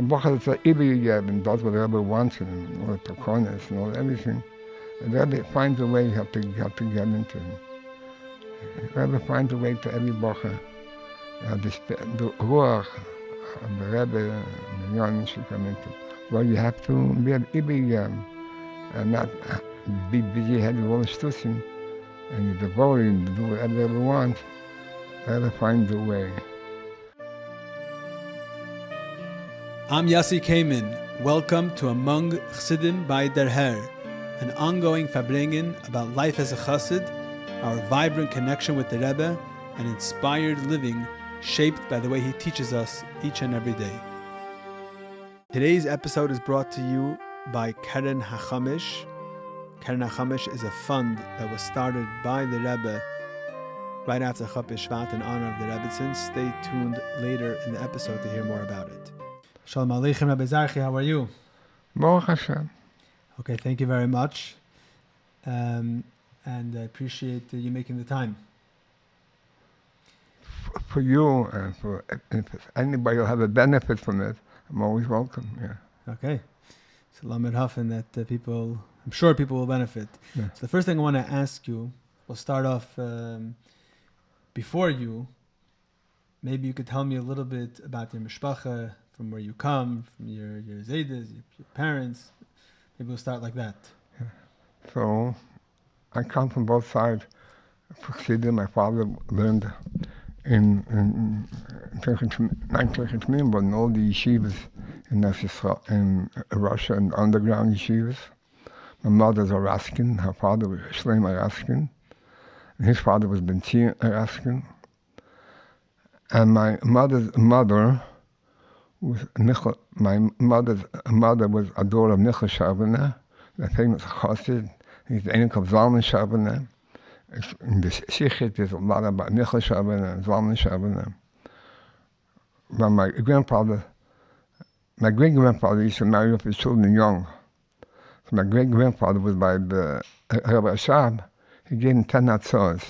Brocha is and does what the Rebbe wants and all the corners and all everything. And the Rebbe finds a way how to get into it. The Rebbe finds a way to every Brocha. The Ruach of the Rebbe and the Yon should come into it. Well, you have to be an and not be busy-headed with all the stussing, and you're devoted to do whatever the Rebbe wants. The Rebbe finds a way. I'm Yossi Kamen. Welcome to Among Chassidim by Der Herr, an ongoing farbrengen about life as a chassid, our vibrant connection with the Rebbe, and inspired living shaped by the way he teaches us each and every day. Today's episode is brought to you by Keren HaChamish. Keren HaChamish is a fund that was started by the Rebbe right after Chaf Shvat in honor of the Rebbe. Stay tuned later in the episode to hear more about it. Shalom Aleichem, Rabbi Zarchi, how are you? Baruch Hashem. Okay, thank you very much. And I appreciate you making the time. For you and for if anybody will have a benefit from it, I'm always welcome. Yeah. Okay. So Lamed Hafen that I'm sure people will benefit. Yeah. So the first thing I want to ask you, we'll start off before you. Maybe you could tell me a little bit about your mashpia, from where you come, from your zaydas, your parents. Maybe we'll start like that. Yeah. So, I come from both sides. For Chassidim, my father learned in Talmidim, but in all the yeshivas in nesius in Russia and underground yeshivas. My mother's a Raskin, her father was Shlomo Zarchi, and his father was Benzin Raskin. And my mother's mother was my mother's mother was a daughter of Michal Shabana, the famous Chassid. He's the Enik of Zalman Shabana. In the Shichit, there's a lot about Michal Shabana and Zalman Shabana. But my great-grandfather used to marry off his children young. So my great-grandfather was by the Rebbe Shab. He gave him 10 natzos.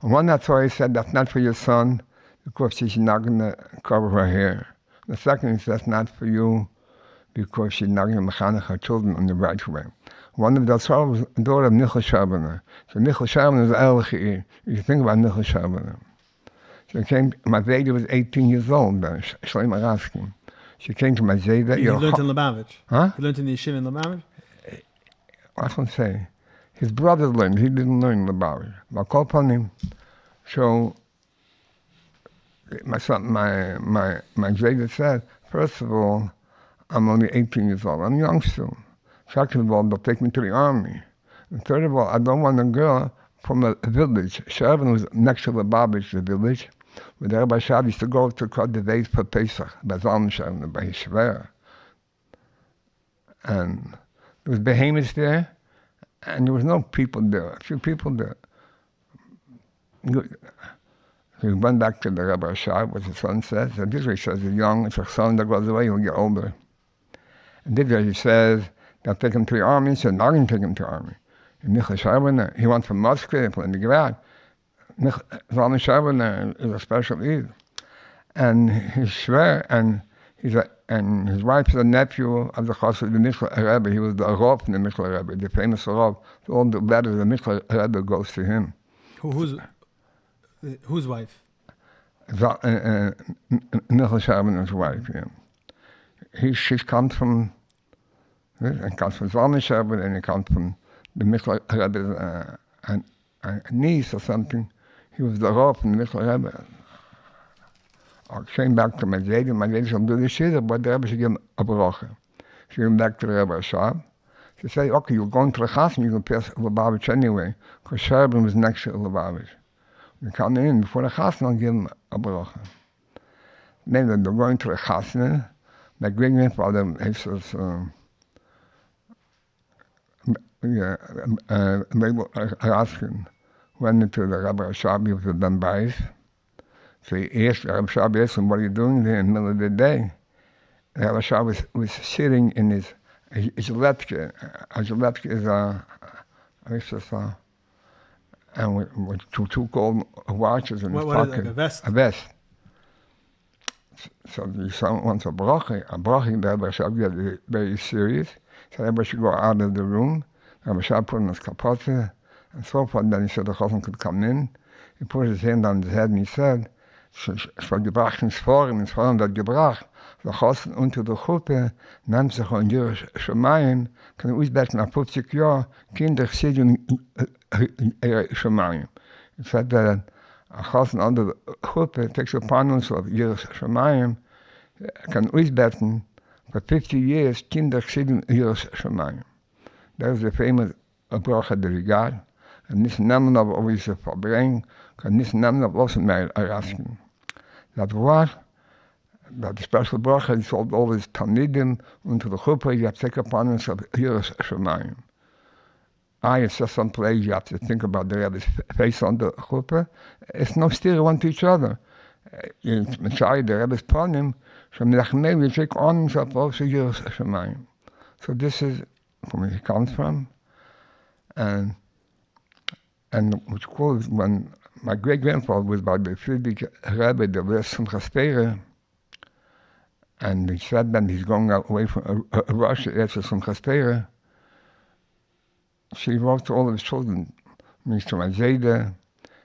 And one natzor he said, that's not for your son, because she's not going to cover her hair. The second is that's not for you because she's not going to mechanech her children in the right way. One of the Tzar was the daughter of Michal Shabana. So Michal Shabana is Elchi. You think about Michal Shabana. So my Zayda was 18 years old, Shlomo Zarchi. She came to my Zayda. You learned in Lameds? Huh? You learned in the Yeshiva in Lameds? I can say. His brother learned. He didn't learn Lameds. But call upon him. So my Zayda said, first of all, I'm only 18 years old. I'm young still. Second of all, they'll take me to the army. And third of all, I don't want a girl from a village. Shervin was next to Lubavitch, the village, where the Rabbi Shab used to go to cut the days for Pesach, by Zalman Shervin, by Yeshiva. And there was behemoths there, and there was no people there, a few people there. So he went back to the Rabbi Shab, what his son says. And this way he says, he's young, it's a son that goes away, he'll get older. And this way he says, they'll take him to the army. He said, not going to take him to the army. And Michal Shabana, he went from Moscow to the Gvad. Zalman Shabana is a special Eid. And he's Shver, and his wife is a nephew of the Chofs, the Michal Rebbe. He was the Rav from the Michal Rebbe, the famous Rav. So all the letters of the Michal Rebbe goes to him. Whose wife? Michal Shabana's wife, yeah. She comes from Zalman Shabana, and he comes from the Michal Rebbe's niece or something. He was the Rav from the Michal Rebbe. I came back to my Zayda shall do the Shidduch, but the Rebbe should give him a Brocha. She came back to the Rebbe Shab. She said, okay, you're going to the Chassidus, you can pass Lubavitch anyway, because Shervin was next to Lubavitch. You come in before the Chassidus, I'll give him a Brocha. Then they're going to the Chassidus. My great-grandfather, he says, Raskin went into the Rabbi Shab, he was a Ben Bais. So he asked, Rabbi Shab asked him, what are you doing there in the middle of the day? And Rabbi Shab was sitting in his Gillette. A Gillette is and with two gold watches in his pocket. Is it, like a vest? A vest. So the son wants a Brocha. A Brocha, the Rebbe should get very serious. So the Rebbe should go out of the room. The Rebbe should put on his kapote and so forth. Then he said the Chofs could come in. He put his hand on his head and he said, es war gebracht ins Forum wird gebracht. Der Chofs unter der Gruppe nimmt sich an ihre Shemayim, kann ausbeten nach 50 Jahren, Kinder sehen ihre Shemayim. He said that a Chofs under the Gruppe takes upon us of ihre Shemayim, can ausbeten for 50 years, Kinder sehen ihre Shemayim. That is the famous Brocha der Regal. En niet nemen op wie ze verbrengen, kan niet nemen op wat ze mij erasken. Dat was, dat de special Brocha, die sold always Talmidim, unter de groepen, you have to take upon us of Yiras Shemayim. It's just some place you have to think about the Rebbe's face on the groepen. It's no steer one to each other. Sorry, the Rebbe's ponim, from Nachmei, we take on himself also Yiras Shemayim. So this is where he comes from. And what's cool is when my great-grandfather was by the Friedrich Rebbe, the West from Chaszer, and he said that he's going away from Russia after some Chaszer. She wrote to all of his children, Mr. Mazeda,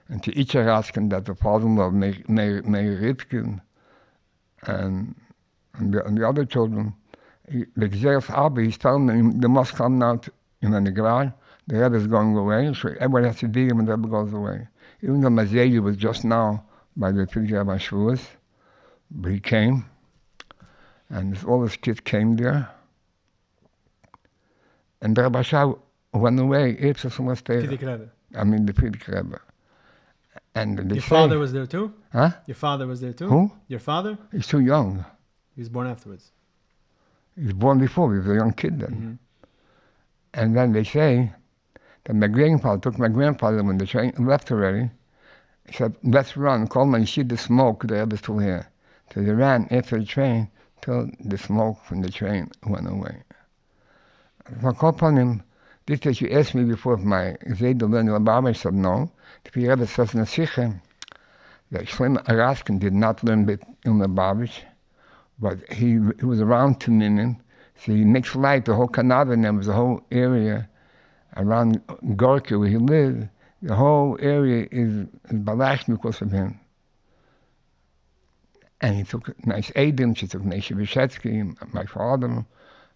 and to each asking that the father-in-law Meir Ripken, and the other children, the Xer's Abba, he's telling them they must come now in the Negral. The Rebbe is going away, so everybody has to be here when the Rebbe goes away. Even though Mazeli was just now by the Friedrich Rebbe Shavuos, but he came, and all his kids came there. And the Rebbe Shah went away, the Friedrich Rebbe. And your father was there too? Huh? Your father was there too? Who? Your father? He's too young. He was born afterwards. He was born before, he was a young kid then. Mm-hmm. And then they say that my grandfather took my grandfather when the train left already. He said, let's run, call my see the smoke, the Rebbe's still here. So they ran after the train till the smoke from the train went away. So I called upon him, this that you asked me before if my Zayda learned the Lubavitch, said no. The Rebbe says in the Sikha that Shlomo Araskin did not learn in Lubavitch, but he was around 2 million. So he makes light, the whole Kanada, the whole area around Gorky where he lived, the whole area is balash because of him. And he took nice Adam, she took Nesha Vishetsky, my father.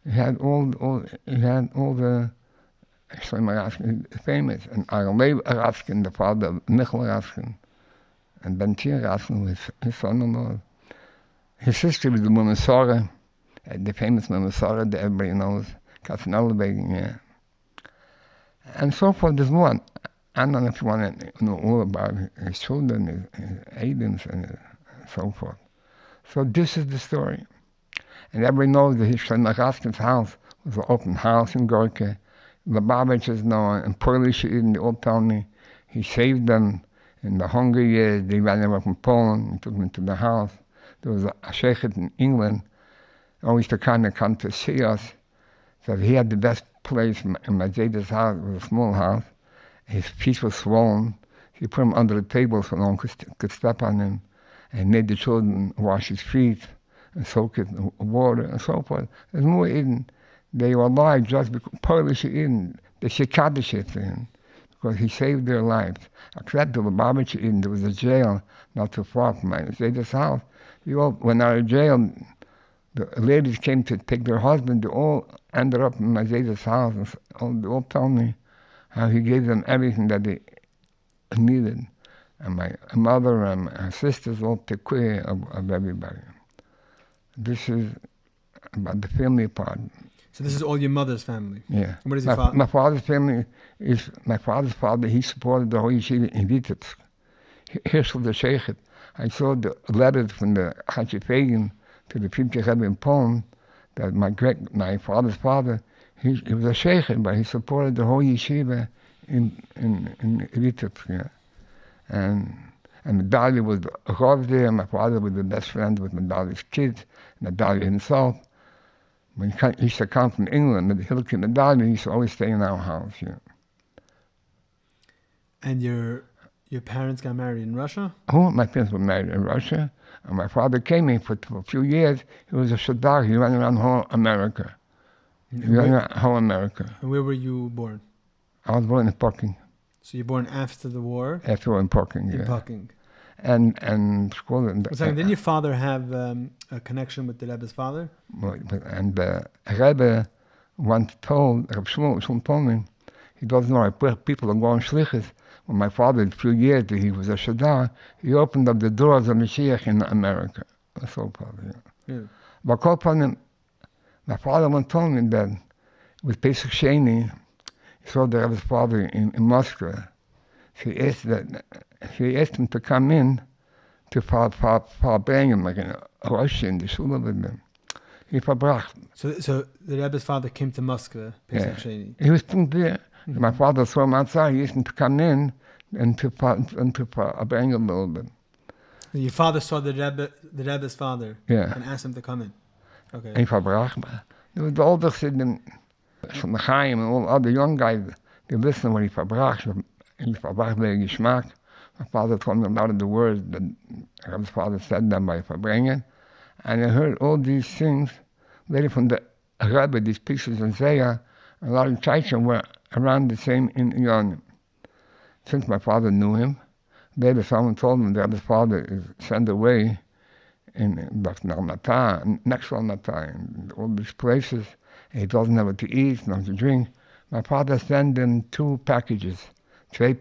He had all the Shlomo Araskin famous, and Arlev Araskin, the father of Michal Araskin, and Ben Tir Araskin was his son-in-law. His sister was the woman Sarah, the famous woman Sarah that everybody knows, Katzenellebegging, yeah. And so forth. There's more. I don't know if you want to know all about his children, his Adams, and so forth. So this is the story. And everybody knows that his Shlomo Araskin's house was an open house in Gorky. Lubavitch is known, and Polish in the old tell me he saved them in the hunger years. They ran over from Poland and took them to the house. There was a sheikh in England, always to come to see us. So he had the best place in Mazada's house. It was a small house. His feet were swollen. He put him under the table so no one could step on him, and made the children wash his feet and soak it in water and so forth. There's more in. They were alive just because Polish in the Shikadishit in, because he saved their lives. Except the Lubavitch in, there was a jail not too far from Mazada's house. They all went out of jail. The ladies came to take their husband. They all ended up in Mazada's house. And they all tell me how he gave them everything that they needed. And my mother and my sisters all took care of everybody. This is about the family part. So this is all your mother's family? Yeah. And what is your father? My father's family is, my father's father, he supported the whole yeshiva in Vitebsk. Hirschel the Sheikh. I saw the letters from the Hachifagin to the Friedrich Rebbe in Poland that my father's father, he was a sheikh, but he supported the whole yeshiva in Vitebsk. Yeah. And Medalia was a Rav there. My father was the best friend with Medalia's kids, Medalia himself. When he used to come from England, the Hilke Medalia, he used to always stay in our house. Yeah. And your parents got married in Russia? Oh, my parents were married in Russia. And my father came in for a few years. He was a shadar. He ran around whole America. And where were you born? I was born in Parking. So you're born after the war? After in Parking, In yeah. Parking. And school. Didn't your father have a connection with the Rebbe's father? And the Rebbe once told, Rabbi Shlomo told me, he doesn't know why people are going shlichus. When my father, a few years that he was a shadar, he opened up the doors of Mashiach in America. That's all probably. Yeah. But my father once told me that with Pesach Sheni, he saw the Rebbe's father in Moscow. So he asked him to come in to bring him like a Rosh in the shul with him. He verbracht. So the Rebbe's father came to Moscow, Pesach Sheni. He was there. Mm-hmm. My father saw him outside. He asked him to come in and to bring him a little bit. Your father saw the Rebbe's father and asked him to come in. Okay. And he verbracht. There was the older Siddim, from the Chaim and all other young guys. They listened when he verbracht. He verbracht very geschmack. My father told me a lot of the words that Rebbe's father said them by verbringen. And I heard all these things later from the Rebbe, these pieces in Zayah. A lot of Taichim were around the same in Yonim. Since my father knew him, later someone told him that his father is sent away in Almata, next to Almata, and all these places. And he doesn't have what to eat, nothing to drink. My father sent him 2 packages, 2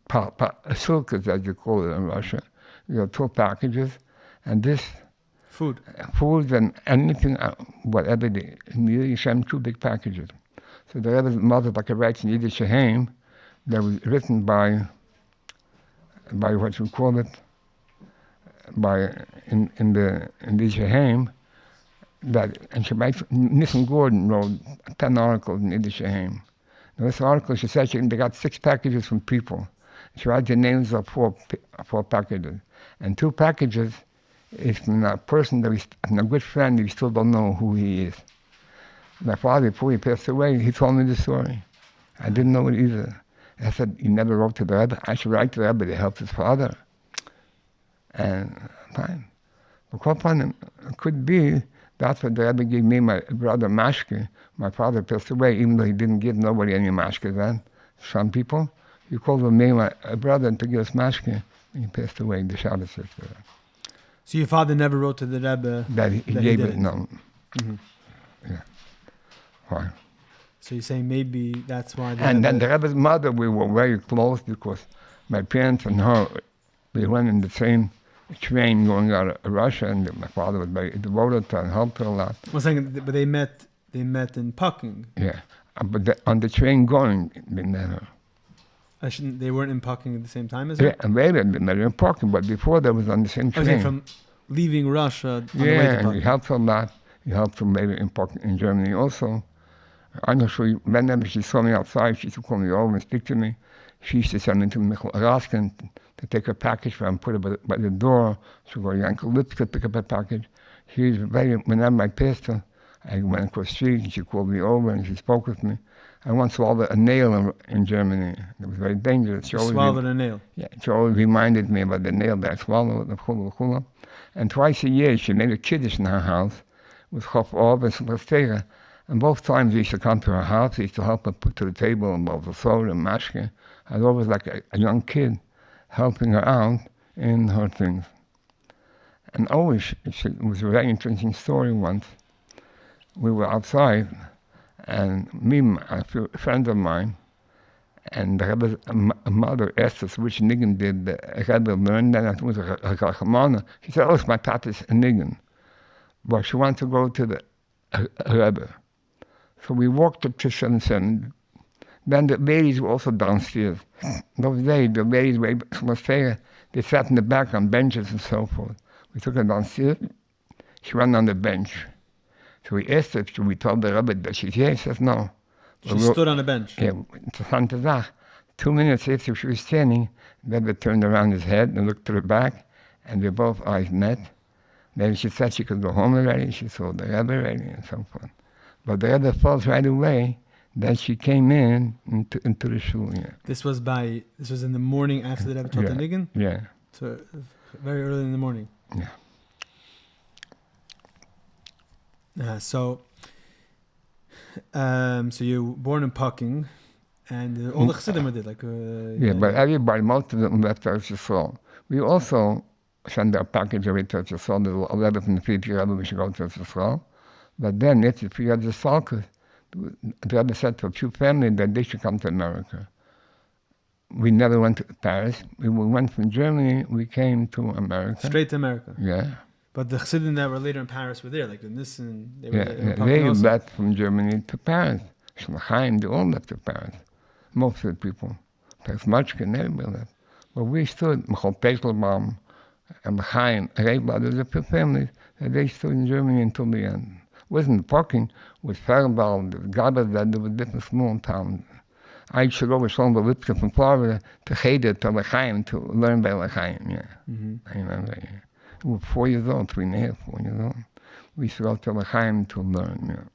sulkas, as you call it in Russia. 2 packages, and this food and anything, whatever they need, 2 big packages. So the Rebbe's mother, like a writes in Yiddish Shehem, that was written by what you call it, in the Shehem, and she writes, Nissen Gordon wrote 10 articles in Yiddish Shehem. In this article, she said they got 6 packages from people. She writes the names of 4 packages. And 2 packages is from a person from a good friend, we still don't know who he is. My father, before he passed away, he told me the story. I didn't know it either. I said, he never wrote to the Rebbe. I should write to the Rebbe to help his father. And fine. But it could be that's what the Rebbe gave me, my brother mashpia. My father passed away, even though he didn't give nobody any mashpia then. Some people, he called me my brother to give us mashpia, and he passed away, the Shabbos sister. So your father never wrote to the Rebbe that he gave it? No. Mm-hmm. Yeah. Why? So you're saying maybe that's why. And then the Rebbe's mother, we were very close because my parents and her, we went in the same train going out of Russia, and my father was very devoted to her and helped her a lot. I was saying, but they met in Parking. Yeah, but on the train going, they met her. They weren't in Parking at the same time as her? Yeah, and later they met her in Parking, but before they was on the same train. Okay, from leaving Russia on the way to Parking. Yeah, he helped her a lot. He helped her later in Parking in Germany also. I'm not sure, whenever she saw me outside, she used to call me over and speak to me. She used to send me to Michael Raskin to take a package for him, put it by the door. She'd go to Uncle Lips to pick up a package. She was whenever I passed her, I went across the street and she called me over and she spoke with me. I once swallowed a nail in Germany. It was very dangerous. She swallowed a nail? Yeah, she always reminded me about the nail that I swallowed, the chula. And twice a year she made a kiddush in her house with Chofs and Chazer. And both times he used to come to her house, he used to help her put to the table and both the soda and mashpia. I was always like a young kid helping her out in her things. And always, it was a very interesting story once. We were outside, and me, a friend of mine, and the Rebbe's mother asked us which niggin did the Rebbe learn. Then it was a Rachmana. She said, oh, it's my tata's niggin. But she wanted to go to the Rebbe. So we walked up to 7. Then the ladies were also downstairs. Those days, the ladies were they sat in the back on benches and so forth. We took her downstairs. She went on the bench. So we asked her if we told the Rebbe that she's here. She says no. She stood on a bench? Yeah, interessante Sache. 2 minutes after she was standing, the Rebbe turned around his head and looked to the back, and their both eyes met. Then she said she could go home already. She saw the Rebbe already and so forth. But the Rebbe felt right away that she came into the shul. Yeah. This was in the morning after the Rebbe taught the niggin? Yeah. So very early in the morning. Yeah. So you were born in Pucking, and all the Chassidim were there, But everybody, most of them left Eretz Yisrael. We also sent our package every to Eretz Yisraal. There's a letter from the Frierdiker Rebbe, we should go to Eretz Yisrael. But then, it's the Frierdiker Yisrael, the Rebbe said to a few families that they should come to America. We never went to Paris. We went from Germany, we came to America. Straight to America? Yeah. But the Chassidim that were later in Paris were there, like in Nissen. They left from Germany to Paris. Shlomo, they all left to Paris. Most of the people. Pesmachkin, everybody left. But we stood, Michal Pekelbaum, and Chaim, Rebbe, there's a few families, that they stood in Germany until the end. It wasn't Pucking, it was Faribault, there was Gabazad, there were different small towns. I used to go with Shlomo Zarchi from Florida to Chazer, to L'chaim, to learn by L'chaim, yeah. I remember, yeah. We were 4 years old, 3.5, 4 years old. We used to go to L'chaim to learn,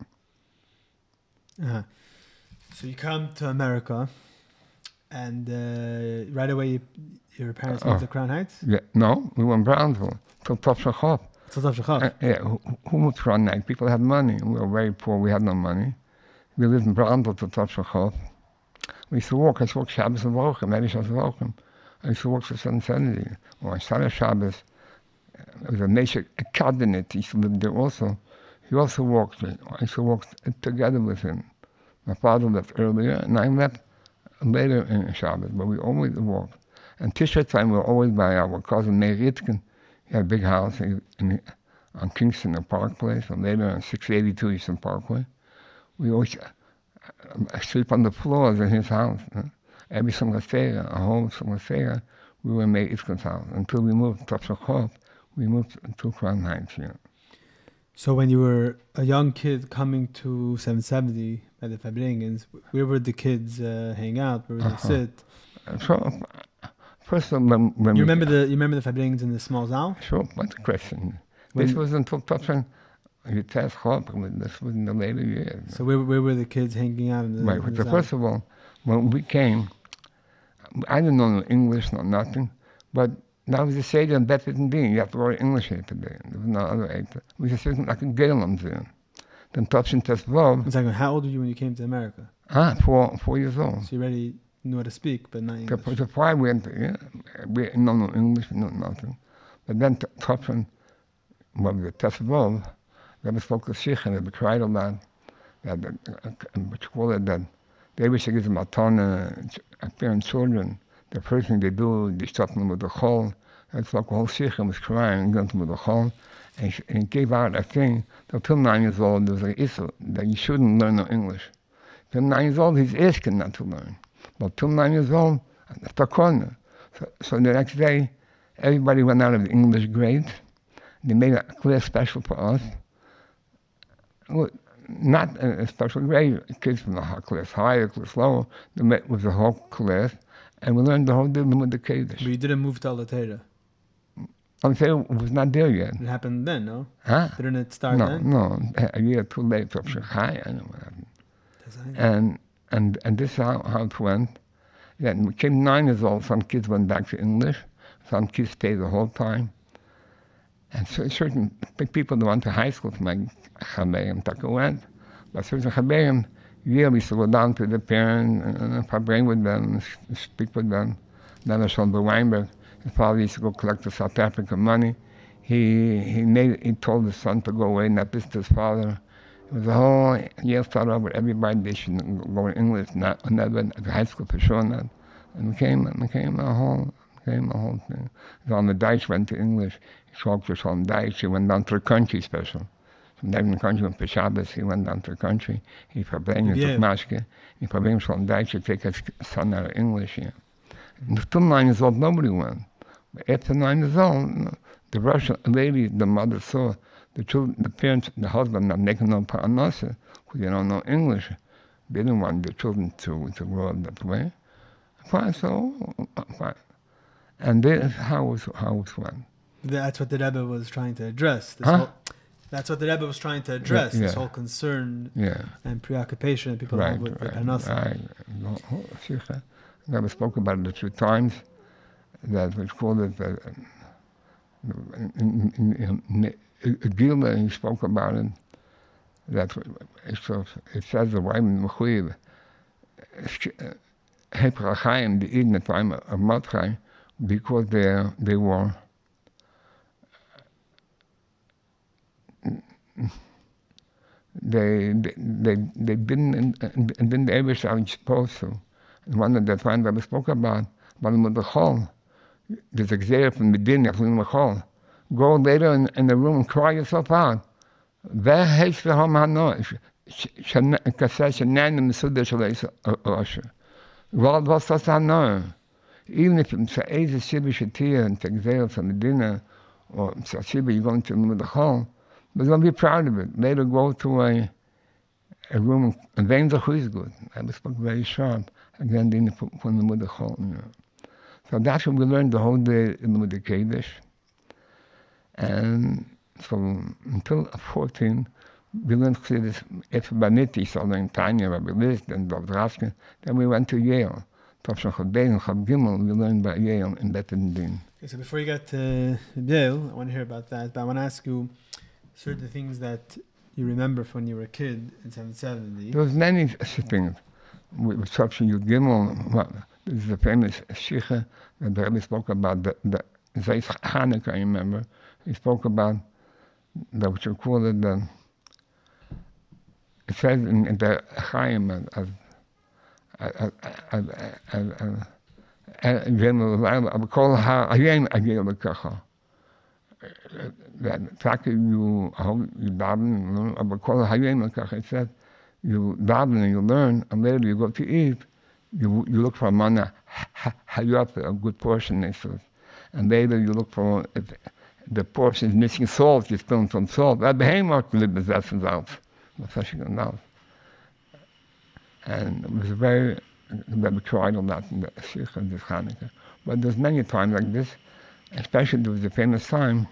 yeah. So you come to America, and right away your parents moved to Crown Heights? Yeah, no, we were in Brownsville, till Chofs. Who moved to Crown Heights? People had money. We were very poor, we had no money. We lived in Brownsville till Chofs. We used to walk, I used to walk Shabbos and Brocha, maybe Shabbos and Brocha. I used to walk for 770. Or I started Shabbos. There was a nesius, a cabinet, he used to live there also. He also walked, I used to walk together with him. My father left earlier, and I left later in Shabbos, but we always walked. And Tisha time, we were always by our cousin Meir Ritkin. He had a big house on Kingston, the Park Place, and later on 682 Eastern Parkway. We always sleep on the floors in his house. Every single Seder, a whole single Seder, we were in Meir Ritkin's house. Until we moved to Chofs, we moved to Crown Heights, yeah. So when you were a young kid coming to 770 by the Fabringens, where would the kids hang out? Where would they sit? So, first of all, when you remember the Fabringens in the small Zal? Sure, what's the question? This was until Topfen, you test Chop, this was in the later years. So where were the kids hanging out in the, in the Zal? First of all, when we came, I didn't know no English, no nothing, but that was the Seder and Bet didn't be. You have to learn English here today. There was no other aid. We just sitting like a Galen there. Then Topfen Test Vov. Exactly. How old were you when you came to America? 4 years old. So you already knew how to speak, but not English. The why we went, we didn't know no English, no nothing. But then Topfen, when the Test Vov, Rebbe spoke to Shichen, Rebbe cried a lot, that they wish to give them a ton of parent children. The first thing they do, they stop them with the chol. It's like the whole Shichen was crying and going with the chol. And he gave out a thing that till 9 years old, there was an issue that you shouldn't learn no English. Till 9 years old, he's asking not to learn. But till 9 years old, that's the corner. So the next day, everybody went out of the English grade. They made a class special for us. Well, not a special grade, kids from the class higher, class lower. They met with the whole class. And we learned the whole deal with the Kaddish. But you didn't move to Al-Atayra? Al-Atayra was not there yet. It happened then, no? Huh? Didn't it start then? No, a year too late. I don't know what happened. And this is how it went. Yeah, we came 9 years old, some kids went back to English. Some kids stayed the whole time. And so certain big people that went to high school, like Chabeim, Taka went. But certain Chabeim, we used to go down to the parent and bring with them, speak with them. Then Shlomo Weinberg, his father used to go collect the South African money. He told his son to go away, not visit his father. It was a whole year started over everybody. They should go in English, not at high school for sure not. And it became a whole thing. On the Deutsch went to English. He spoke to Shlomo Deutsch. He went down to the country special. From there in the country, went for Shabbos, he went down to the country. He forbade took mashpia. He forbade Shlomo Deutsch to take his son out of English. Yeah. And till 9 years old, nobody went. But after 9 years old, the Russian lady, the mother saw the children, the parents, the husband not making no parnasa because they don't know English. They didn't want their children to grow up that way. Fine. And this is how it went. That's what the Rebbe was trying to address. That's what the Rebbe was trying to address, this whole concern and preoccupation that people have with the parnasa. Right. Rebbe spoke about it a few times. That was called it in Gila, he spoke about it. that it says the Weim Mechuyev, Heprachayim, the Eden at time of Matchayim, because they were they didn't ever sound supposed to. And one of the times that we spoke about the Chol, there's a Chazer from Medina, from the Chol. Go later in the room and cry yourself out. Wer heißt der Hom Hano? Kaseh Shenan Mesudah Shalais Osher. What was das Hano? Even if it's a Shiva Shatir and Chazer from Medina, or Shiva, you're going to the Chol, but don't be proud of it. Later go to a room and then the who is good. I was very sharp. Again, from the Mother Chol. So that's what we learned the whole day in the Mother Kaddish. And so until 14, we learned Chassidus Baniti, so learned Tanya, Rabbi List, and Dov Raskin. Then we went to Yale. Topshon Chabbein and Chab Gimel, we learned by Yale in Beten Din. Okay, so before you get to Yale, I want to hear about that, but I want to ask you certain things that you remember from when you were a kid in 770. There was many things. With Topshon Yud Gimel, this is the famous Shikha that the Rebbe spoke about, the Zeis Hanukkah, I remember. He spoke about what you call it, it says in the Chaim, that fact that you daven, it said, you daven and you learn, and later you go to eat, you look for a mana, hayat, a good portion, nesius. And later you look for, if the portion is missing salt, you spill some salt. That behemoth will possess out. And it was very, that we tried a lot in the Sikh and this Hanukkah. But there's many times like this, especially there was a famous time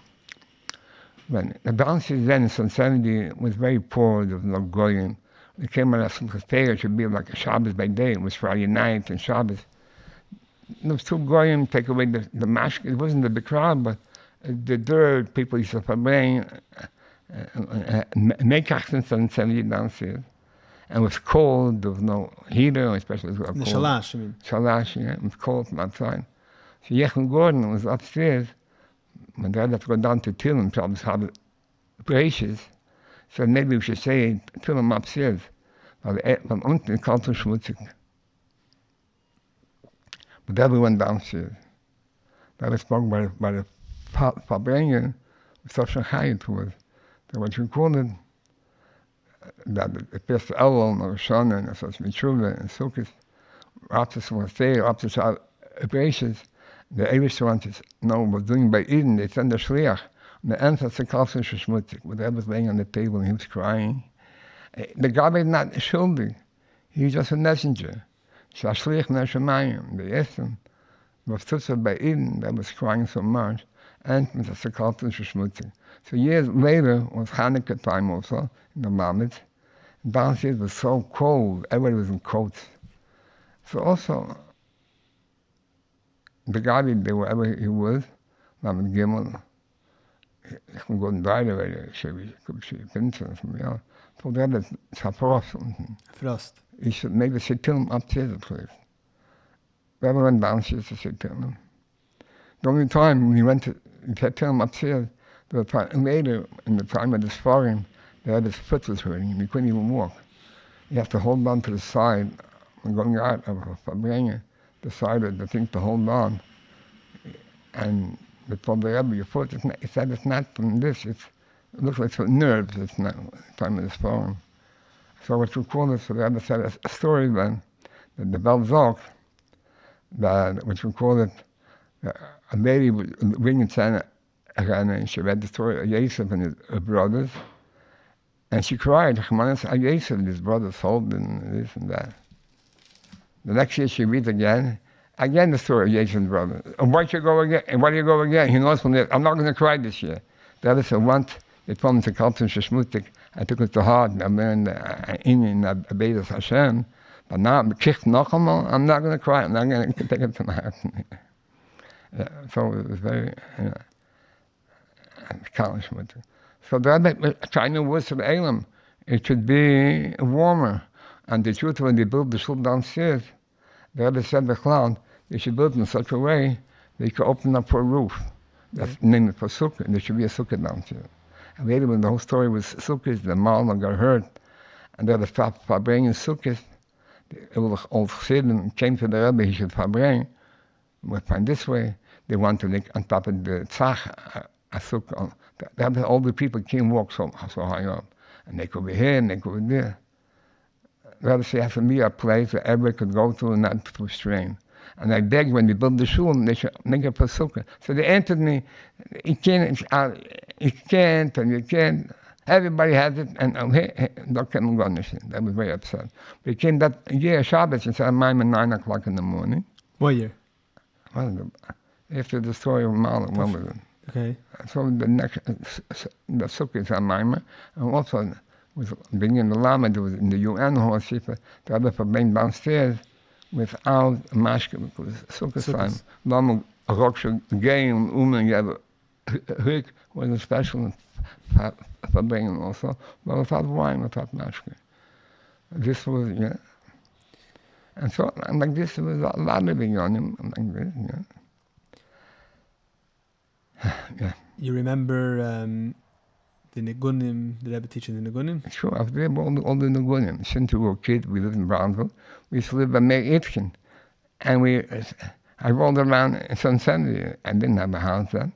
when the downstairs then in 70 was very poor, there was no goyim. They came on a Simchas it should be like a Shabbos by day, it was Friday night and Shabbos. There was two goyim, take away the mash, it wasn't a big crowd, but the dirt, people used to bring, make since 70 downstairs. And it was cold, there was no heater, especially it was cold. The shalash, you mean? Shalash, yeah, it was cold from outside. So Yechon Gordon was upstairs, when they had to go down to Tillim, probably have braces. So maybe we should say Tillim upstairs. From unten kalt und schmutzig. But everyone downstairs. That was spoken by the Fabrengen, such a height was. That what you call it, that the first Elul, and Roshana, and such Mitzvah, and Sukkot, after some stay, after some operations, the Irish ones was doing by Eden, they sent the Shliach, and the answer to Kalsen Shmutzig, but that was laying on the table and he was crying. The guy was not shuldig, he was just a messenger. Shashliach Neshamayim, they asked him, was Tussar by Eden, that was crying so much, and Mr. Kalsen Shmutzig. So years later was Hanukkah time also, in the Lameds. Downstairs was so cold, everybody was in coats. So also, the guy did wherever he was, Lamed Gimel, he can go and die already, could be Vincent, something else. So that is Frost. Frost. He should maybe sit to him upstairs, please. Everyone went downstairs to sit to him. The only time he said to him upstairs, later, in the time of the sparring, they had his foot was hurting and he couldn't even walk. He had to hold on to the side, and going out of Fabrengen, decided the thing to hold on. And they told the Rebbe, your foot, he said it's not from this, it looks like it's nerves, it's not the time of the sparring. So what you call it, so the Rebbe said a story then, that the Bel Zok, that what you call it, a lady was bringing Santa, and she read the story of Yeshiva and his brothers, and she cried, Yeshiva, his brothers sold and this and that. The next year she reads again the story of Yeshiva's brothers. And why do you go again? And why do you go again? He knows from there, I'm not going to cry this year. The other said, once they told me to come to Shishmutik, I took it to heart, and I learned in Abedas Hashem, but now I'm not going to cry, I'm not going to take it to my heart. Yeah, so it was very, accomplishment. So the Rebbe trying to words of Elam it should be warmer. And the truth, when they built the shul downstairs, the Rebbe said the cloud, they should build it in such a way that you could open up for a roof. That's named for sukkah. There should be a sukkah downstairs. And later, when the whole story was sukkahs, the Malma got hurt, and they had to stop bringing sukkahs. The old Chassidim came to the Rebbe, he should bring. We find this way. They want to make on top of the tzach a sukkah. All the people can't walk so high up. And they could be here and they could be there. Rather say, it has to be a place where everybody could go to and not through strain. And I begged when they build the shul, they should make it for sukkah. So they answered me, you can't, and you can't. Everybody has it, and that was very upset. But he came that year, Shabbos, and said, I'm at 9 o'clock in the morning. What year? After the story of Malin, when was it? Okay. So the next, the sukkah is on Maimah, and also was being in the Lameds, it was in the UN hall, the other for being downstairs without a mashpia, because sukkah time. Lama roksha game, Rick was a special for bringing also, but without wine, without mashpia. This was, yeah. And so, and like this, there was a lot of yonim, like this, yeah. Yeah. You remember the Nigunim, the Rebbe teaching the Nigunim? Sure, I was there all the Nigunim. Since we were kids, we lived in Brownsville. We used to live by Meir Itkin. And I rolled around in Sun Sunday. I didn't have a house then.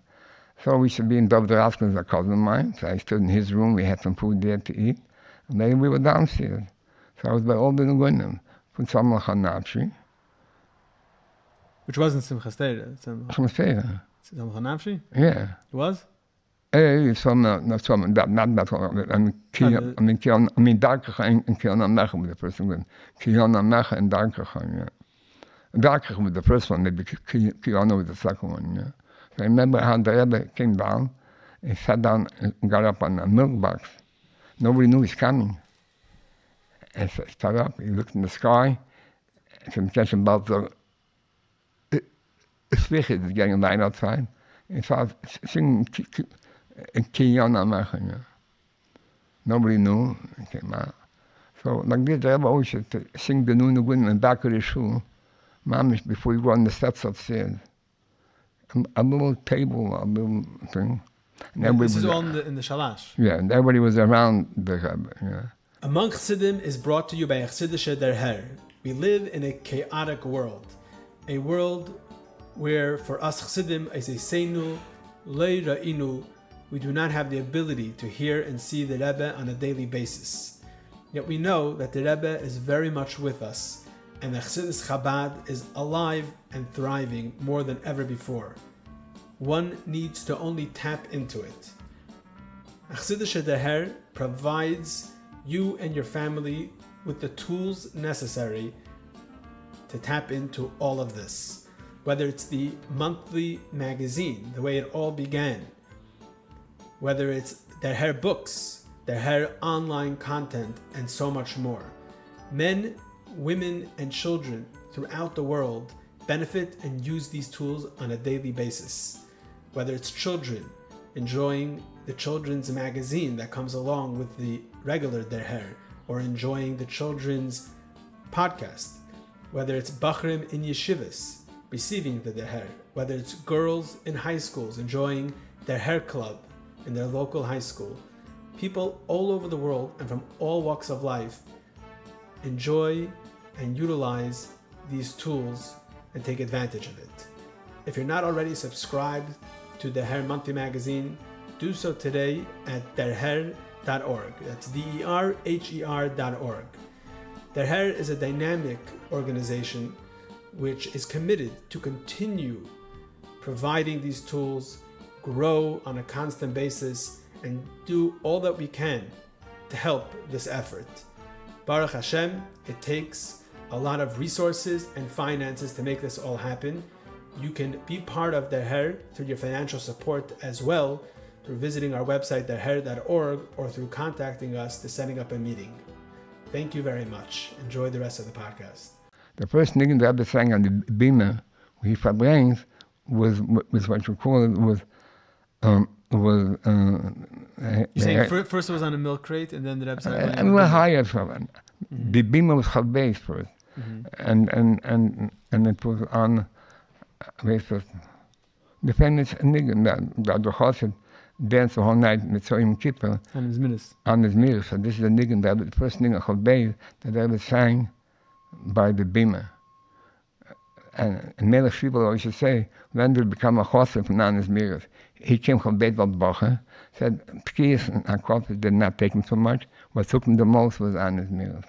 So we should be in Dovdraskin, a cousin of mine. So I stood in his room. We had some food there to eat. And then we were downstairs. So I was by all the Nigunim. From Samach HaNafshi. Which wasn't Simchas Torah. Simchas Torah. Samach HaNafshi? Yeah. It was? Darkach and Kiona Mecha with the first one. Kiona Mecha and Darkach, yeah. Darkach with the first one, maybe Kiona with the second one, yeah. So I remember how the Rebbe came down, he sat down and got up on a milk box. Nobody knew he's coming. And so he stood up, he looked in the sky, and some question about the Slichit is getting light outside. He started singing Kiona Mecha, yeah. Nobody knew, it came out. So like this, the Rebbe always used to sing the Nun Nigunim in the back of the shul, mamish, before you go on the steps upstairs. A little table, a little thing. And this is all in the Shalash? Yeah, and everybody was around the Rebbe, yeah. Among Chassidim is brought to you by Chassidus Derher. We live in a chaotic world. A world where for us Chassidim, as a Seinu, Lei Ra'inu, we do not have the ability to hear and see the Rebbe on a daily basis. Yet we know that the Rebbe is very much with us, and the Chassidus Chabad is alive and thriving more than ever before. One needs to only tap into it. Chassidus Derher provides you and your family with the tools necessary to tap into all of this. Whether it's the monthly magazine, the way it all began, whether it's their hair books, their hair online content, and so much more. Men, women, and children throughout the world benefit and use these tools on a daily basis. Whether it's children enjoying the children's magazine that comes along with the regular their hair, or enjoying the children's podcast, whether it's Bachrim in Yeshivas receiving the hair, whether it's girls in high schools enjoying their hair club in their local high school. People all over the world and from all walks of life enjoy and utilize these tools and take advantage of it. If you're not already subscribed to the Hair Monthly Magazine, do so today at derher.org. That's derher.org. Derher is a dynamic organization which is committed to continue providing these tools, grow on a constant basis, and do all that we can to help this effort. Baruch Hashem, it takes a lot of resources and finances to make this all happen. You can be part of Derher through your financial support as well, through visiting our website derher.org, or through contacting us to setting up a meeting. Thank you very much. Enjoy the rest of the podcast. The first thing the Rebbe sang on the Bima, he brings, was what you call it, was was. You're saying first it was on a milk crate, and then the Rebbe started going on And the we're bimah. hired from it. The bimah was chalbeis first, and it was on. The famous niggun that the Chassid danced the whole night Mitzrayim Kippur On his minutes. on his mirror. So this is the niggun, the first niggun chalbeis that ever sang by the bimah. And Melech Shlomo always used to say, when did it become a Chassid from on his mirrors? He came from Beit Brocha, said P'kiyas and Chofs did not take him so much. What took him the most was on his mirrors.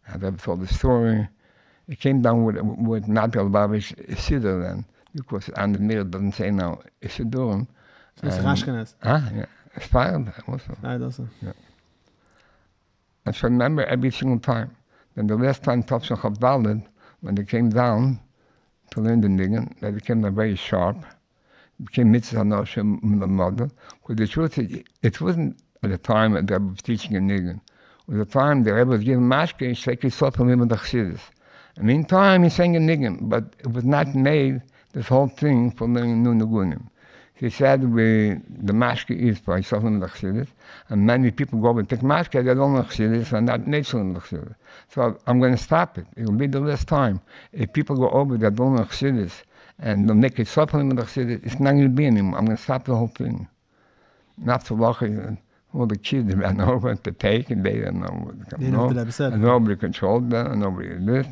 I've ever told the story. It came down with Natal Babish Siddur then, because on the mirror doesn't say now Siddurim. So it's Rashkenaz. Yeah. It's fired also. Fired also. Yeah. And so remember every single time. Then the last time Topshon Chavdalid, when they came down to learn the niggun, they became very sharp. It became mitzvah noshim the mother. Because the truth is, it wasn't at the time that the Rebbe was teaching a niggun. It was the time the Rebbe was giving mashpia, shake his soul from him with the Chassidus. In the meantime, he sang a niggun, but it was not made, this whole thing, for learning new nigunim. He said the mashpia is for himself in the Chassidus, and many people go over and take mashpia, they don't know Chassidus, and not natural in the Chassidus. So I'm going to stop it. It will be the last time. If people go over that don't know Chassidus, and they'll make it supplement with the Chassidus, it's not going to be anymore. I'm going to stop the whole thing. Not so lucky, all the kids ran over to take, and they didn't know what to come over. And nobody controlled them, and nobody did this.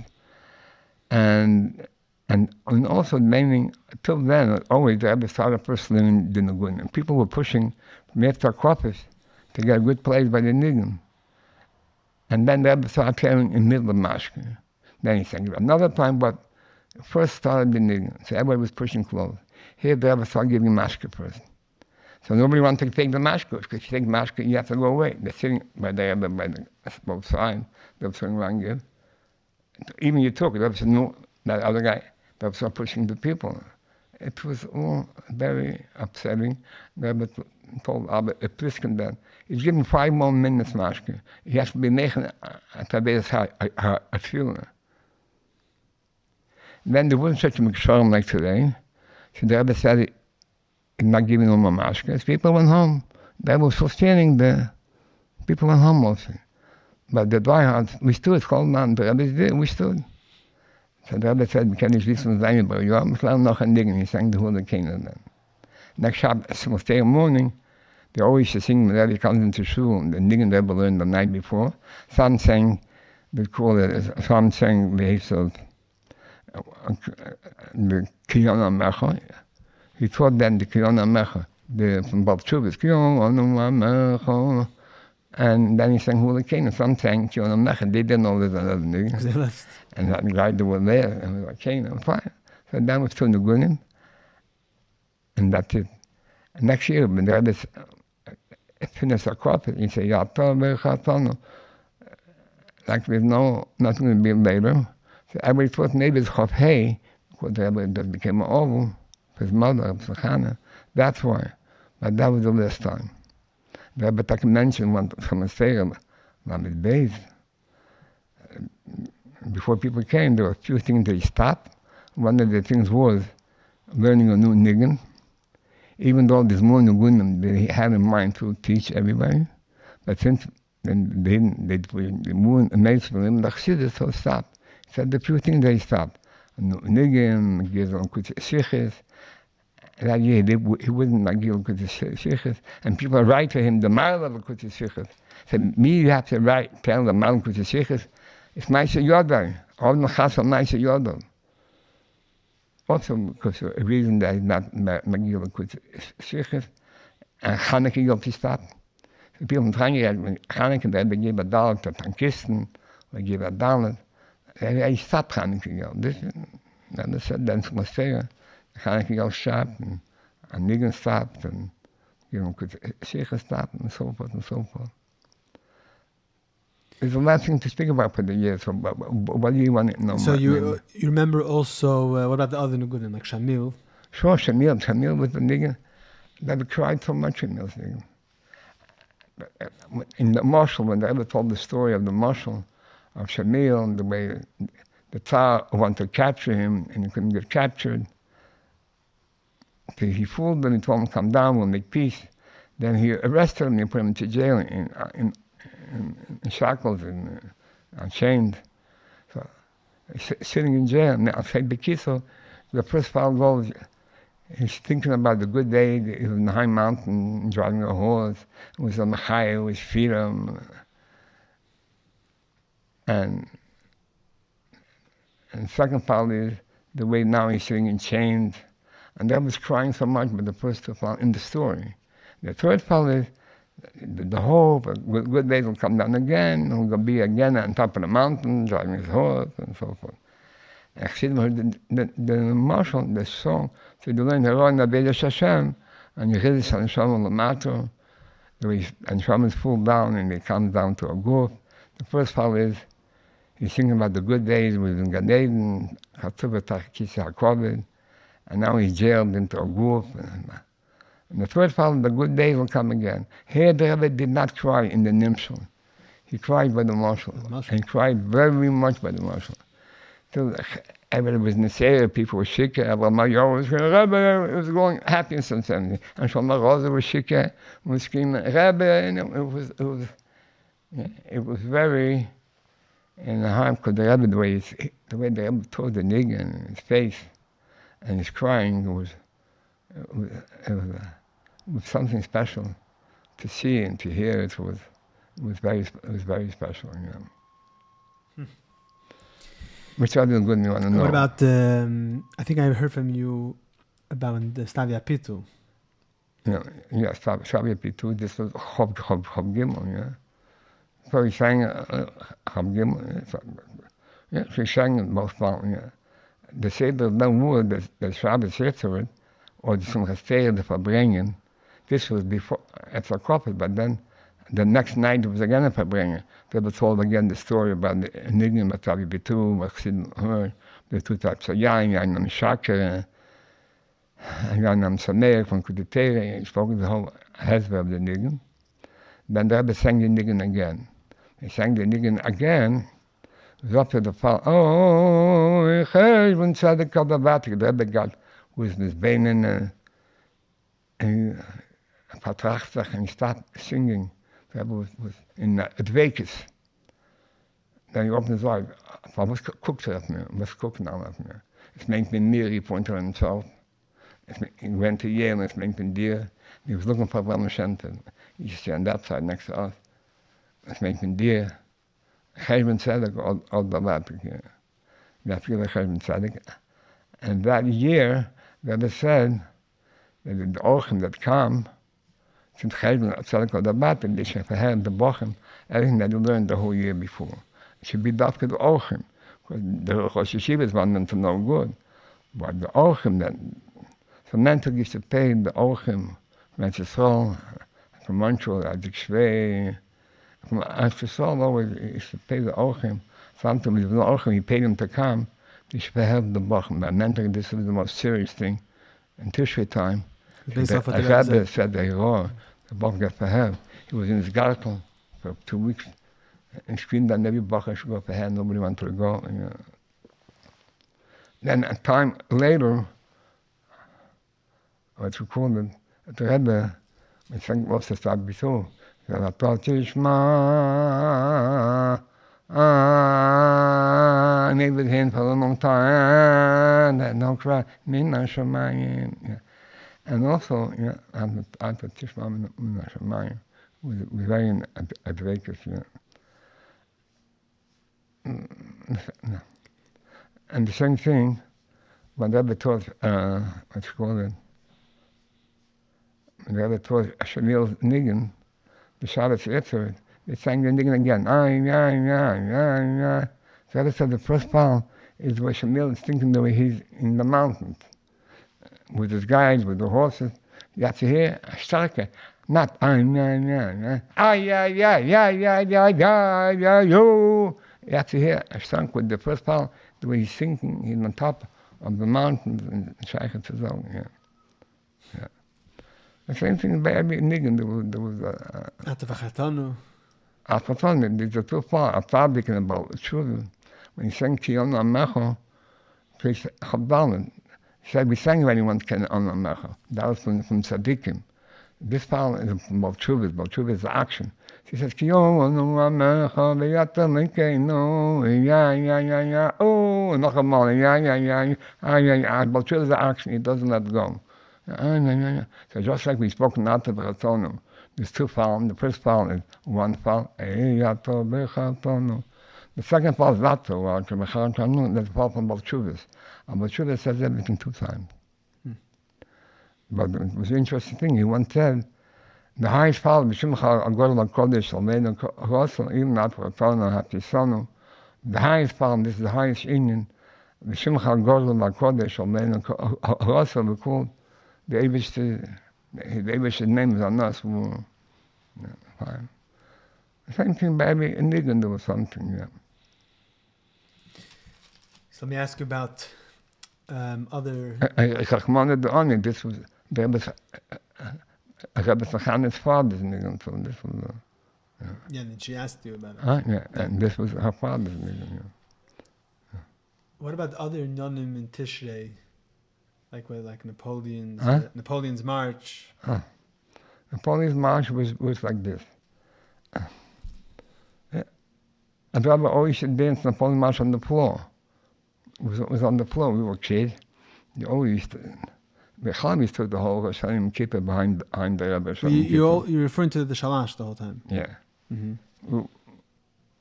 And also mainly, till then, always the Rebbe started first learning the Nigun. And people were pushing from after Chofs to get a good place by the Nigun. And then the Rebbe started playing in the middle of mashpia. Then he sang another time, but first started the Nigun. So everybody was pushing close. Here the Rebbe started giving mashpia first. So nobody wanted to take the mashpia, because if you take mashpia, you have to go away. They're sitting by the Rebbe, by the both sides. They were sitting around you. Even you took it, there was no, that other guy that was pushing the people. It was all very upsetting. The Rebbe told Abba, a Pliskin then, he's given 5 more minutes mashke. He has to be making a feeling. Then there wasn't such a mixture like today. So the Rebbe said, he's not giving no more mashke. People went home. The Rebbe was still standing there. People went home mostly. But the diehards, we stood, called man, the Rebbe did, we stood. So the Rebbe said, we can't listen to anybody. You have to noch ein Ding, he sang the whole Canaan then. Next Saturday morning, they always used to sing when the Rebbe comes into shul, the Ding the Rebbe learned the night before. Some sang, they call it, some sang the Hafs of the Kiyona Mecha. He taught then the Kiyona Mecha, from Bob Chubis, Kiyona Mecha. And then he sang Hula Canaan. Some sang Kiyona Mecha. They didn't know there's another nigga. And that guy that was there, and we were like, Canaan, fine. So then we stood Nigunim, and that's it. And next year, when the Rebbe finished our crop, he said, like there's nothing to be later. So everybody thought maybe it's Chof Hey, because the Rebbe just became an oval for his mother, Hannah. That's why. But that was the last time. The Rebbe mentioned one from his Sefer, Lameds Beis. Before people came, there were a few things they stopped. One of the things was learning a new niggun. Even though there's more nigunim they had in mind to teach everybody. But since then they moved amazed for them, the Chassidus, so stopped. He said the few things they stopped. A new niggun, gives on Sichis. That year, he wasn't Magil Kutzis, and people write to him the mile of a Kutzis. Said, me, you have to tell the mile of Kutzis. It's Maisha Yodar, all the Chasam Maisha Yodar. Also, because a reason that he's not Magil Kutzis, and Chanukah Yom to stop. So people from Chanukah, they gave $1 to tankisten, they gave $1. They stopped Chanukah Yom. Then said, then it's Messiah. Chanukah Yom stopped, and Nigun stopped, and Sheikhah stopped, and so forth and so forth. There's a lot of things to speak about for the years, so what do you want to know? So you remember also, what about the other Nigunim, like Shamil? Sure, Shamil was the Nigun that cried so much in those Nigun. In the Marshal, when they ever told the story of the Marshal, of Shamil, and the way the Tsar wanted to capture him, and he couldn't get captured, he fooled them, he told him to come down, we'll make peace. Then he arrested him and put him into jail in shackles and chained. So sitting in jail. Now, the first part goes, he's thinking about the good days. He was in the high mountain driving a horse. It was on the high, it was freedom. And the second part is the way now he's sitting in chains. And that was crying so much, but the first two part in the story. The third part is the hope, good days will come down again, he'll be again on top of the mountain, driving his horse, and so forth. And Chassidim heard the marshal, the song, so they learned Hero Nabedesh Hashem, and Yechidus and Shalom Lamato, and Shalom is pulled down, and he comes down to a group. The first part is, he's thinking about the good days with Gan Eden, Chatzuv Tachkisi HaKovid, and now he's jailed into a group. And the third part, the good days will come again. Here the Rebbe did not cry in the Nimshal. He cried by the marshal. And he cried very much by the marshal. So everybody was nesius, people were shikah. Rebbe Mayor was going, Rebbe, it was going happy in some 70. And Shlomo Rosa was shikah, was screaming, Rebbe, and it was very in the heart, because the Rebbe, the way the Rebbe told the nigger in his face, and he's crying, it was something special to see and to hear. It was very special, you know. Which other good you want to know? What about I think I heard from you about the Stavia Pitu. Yeah, Stavia Pitu. This was Chob Gimel, yeah. So he sang Chob Gimel. Yeah, she sang it both parts, yeah. The Seder dan woord, the Shabbos Chazer, or the Simchas Torah, the Verbringen. This was before, it's a prophet, but then the next night it was again a Verbringen. They were told again the story about the Enigma, Matavi Bitu, what Chassidim heard, the two types of Yain Nam Shaker, Yain Nam Sameir, from Kuditere, he spoke the whole Hezbollah of the Enigma. Then the Rebbe sang the Enigma again. He sang the Enigma again. It was up to the fall. Oh, when Tzedek Kadabatik, the Rebbe got with his beinen and vertracht and he started singing. The Rebbe was in het Wekes. Then he opened his eyes. Was guckt auf mir? Was guckt er auf mir? Es meint mit mir, he pointed on himself. He went to Yale, es meint mit dir. He was looking for Ram Shenton. He used to stand outside next to us. Es meint mit dir. Chayven Tzedek all the Batik, yeah. That's really Chayven Tzedek. And that year, the Rebbe said that the Ochim that come, since Chayven Tzedek all the Batik, they should have the Bochim, everything that you learned the whole year before. It should be Dafka the Ochim, because the Rosh Yeshivas want them to know good. But the Ochim that, so Mentor used to pay the Ochim, from Yisrael, from Montreal, Adik Shvei, from Yisrael always used to pay the Ochim. Sometimes with no Ochim, he paid them to come. They should have the Bochim. But Mentor, this is the most serious thing. In Tishrei time, the Rebbe said the Hero, the Bochim got to have. He was in his garden for 2 weeks. And screamed that every Bochum should go for hand, nobody wanted to go. And, then a time later, what's recorded, the Rebbe, we sang what's the start before. He said, Atal Tishma, and he was in for a long time, that no cry, Minna Shamayim. And also, Atal Tishma, Minna Shamayim, was very advocacy. And the same thing, when the Rebbe taught, what's it called, when the Rebbe taught Shamil Nigan, the Shabbos Chazer, they sang the Nigan again. The Rebbe said the first part is where Shamil is thinking the way he's in the mountains, with his guides, with the horses. You have to hear a starke, not yo. You have to hear a song with the first part, the way he's singing, he's on top of the mountains and Shaykhah Tzazon, yeah. The same thing by every Nigan, there was Atavachatanu, there's a two part, a fabric about children. When he sang Kiyonu Amecho, place Chabdalan, He said, we sang already once, Ken Anna Mecha. That was from Tzadikim. This part is from Balchuvas. Balchuvas is the action. She says, Ki Anu Mecha, V'yata Mekeinu, ya, ya, ya, ya, oh, and Nachamal, ya, ya, ya, ya, ya, ya. Balchuvas is the action. He doesn't let go. Ya, ya, ya, ya. So just like we spoke not of Ratzonu, there's two fallen. The first fallen is one fall, Eyato Bechatonu. The second fall is Vato, or Bechatonu, that's the fall from Balchuvas. And Balchuvas says everything two times. But it was an interesting thing. He once said, the highest fall of Shimcha Agor Kodesh, Almeida Rosal, even not for Atona Hatisonu, the highest fall, this is the highest union, the Shimcha Agor Kodesh, Almeida Rosal, we call the Abish's name is on us. Fine. The same thing, baby, in Ligan there was something, yeah. So let me ask you about other... This was Rebbe's Chaner's father's niggun, so this was... Yeah, and she asked you about it. Yeah, and this was her father's niggun, yeah. What about other nonim in Tishrei? Like Napoleon's Napoleon's March? Napoleon's March was like this. And Rabbi always should dance Napoleon's March on the floor. It was on the floor. We were kids. You always used to... The Chavis took the whole Hashem Kippur behind the Rebbe. You're referring to the Shalash the whole time? Yeah.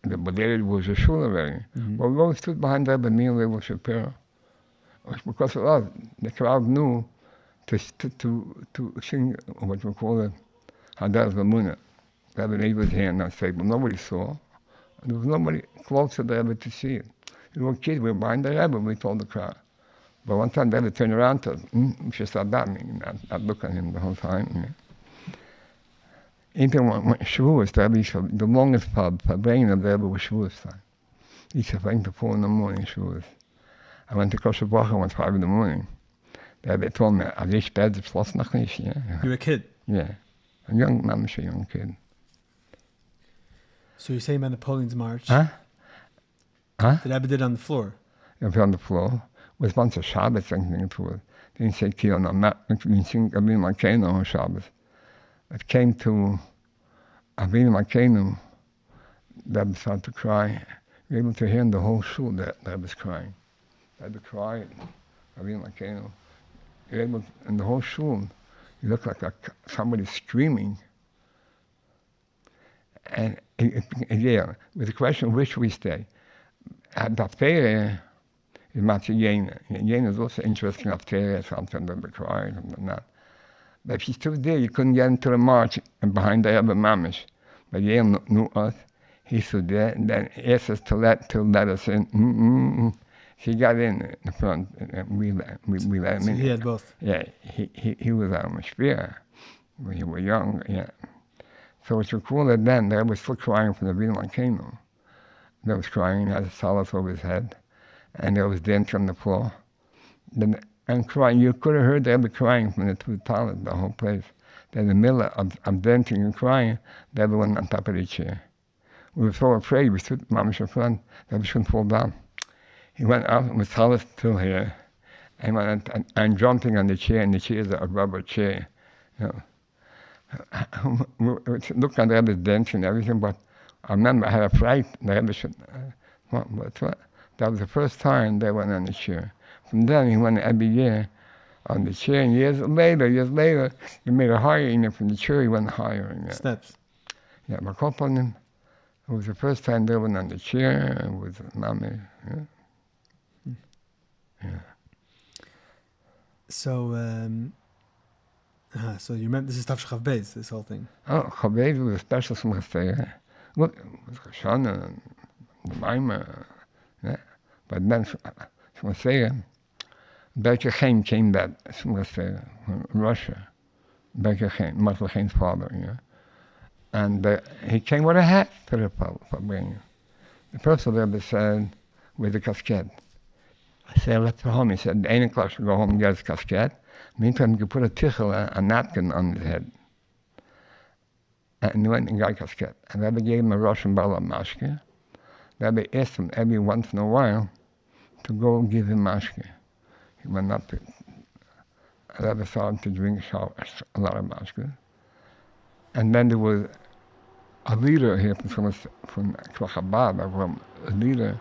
But there was a shul already. But we always stood behind the Rebbe, me and Rebbe Shapiro. Because of us, the crowd knew to sing what we call it, Hadar Zamuna. Rebbe laid his hand on the table. Nobody saw. There was nobody close to the Rebbe to see it. We were kids, we were behind the Rebbe, we told the crowd. But one time the Rebbe turned around to us, we should start davening. I'd look at him the whole time. Even when Shavuos, the longest pub for bringing the Rebbe was Shavuos time. He used to bring to 4 in the morning, Shavuos. I went to Kosher Brocha once 5 in the morning. The Rebbe told me, "Are you sped the floss nach nicht?" Yeah. You were a kid? Yeah. A young kid. So you're saying about Napoleon's March? Huh? The Rebbe did it on the floor? Yeah, on the floor. It was once a Shabbos thing to it. Didn't say Kiel no Mat, didn't sing Avinu Malkeinu on Shabbos. It came to Avinu Malkeinu, the Rebbe started to cry. You were able to hear in the whole shul that the Rebbe was crying. The Rebbe cried, Avinu Malkeinu. You're able, in the whole shul, you look like somebody screaming. And yeah, with the question, where should we stay? At Daftere is Matzah Yena is also interesting. Daftere, something that they cried and that. But if you stood there, you couldn't get into the march and behind the Rebbe Mamish. But Yena knew us. He stood there and then asked us to let us in. He got in the front and we let him in. He had both? Yeah, he was our mashpia when he was young, yeah. So it's cool that then they was still crying from the Avinu Malkeinu. They was crying, he had a solace over his head, and there was dancing on the floor. And crying, you could have heard they were crying from the two toilets, the whole place. Then in the middle of dancing and crying, they went on top of the chair. We were so afraid, we stood mamish in front, that we shouldn't fall down. He went up with solace still here, and went and jumping on the chair, and the chair is a rubber chair. You know. Look at the Rebbe's dancing and everything, but I remember I had a fright. The Rebbe said, what? That was the first time they went on the chair. From then he went every year on the chair, and years later, he made a higher, and from the chair he went higher. Yeah. Steps. Yeah, but it was the first time they went on the chair with Mami. Yeah. Yeah. So you remember, this is Tav Chav Beis, this whole thing? Oh, Chav Beis was a special Simchas. Look, it was Chashana and the Maimah. Yeah. But then Simchas Berker Chaim came that Simchas from Russia. Berker Chaim, Michael Chaim's father, yeah. And he came with a hat to the bringing. The first of them said, with a casket. I said, let's go home. He said, the 8 o'clock should go home and get his casket. Meantime, you could put a tichel, a napkin on his head. And he went and got a casket. And Rebbe gave him a Russian bottle of mashpia. Rebbe asked him every once in a while to go give him mashpia. He went up to Rebbe started to drink a lot of mashke. And then there was a leader here from Chabad, from a leader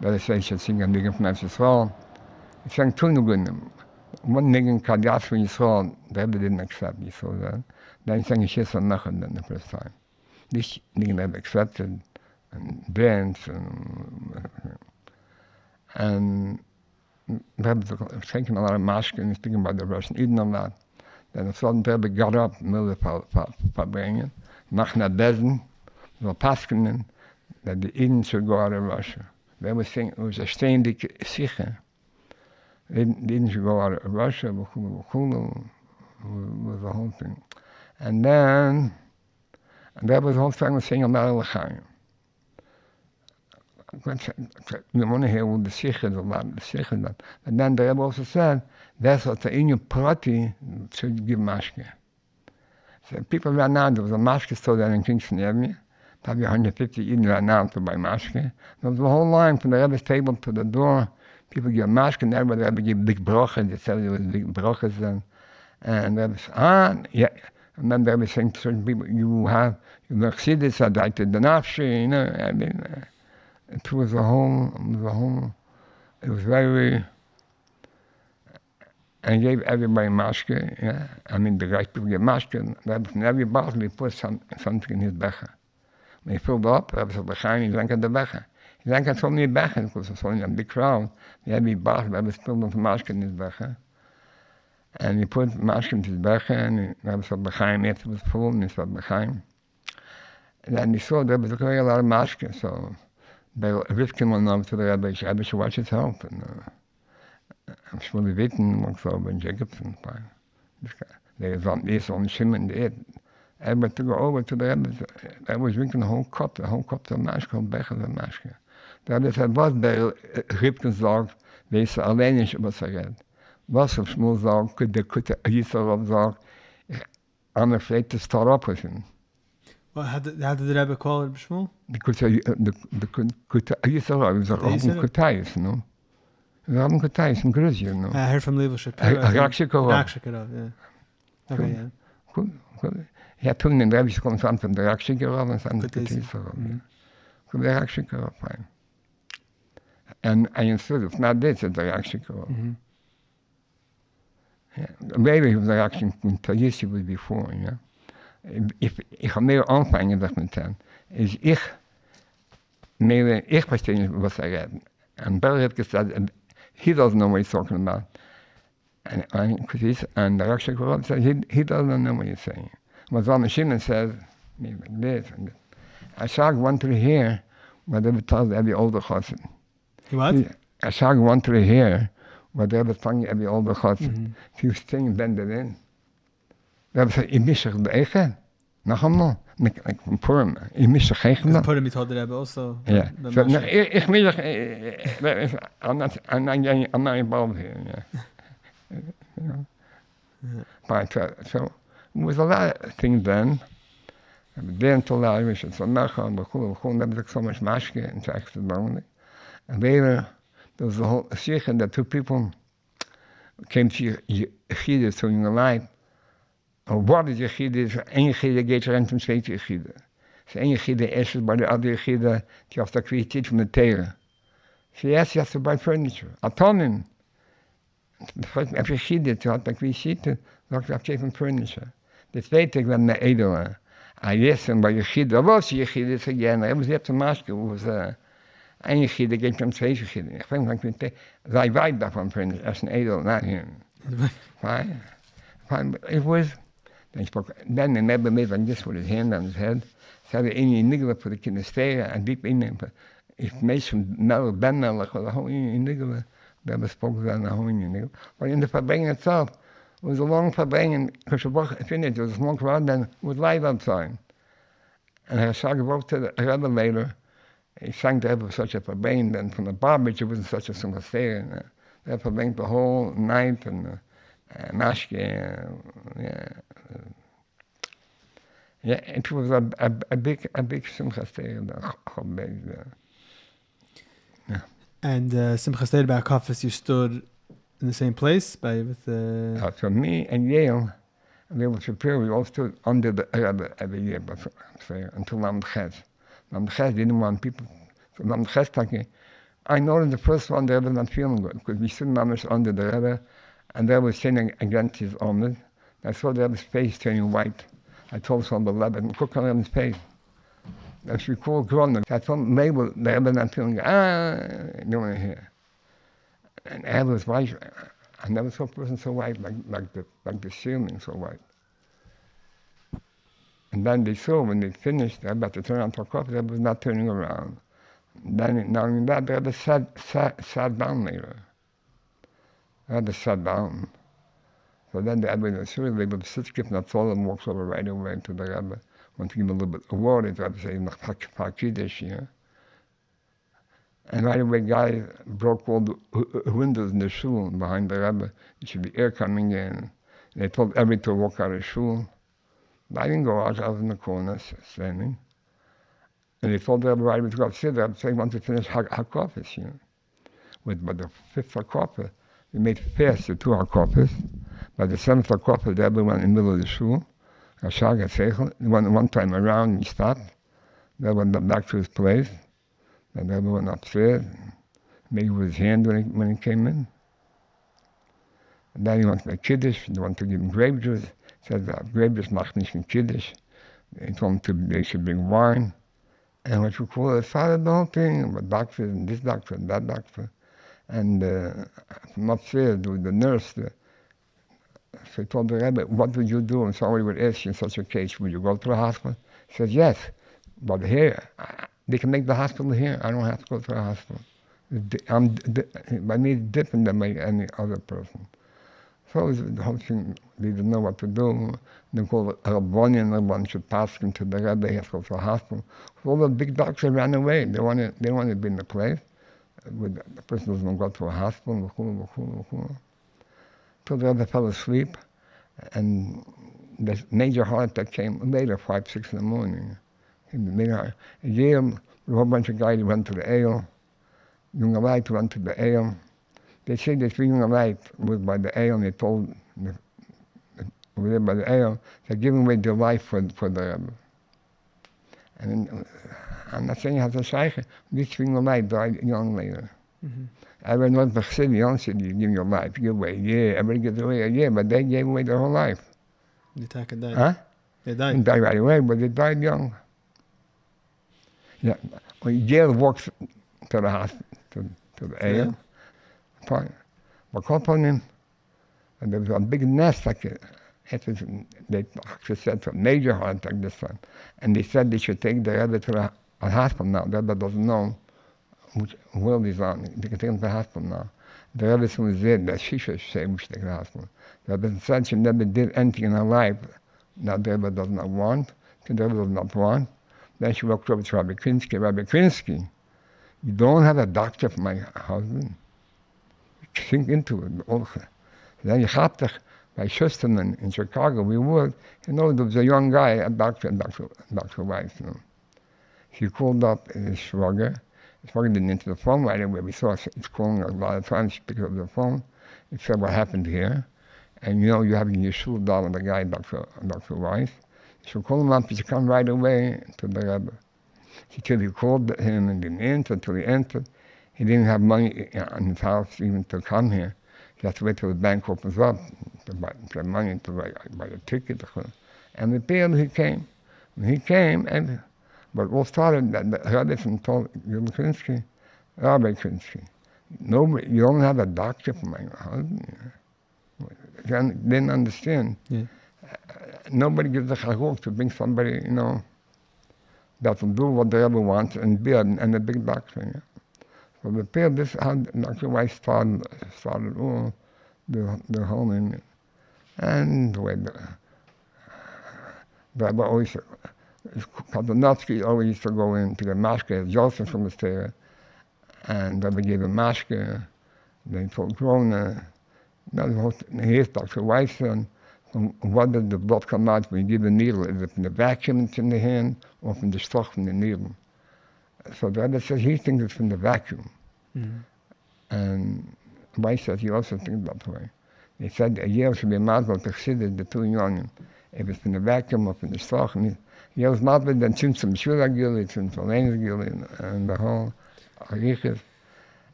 that I say should sing a nigga from Yisrael. He sang two niggunim. One niggun called Yas from Yisrael, the Rebbe didn't accept Yisrael then. Then he sang a Shis on Nachad then the first time. This niggun Rebbe accepted and danced and Rebbe was taking a lot of mashke and speaking about the Russian eating a lot. Then a sudden Rebbe got up in the middle of the Fabringen, Machna Bezen, so Paskinen, that the Eden should go out of Russia. They were saying it was a ständig Sicher. The Eden should go out of Russia, was the whole thing. And then, that was the whole thing was saying about L'chaim. We want to hear what the Sicher is about, the Sicher that. And then the Rebbe also said, that's what the Inyan Prati should give mashke. So people right now, there was a mashke store there in Kingston Avenue, probably 150 Eden right now to buy mashke. There was a whole line from the Rebbe's table to the door. People give mashke, and everybody Rebbe give big brocha. They said there was big brochas then. And Rebbe said, yeah. And then the Rebbe saying to certain people, you have Chassidus, I died to the nafshi, you know. I mean, it was very, and gave everybody mashke, yeah. I mean, the right people get mashke, and from every bottle he put something in his becher. When he filled up, Rebbe said, he drank at the becher. He drank at so many bechers, because it was only a big crowd. Every bottle, Rebbe spilled some mashke in his becher. And he put mashke in his becher, and Rebbe said, after it was full, and he said, and then he saw Rebbe took away a lot of mashke, so Rivkin went over to the Rebbe should watch his health, and I'm sure the Witten walks over in Jacobson. They was on Shimon, everybody to go over to the Rebbe. I was drinking the whole cup of mashke, whole becher of mashke. The Rebbe said, was der Rivkin sagt, weiß allein nicht, was redet. Was auf Schmuel sagt, der Yisrael sagt, I'm afraid to start up with him. Well, how did the Rebbe call it, Shmuel? Because Yisrael was a Rabbi Kutayis, no? Rabbi Kutayis in Gruzia, no? I heard from Level Shapiro. Rakshikorov. Yeah. Okay, yeah. Cool. He had toen in de Rebbe komt van de Rakshikorov en van de Kutayis. Cool, de Rakshikorov, fine. And I understood, not this, the Rakshikorov. Yeah. Maybe he was a Rakshikorov was before, yeah. Ich habe mehr anfangen, das mit dem. Ich verstehe nicht, was redet. And Barry had said, he doesn't know what he's talking about. And the Rakshikorov said, he doesn't know what he's saying. But Zalman Shimon says, maybe like this and this. I shag want to hear whatever tells every older chassid. What? I shag want to hear whatever tells every older chassid. If you sing, bend it in. Rebbe said, ich misch dich beeichen. Noch einmal, von Purim. Ich misch dich eichen. Because Purim, he told the Rebbe also. Yeah. So, ich misch dich, I'm not involved here, yeah. But, so, it was a lot of things then. Then to allow you to Samecha, Bechul, Rebbe took so much mashke and taxes only. And later, there was a whole shikha that two people came to Chassidus in the life. Wat is Yeshiva? Eén Yeshiva gaat erin van twee Yeshiva. So één Yeshiva is bij de andere Yeshiva, die heeft de kwaliteit van de Torah. So yes, you have to buy furniture. I told him, if Yeshiva, die had de kwaliteit, dan had je van furniture. De tweede ik ben naar Edelen. Yes, en bij Yeshiva, was Yeshiva is again. Hij was net een masker, was één Yeshiva gaat van twee Yeshiva. Ik vind dat ik zij weet daarvan furniture, als een Edel, not him. Fine, it was. Then the Rebbe made like this with his hand on his head. Said in je niggle voor de kinesteren en diep in. If meestal nou ben nou the whole in niggle. The Rebbe spoke that the whole in niggle. But in the Fabringen itself, it was a long Fabringen. Because the finished, it was a long crowd then with light outside. And I saw about to the Rebbe later. He sang the Rebbe such a Fabringen. Then from the barbage, it wasn't such a kinesteren. The Rebbe Fabringen the whole night and mashke, yeah, it was a big simchas there. Yeah. And simchas there by Chofs, you stood in the same place So me and Yale, we were superior. We all stood under the Rebbe every year, but until Lameds. Lameds didn't want people. So Lameds talking. I noticed the first one, the Rebbe not feeling good because we stood Mamish under the Rebbe, and they were sitting against his Omed. I saw the Rebbe's face turning white. I told some of the Rebbe, look on the Rebbe's face. As we called Corona, I told Mabel, the Rebbe not feeling good. You want to hear. And the Rebbe was white. I never saw a person so white, like the ceiling so white. And then they saw when they finished, they had to turn around for coffee, they was not turning around. Then, not only that, they had to sat down later. They had to sat down. So then the Rebbe was sure they would sit, skip, and told them, walks over right away to the Rebbe. Want to give him a little bit of water, they had to say, Chassidus, yeah. And right away, guys broke all the windows in the shul behind the Rebbe. There should be air coming in. They told everybody to walk out of shul. I didn't go out, I was in the corner standing. And they told the Rebbe right away to go upstairs. The Rebbe said he wanted to finish Hakofis, you know. By the fifth Hakofis, we made fast the two Hakofis. By the seventh Hakofis, the Rebbe went in the middle of the shul. One time around, he stopped. The Rebbe went back to his place. And the Rebbe went upstairs, made with his hand when he came in. And then he went to the Kiddush, they wanted to give him grape juice. He said, grape juice macht nicht in Kiddush. They told him they should bring wine. And what you call it, started the whole thing, about doctors and this doctor and that doctor. And from upstairs, the nurse, so he told the Rebbe, what would you do if somebody would ask you in such a case? Would you go to the hospital? He says, yes, but here, they can make the hospital here. I don't have to go to the hospital. I need different than any other person. So the whole thing, they didn't know what to do. They called it Rabbi, and everyone should pass him to the Rebbe. He has to go to the hospital. So all the big doctors ran away. They wanted to be in the place. The person doesn't go to a hospital. So the Rebbe fell asleep, and the major heart attack came later, 5, 6 in the morning. Yale, a whole bunch of guys went to the ale. Young Light went to the ale. They say this Young Light was by the ale, and they told over there by the ale, they're giving away their life for the Rebbe. And I'm not saying he has a shaykhah. This Young Light died young later. Everyone knows the Chassidus, young said, you give your life, you give away, yeah, everybody gives away a year, but they gave away their whole life. They died. Huh? They They died. died right away, but they died young. Yeah, when Yale walks to the hospital, to the ale, fine. But call upon him, and there was a big nest like it. They actually said to a major heart attack this time. And they said they should take the Rebbe to the hospital now. The Rebbe doesn't know which world he's on. They can take him to the hospital now. The Rebbe was there that she should say we should take him to the hospital. The Rebbe said she never did anything in her life that the Rebbe does not want. The Rebbe does not want. Then she walked over to Rabbi Krinsky. Rabbi Krinsky, you don't have a doctor for my husband. Think into it. Then you have to, by Schusterman in Chicago, we worked. You know, there was a young guy, a doctor, Dr. Weiss. You know. He called up his Schwager. His Schwager didn't answer the phone right away. We saw he's calling a lot of times. She picked up the phone. He said, what happened here? And you know, you're having your shul down with the guy, Dr. Weiss. So call him up, he should come right away to the Rebbe. He called him and didn't answer until he entered. He didn't have money in his house even to come here. He had to wait till the bank opens up to buy money to buy a ticket. And the pair he came. When he came, but all started that the Rebbe told Rabbi Krinsky, nobody, you don't have a doctor for my husband. Didn't understand. Yeah. Nobody gives a chaguk to bring somebody, you know, that will do what the Rebbe wants and be a big doctor. Yeah. So the pair, this how Dr. Weiss started all the whole thing. And the way the Rebbe always, Kazanovsky always used to go in to get mashpia, Joseph from the Stera, and the Rebbe gave him mashpia. Then he told Corona, here's Dr. Weiss, and what does the blood come out when you give a needle? Is it from the vacuum it's in the hand or from the stock from the needle? So the Rebbe says he thinks it's from the vacuum. Mm-hmm. And wife says he also thinks that way. They said a year should be mazel to Chassidus, the two young. If it's from the vacuum or from the stock, and he was mazel then zum Shula Gili, zum Verlenes Gili, and the whole Arichis.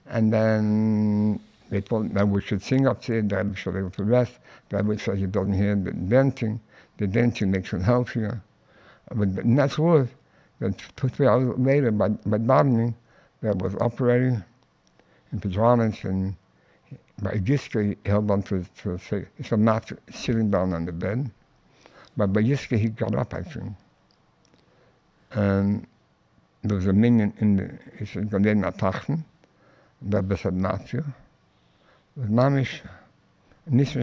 And then they told that we should sing upstairs, that we should be able to rest. That we said he doesn't hear the dancing. The dancing makes him healthier. But that's worse. That 2-3 hours later, by davening, that was operating in pajamas, and by Yiska he held on to his mat sitting down on the bed. But by Yiska he got up, I think. And there was a minion in the, he said, go in nach Tachten. Rebbe said not you. It was mamish, nicht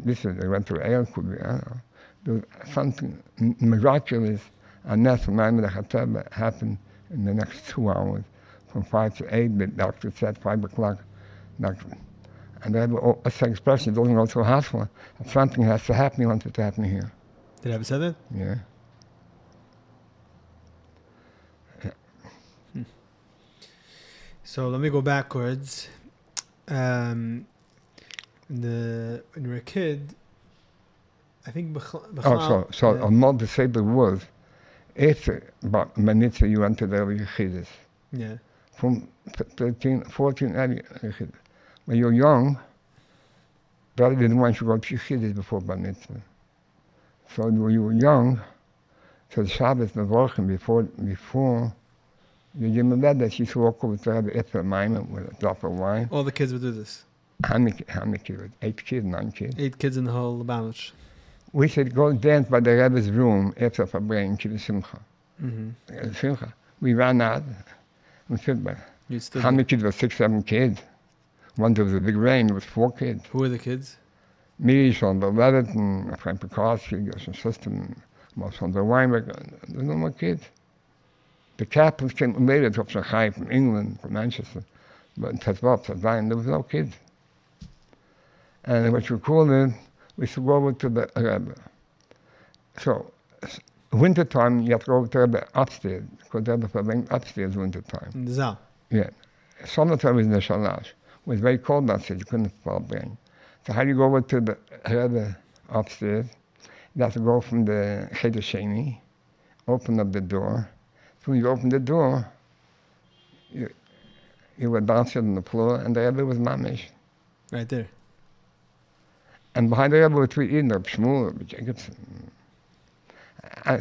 this is eventually air could be, I don't know. There was something miraculous, and that's when the Chazer happened in the next 2 hours, from 5 to 8, the doctor said 5 o'clock. And Rebbe, that's the expression, doesn't go to a hospital. Something has to happen, he wants it to happen here. Did Rebbe say that? Yeah. So let me go backwards. When you were a kid, I think So I'm not to say the words. After about minutes you went to the Yeshiva. Yeah. From 13, 14, Yeshiva. When you're young, Daddy didn't want you to go to Yeshiva before Bar Mitzvah. So when you were young, so the Shabbos, the Brocha, before you give me that she used to walk over to have the Ephraim Maimon with a drop of wine. All the kids would do this. How many kids? 8 kids, 9 kids? 8 kids in the whole Lameds. We should go dance by the Rebbe's room after Fabrein, Kiddush Simcha. Simcha. We ran out. We stood by. How many kids were 6, 7 kids? One there was a big rain, there was 4 kids. Who were the kids? Me, Sean the Levitt, and Frank Pekoski, Gershon System, most from the Weinberg. There's no more kids. The Catholics came later to Chazer from England, from Manchester, but in Tezvot, there was no kids. And what you call it, we should go over to the Rebbe. So, wintertime, you have to go over to the Rebbe upstairs, because the Rebbe went upstairs wintertime. In the Zal? Yeah. Summertime was in the Shalash. It was very cold outside, you couldn't fall brain. So how do you go over to the Rebbe upstairs? You have to go from the Cheder Sheni, open up the door. So when you open the door, you were dancing on the floor, and the Rebbe was mamish. Right there. And behind the Rebbe were 3 Eden, Reb Shmuel, Reb Jacobson.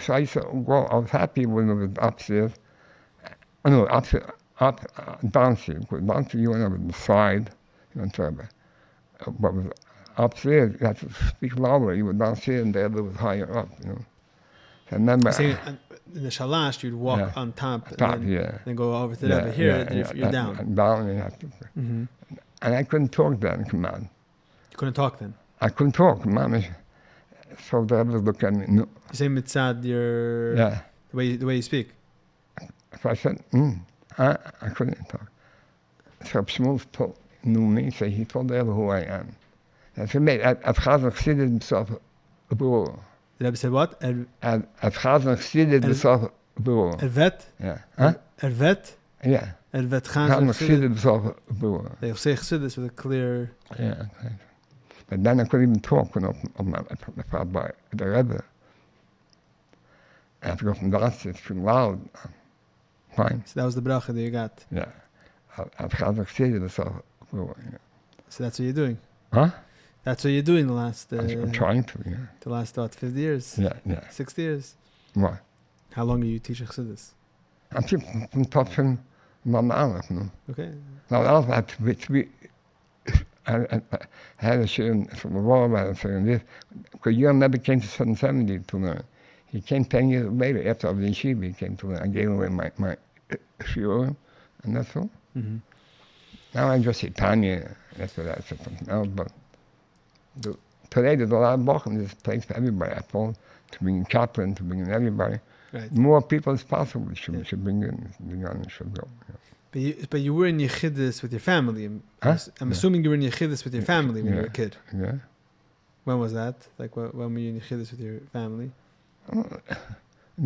So I used to go, I was happy when it was upstairs. No, upstairs, dancing. Because dancing, you went over the side, you went to Rebbe. But was upstairs, you had to speak louder. You would downstairs, and the Rebbe was higher up, So I remember... in the Shalash, you'd walk on top, and then go over to the Rebbe. Here, you're down. I'm down, and you have to... And I couldn't talk then, come on. You couldn't talk then? I couldn't talk, mamish. So the Rebbe was looking at me. No. You say mitzad, the way you speak? So I said, I couldn't talk. So Shmuel knew me, so he told the Rebbe who I am. I said, mate, at Chazer Chassidus himself a bureau. The Rebbe said what? At Chazer Chassidus himself a bureau. Ervet? Yeah. Huh? Ervet? Yeah. Ervet Chazer Chassidus himself a bureau. They say Chassidus with a clear... Yeah. But then I couldn't even talk when I by the Rebbe. I had to go from the rest, it's too loud. Fine. So that was the bracha that you got? Yeah. At Chazer Chassidus himself a bureau, So that's what you're doing? Huh? That's what you're doing the last... I'm trying to, The last, 50 years? Yeah. 60 years? What? How long do you teach Chassidus? I'm from touching Mama Aleph, no? Okay. Now, Aleph had to be... I had a share from the war, I was saying this, because Yoram never came to 770 to learn. He came 10 years later, after I was in Yeshiva, he came to learn. I gave away my shiurim, and that's all. Now I just say Tanya, after that, I said something else, but today there's a lot of Brocha, there's a place for everybody. I told to bring in Kaplan, to bring in everybody. Right. More people as possible should bring in, should go. But you were in Yechidus with your family. I'm assuming you were in Yechidus with your family when you were a kid. Yeah. When was that? Like, when were you in Yechidus with your family?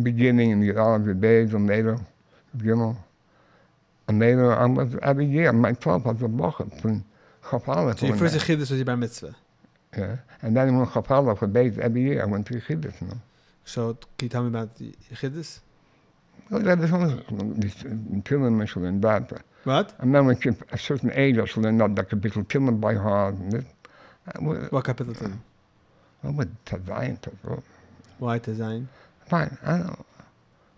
Beginning in the all of the days, and later, And later, I was every year, my 12 was a Brocha from Chofs. So your first Chassidus was your bar mitzvah. Yeah. And then when Chofs for days every year, I went to Chassidus, you know. So can you tell me about the Chassidus? Well, that is only this Tillman should learn that. What? And then when you a certain age, I should learn that capital Tillman by heart. And this. What capital Tillman? I would Tazayin to go. Why Tazayin? Fine, I don't know.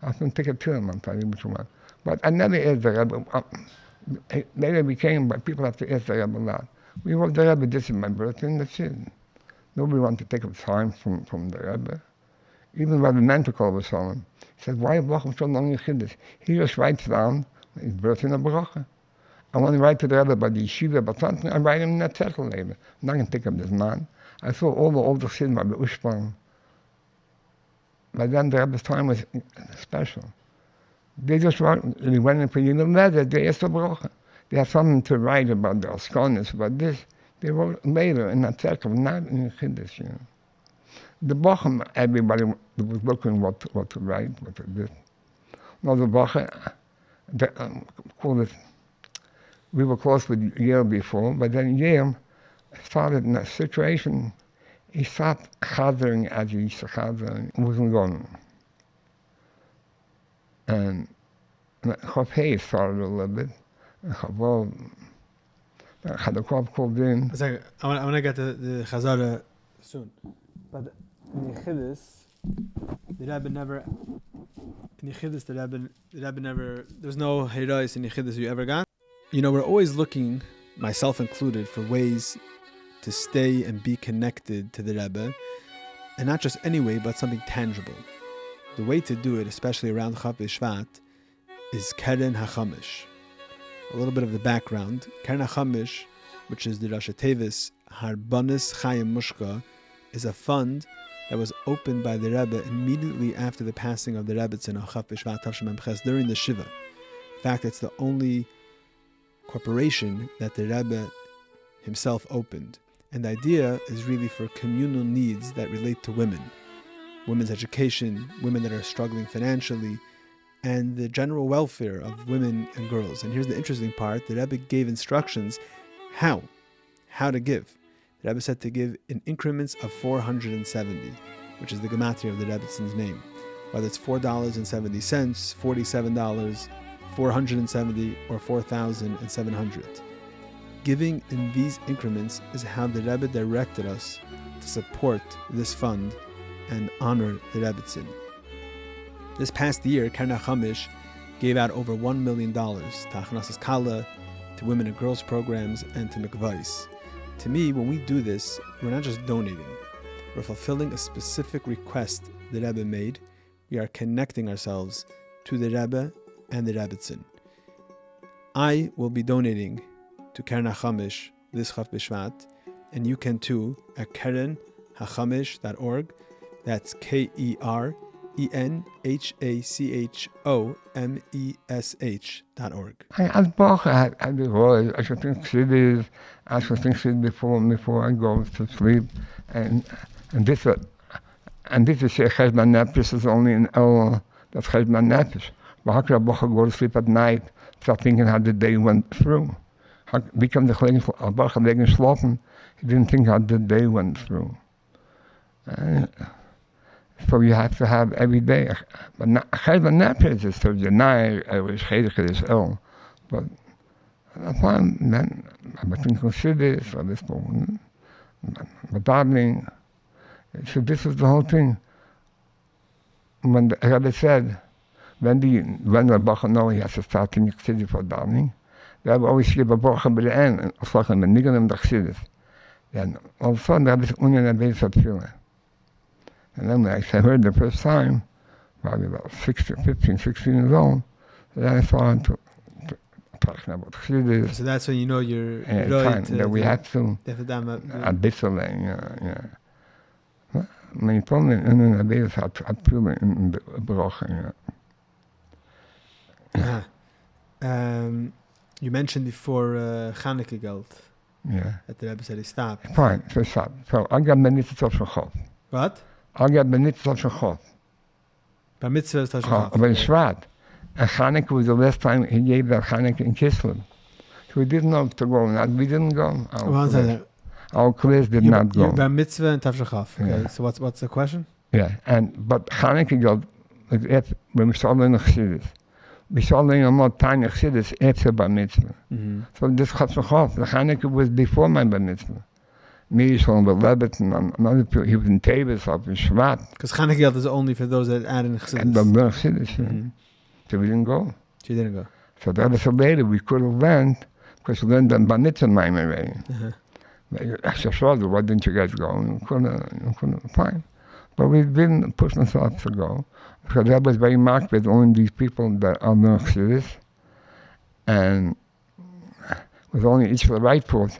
I can take a Tillman, tell you which one. But I never asked the Rebbe. Later became, but people have to ask the Rebbe a lot. We wrote the Rebbe, this is my birthday, and that's it. Nobody wanted to take up time from the Rebbe. Even Rabbi Mentor was on him. He said, why Brocha so long in Chassidus? He just writes down his birthday in a Brocha. I want to write to the Rebbe by the Yeshiva, but something, I write him in that title later. I'm not going to take up this man. I saw all the older Chassidim by the Ushpang. By then the Rebbe's time was special. They just wrote, they went in for Lameds, they asked the Brocha. They had something to write about the Asconis, but this, they wrote later in that title, not in Chassidus, you know. The Brocha, everybody was looking what to write, what to do. Now the Brocha, we were close with Yale before, but then Yale started in a situation, he stopped Chazering as he used to Chazer, wasn't going. And Chofs started a little bit. Chavol, had a crop called in. I want to get to the Chazer soon. But in Yechidus, the Rebbe never. In Yechidus, the Rebbe never. There was no herois in Yechidus you ever got. You know, we're always looking, myself included, for ways to stay and be connected to the Rebbe, and not just any way, but something tangible. The way to do it, especially around Chaf B'Shvat, is Keren HaChamish. A little bit of the background. Keren HaChamish, which is the Rashi Tevis Harbanis Chayim Mushka, is a fund that was opened by the Rebbe immediately after the passing of the Rebbetzin on Chaf B'Shvat Tavshem Memches during the Shiva. In fact, it's the only corporation that the Rebbe himself opened. And the idea is really for communal needs that relate to women. Women's education, women that are struggling financially, and the general welfare of women and girls. And here's the interesting part. The Rebbe gave instructions how to give. The Rebbe said to give in increments of 470, which is the gematria of the Rebbetzins name. Whether it's $4.70, $47, 470, or 4,700. Giving in these increments is how the Rebbe directed us to support this fund and honor the Rebbetzin. This past year, Keren HaChamish gave out over $1 million to Achnasas Kala, to women and girls programs, and to mikvahs. To me, when we do this, we're not just donating. We're fulfilling a specific request the Rebbe made. We are connecting ourselves to the Rebbe and the Rebbetzin. I will be donating to Keren HaChamish this Chaf B'Shvat, and you can too at kerenhachamish.org. That's KERENHACHOMESH.org. As Brocha, I do always, I should think Chassidus, I should think Chassidus before I go to sleep, and this is Cheshbon Nefesh is only an El, that's Cheshbon Nefesh. But how could a Brocha go to sleep at night, start thinking how the day went through? Wie kan de Brocha wegen slapen? He didn't think how the day went through. So you have to have every day. But Cheshbon Nefesh is to deny Chedek is ill. But upon then, I think Chassidus or this one, but davening. So this is the whole thing. When the Rebbe said, when the Brocha knows he has to start in Chassidus for davening, we have always give a Brocha by the end, and afslachen met niggelen de Chassidus. Then all of a sudden, Rebbe is unen bezat feeling. And then when I heard the first time, probably about 15, 16 years old, then I started to talk about Chassidus. So that's when you know you're right. That we had to, a bissel, yeah. Maar je told me unen bezat feeling in the Brocha, yeah. You mentioned before Chanukah geld. Yeah. That the Rebbe said he stopped. Fine, so stop. So I got benitzah of Chofs. What? I got benitzah of Chofs. Bar mitzvah is Chofs. But Shvat. And Chanukah was the last time he gave that Chanukah in Kislev. So we didn't know to go. We didn't go. One second. Our class did not go. You're bar mitzvah and Tafshel Chaf. Okay, Yeah. so what's the question? Yeah, but Chanukah got, when we started learning Chassidus, we started learning more tiny Chassidus after bar mitzvah. Mm-hmm. So this Chofs, the Chanukah was before my bar mitzvah. Me, Shlomo Rebbe, and another people, he was in Tavis, up in Shvat. Because Chanukah is only for those that add in Chassidus. And the learn Chassidus, Mm-hmm. so we didn't go. She didn't go. So the other later, we could have learned, because we learned the bar mitzvah mime already. Uh-huh. I said, why didn't you guys go? And we couldn't, fine. But we didn't push ourselves to go, because that was very marked with only these people that are learning Chassidus, and with only each for the right foot,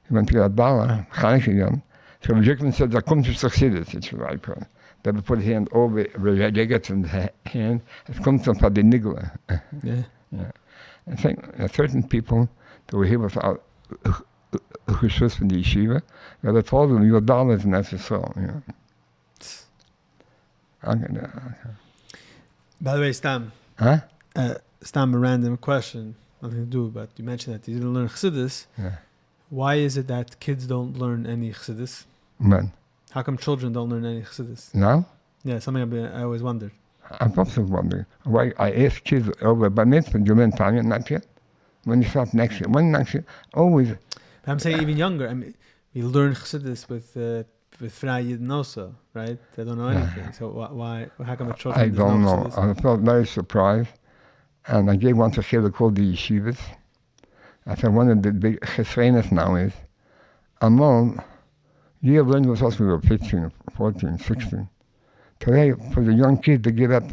he went to get $1, Chanukah. So the Jekman said, "Da kommt es Chassidus," each for the right foot. They would put his hand over Reget's hand, it comes from the nigla. Yeah. Yeah. I think certain people that were here without Chassidus from the Yeshiva, they told them, your $1 is necessary, you know. Okay. By the way, Stam. Huh? Stam, a random question, nothing to do, but you mentioned that you didn't learn Chassidus. Yeah. Why is it that kids don't learn any Chassidus? Man. How come children don't learn any Chassidus? Now? Yeah, something I always wondered. I'm also wondering why I ask kids over bar mitzvah, do you learn Tanya? Not yet. When you start next year. When next year? Always. But I'm saying even younger. I mean, we learn Chassidus with Frei Yidden also, right? They don't know anything. So why? How come the children I don't know. Chassidus? I felt very surprised. And I gave one to Chazer called the Yeshivas. I said one of the big chesrenes now is, Amon, you learned with us when we were 15, 14, 16. Today, for the young kid to give up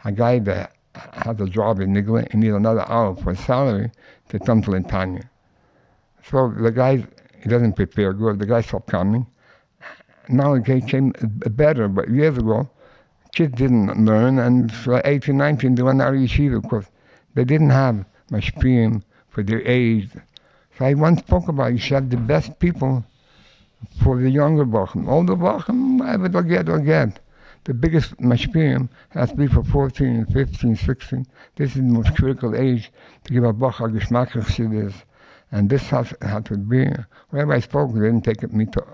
a guy that has a job in Nigla and need another hour for a salary to come to Lentanya. So the guy, he doesn't prepare good. The guy stopped coming. Now it came better, but years ago, kids didn't learn, and for 18, 19, they went out of Yeshiva because they didn't have mashpia for their age. So I once spoke about you should have the best people for the younger Bachim. Older Bachim, whatever they'll get. The biggest mashpia has to be for 14, 15, 16. This is the most critical age to give a Bach a Geschmack Chassidus. And this has had to be. Wherever I spoke, they didn't take me to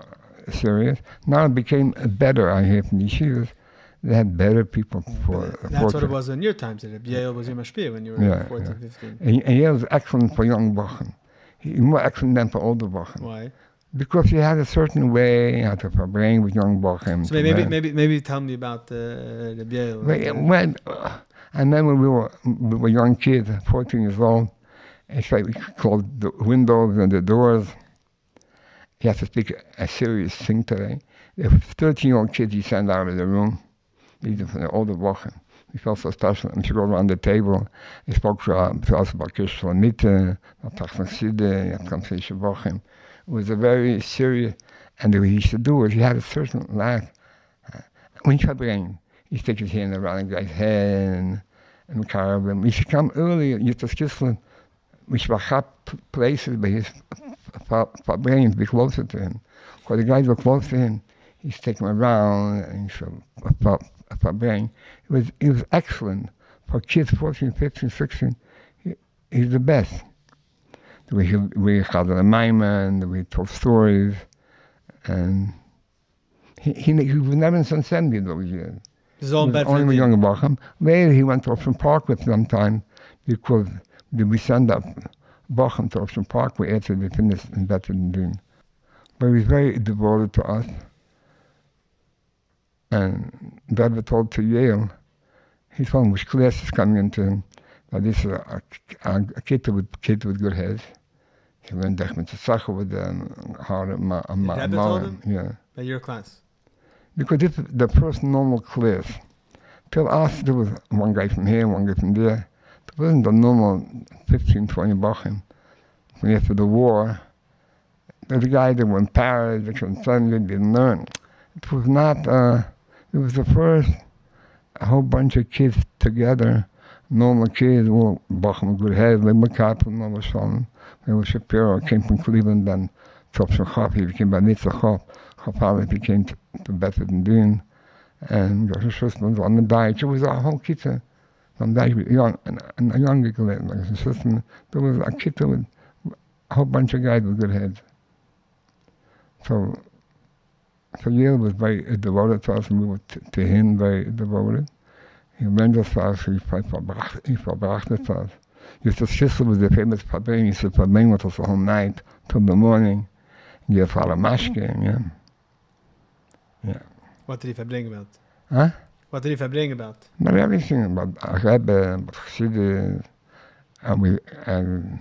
serious. Now it became better, I hear from the Yeshivas. They had better people for That's what it was in your times. Yale was your mashpia when you were 14, 15. And Yale was excellent for young Bachim. He more excellent than for older Bachim. Why? Because he had a certain way how to bring with young Bachim. So maybe tell me about the Yale. When I remember we were young kids, 14 years old. It's like we closed the windows and the doors. He has to speak a serious thing today. If 13-year-old kids he sent out of the room, even from the older Bachim. He felt so special. And she go around the table. He spoke to us about Kishlamite, about Chassidus, Kamsei Bachim. It was a very serious, and the way he used to do it, he had a certain laugh. When he brain, he stick his hand around the guy's head and carve him. He should come early, you just kiss him. We should have places by his brain to be closer to him. Because the guys were close to him, he's taking him around and so brain. It was excellent for kids 14, 15, 16. He's the best. The way we had a Maimon, the way he told stories, and he was never in San Sandy those years. This is all bad for only with younger Bachim. Later he went to Ocean Park with some time because we sent up Bachim to Ocean Parkway after they finished in Bethlehem. But he was very devoted to us. And Rebbe told to Yale, he told him which class is coming into him, that this is a kid with good heads. He went there with the Sacher with hard Rebbe told him? Yeah. By your class? Because this is the first normal class. Till us, there was one guy from here, one guy from there. There wasn't the normal 15, 20 Bachim. When after the war, there's a guy that went in Paris, they suddenly didn't learn. It was not, it was the first, a whole bunch of kids together, normal kids, all Bachim, good heads, like McCarthy, Noah Shalom. Rebbe Shapiro came from Cleveland, then Chofs and Chofs, he became Banitza Chofs, became to better than Dean. And Chassidus was on the diet. It was a whole kitchen. From that young and a younger like a system. There was a kitchen with a whole bunch of guys with good heads. So Yale was very devoted to us, and we were to him very devoted. He learned us fast, he verbrachte us. Justus Schissel was the famous Pabring. He used to Pabring with us the whole night till the morning. He gave all the mashpia, yeah. What did he bring about? Huh? What did he bring about? But everything about Rebbe, about Chassidus, and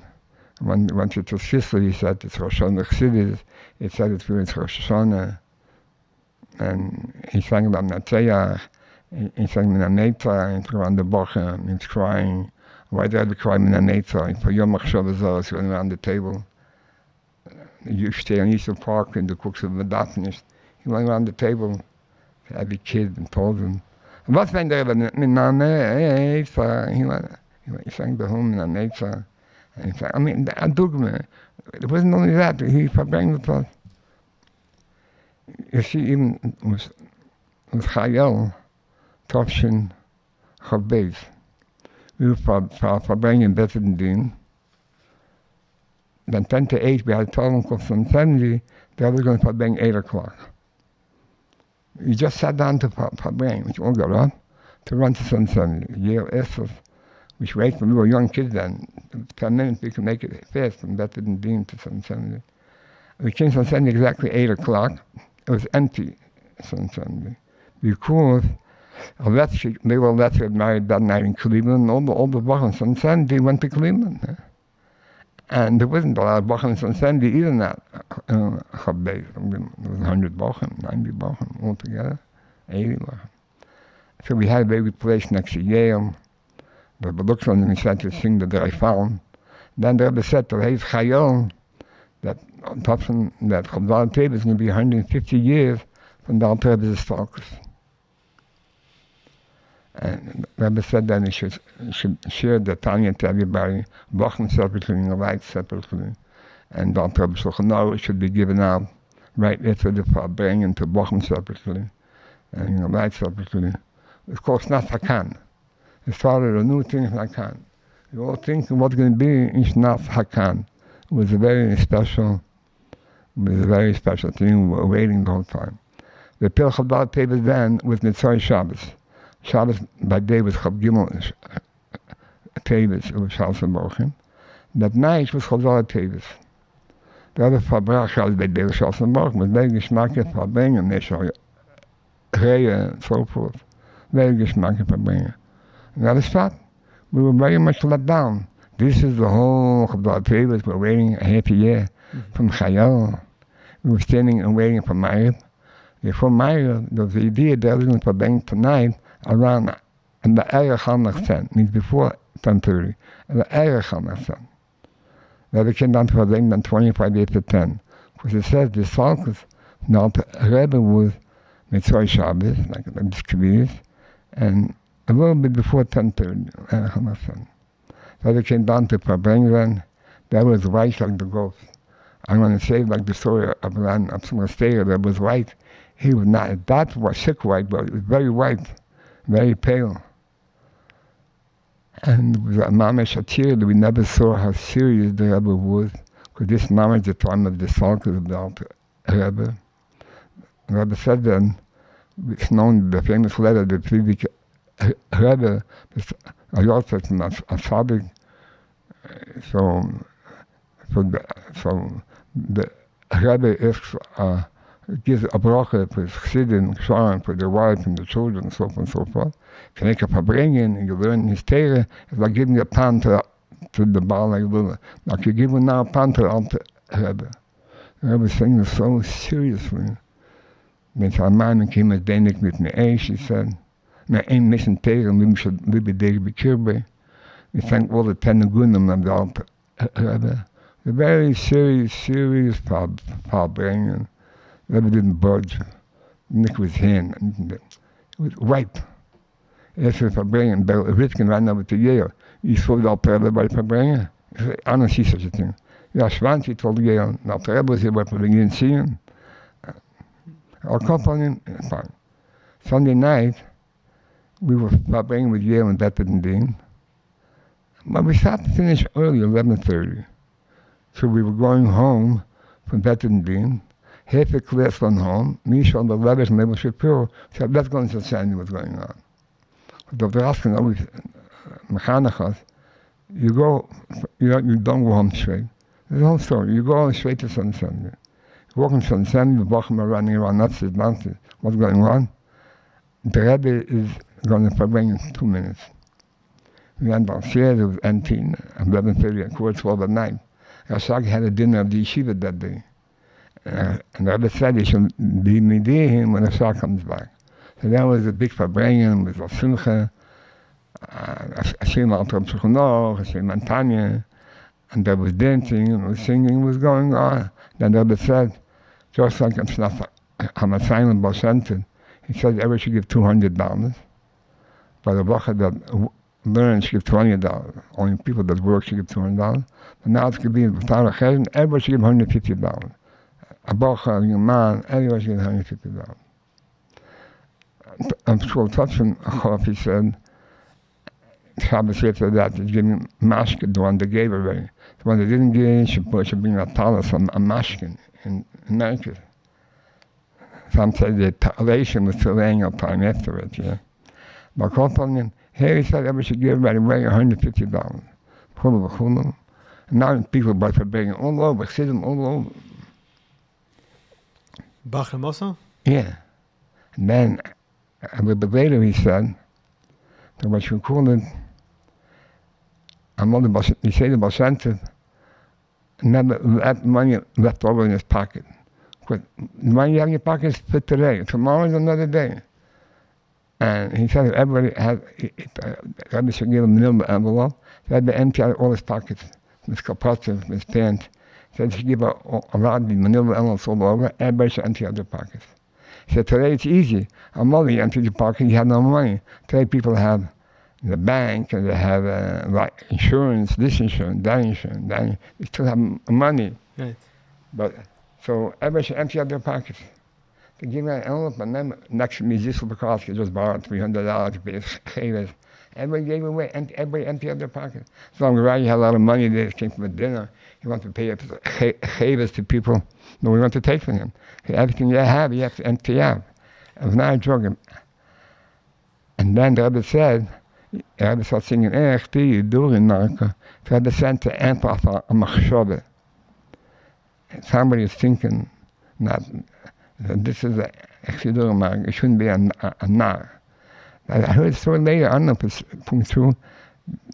when it was Schissel, he said it's Rosh Hashanah Chassidus. He said it's Rosh Hashanah. And he sang about Natzeach. He sang Minaneta, and around the Brocha, and he's crying. Why did I cry Minaneta? For Yom HaShavazah, he went around the table. You stay on Eastern Park in the cooks of the Daphnis. He went around the table to every kid and told them, "What's mein der Minaneta?" He sang the hymn Minaneta. And he sang, I mean, a dogma. It wasn't only that, he verbringed us. You see, even with Chayel, Topshin, Chofs, we were verbringen better than Din. Then 10 to 8, we had 12 uncles from 70, the other going to verbring 8 o'clock. You just sat down to verbring, which all got up, to run to 770. Yale Essos, which wait when we were young kids then, 10 minutes we could make it fast from better than Din to 770. We came from 770 exactly 8 o'clock. It was empty Sunday because they were married that night in Cleveland. All the Brochas on Sunday went to Cleveland. And there wasn't a lot of Brochas on Sunday either in that Chofs. There was 100 Brochas, 90 Brochas altogether, 80 Brochas. So we had a very good place next to Yale. The looks on them said to sing the Dreifallen. Then the Rebbe said to his Chayil, that Chofs Teva is going to be 150 years from the Alter Rebbe's focus. And the Rebbe said then he should share the Tanya to everybody, Brocha separately and the light separately. And the Alter Rebbe said, it should be given out right after the bringing to Brocha separately and the light separately. Of course, not Hakan. It started a new thing, Hakan. You all think what's going to be is not Hakan. It was a very special thing. We were waiting the whole time. The Pilchot Bar Tevis then was Mitzvah Shabbos. Shabbos by day was Chav Gimel Tevis, it was Shabbos Brochim. That night was Chav Bar Tevis. The other Fabrach Shabbos by day was Shabbos Brochim. Was very geschmackig verbringen, Neshar, Rehe, and so forth. Very geschmackig verbringen. And that is fact. We were very much let down. This is the whole Chav Tevis. We're waiting a half a year from Chayil. We were standing and waiting for Ma'ariv. Before Ma'ariv, there was the idea that we were going to tonight around in the Erev Hamach means before 10:30. In the Erev Hamach. Then we came down to Verbring then 25 years to 10. Because it says the Salkus, now the Rebbe was Mitzvah Shabbos, like this Kviz, and a little bit before 10:30, Erev Hamach. So they came down to Verbring then. That was white like the ghost. I'm going to say like the story of Ran of Stega that was white. He was not that was sick white, but it was very white, very pale. And it was a mamash atir that we never saw how serious the Rebbe was. Because this mamash the time of the Salkus of the Alter Rebbe. The Rebbe said then, it's known the famous letter that Friedrich Rebbe, a Yosef from Asadik, so the Rebbe gives a Brocha for his Chassidim, Ksharim, for the wife and the children, and so forth and so forth. Can make a verbringen, and you learn his Torah. It's like giving a pan to the Baal Leilula. Like you're giving now a pan to the Alter Rebbe. The Rebbe is saying this so seriously. When Salman came as Danik with me, she said, "Na ein mission Torah, we should be there be kirbe." We thank all the 10 Gunim of the Alter Rebbe. A very serious verbringen. The Rebbe didn't budge. Nick was hand. It was white. After verbringen, Rifkin ran over to Yale. You saw the Alter Rebbe by verbringen? He said, I don't see such a thing. Yeah, Schwanzi told Yale, the Alter Rebbe was here by verbringen, you didn't see him. I'll call on him, fine. Sunday night, we were verbringen with Yale and Better than Dean. But we started to finish early, 11:30. So we were going home from Bettendien. Half the class went home. Me, Sean, the Rebbe, and Rebbe Shapiro said, let's go and see what's going on. But they're asking always, mechanichas, you don't go home straight. There's a whole story. You go straight to San Sandy. You walk in San Sandy, the Brocha are running around, nuts. What's going on? The Rebbe is going to bring in 2 minutes. We went downstairs, it was empty, 11:30, at 12 at night. Rashag had a dinner of the Yeshiva that day. And the Rebbe said he should be midihim when Rashag comes back. So that was a big farbrengen with a simcha, a shema al Reb Shulchan, a shema Tanya, and there was dancing and was singing was going on. Then the Rebbe said, just like I'm a silent Balshanted, he said everyone should give $200. But the Brocha that learn should give $20. Only people that work should give $200. But now it's going to be in B'tar HaChesed, everybody should give $150. A Brocha, a young man, everybody should give $150. I'm sure touching Chofs, he said, Shabbos after that, is giving mashkin, the one they gave already. The one they didn't give, should bring a talis, a mashkin in America. Some say the talation was still laying up time after it, yeah. But here he said everybody should give right away $150. And now people bought for bringing all over, Chassidim all over. Bachram also? Yeah. And then, a little bit later he said, that what you call it, he said the Balshanted never let money left over in his pocket. But the money you have in your pocket is for today. Tomorrow is another day. And he said everybody had, Rebbe should give him a little envelope. He had to empty out all his pockets, his kapotzes, his pants. He said he should give a lot of the manila envelopes all over. Everybody should empty out their pockets. He said today it's easy. I'm money, you empty your pocket, you have no money. Today people have the bank and they have like insurance, this insurance, that insurance, that. They still have money. Right. But so everybody should empty out their pockets. They give me an envelope, and then next to me, Zissel Bukowski just borrowed $300 to pay his Chazer. Everybody gave away, everybody emptied out their pockets. So I'm glad you had a lot of money there, came from a dinner. You want to pay Chazers to people. No, we want to take from him. Everything you have to empty out. It was not a drug. And then the Rebbe said, the Rebbe started singing, you do in Narka. The Rebbe said to amplify a machshove. Somebody is thinking that this is actually it shouldn't be a nar. I heard a story later, I don't know if it's coming true.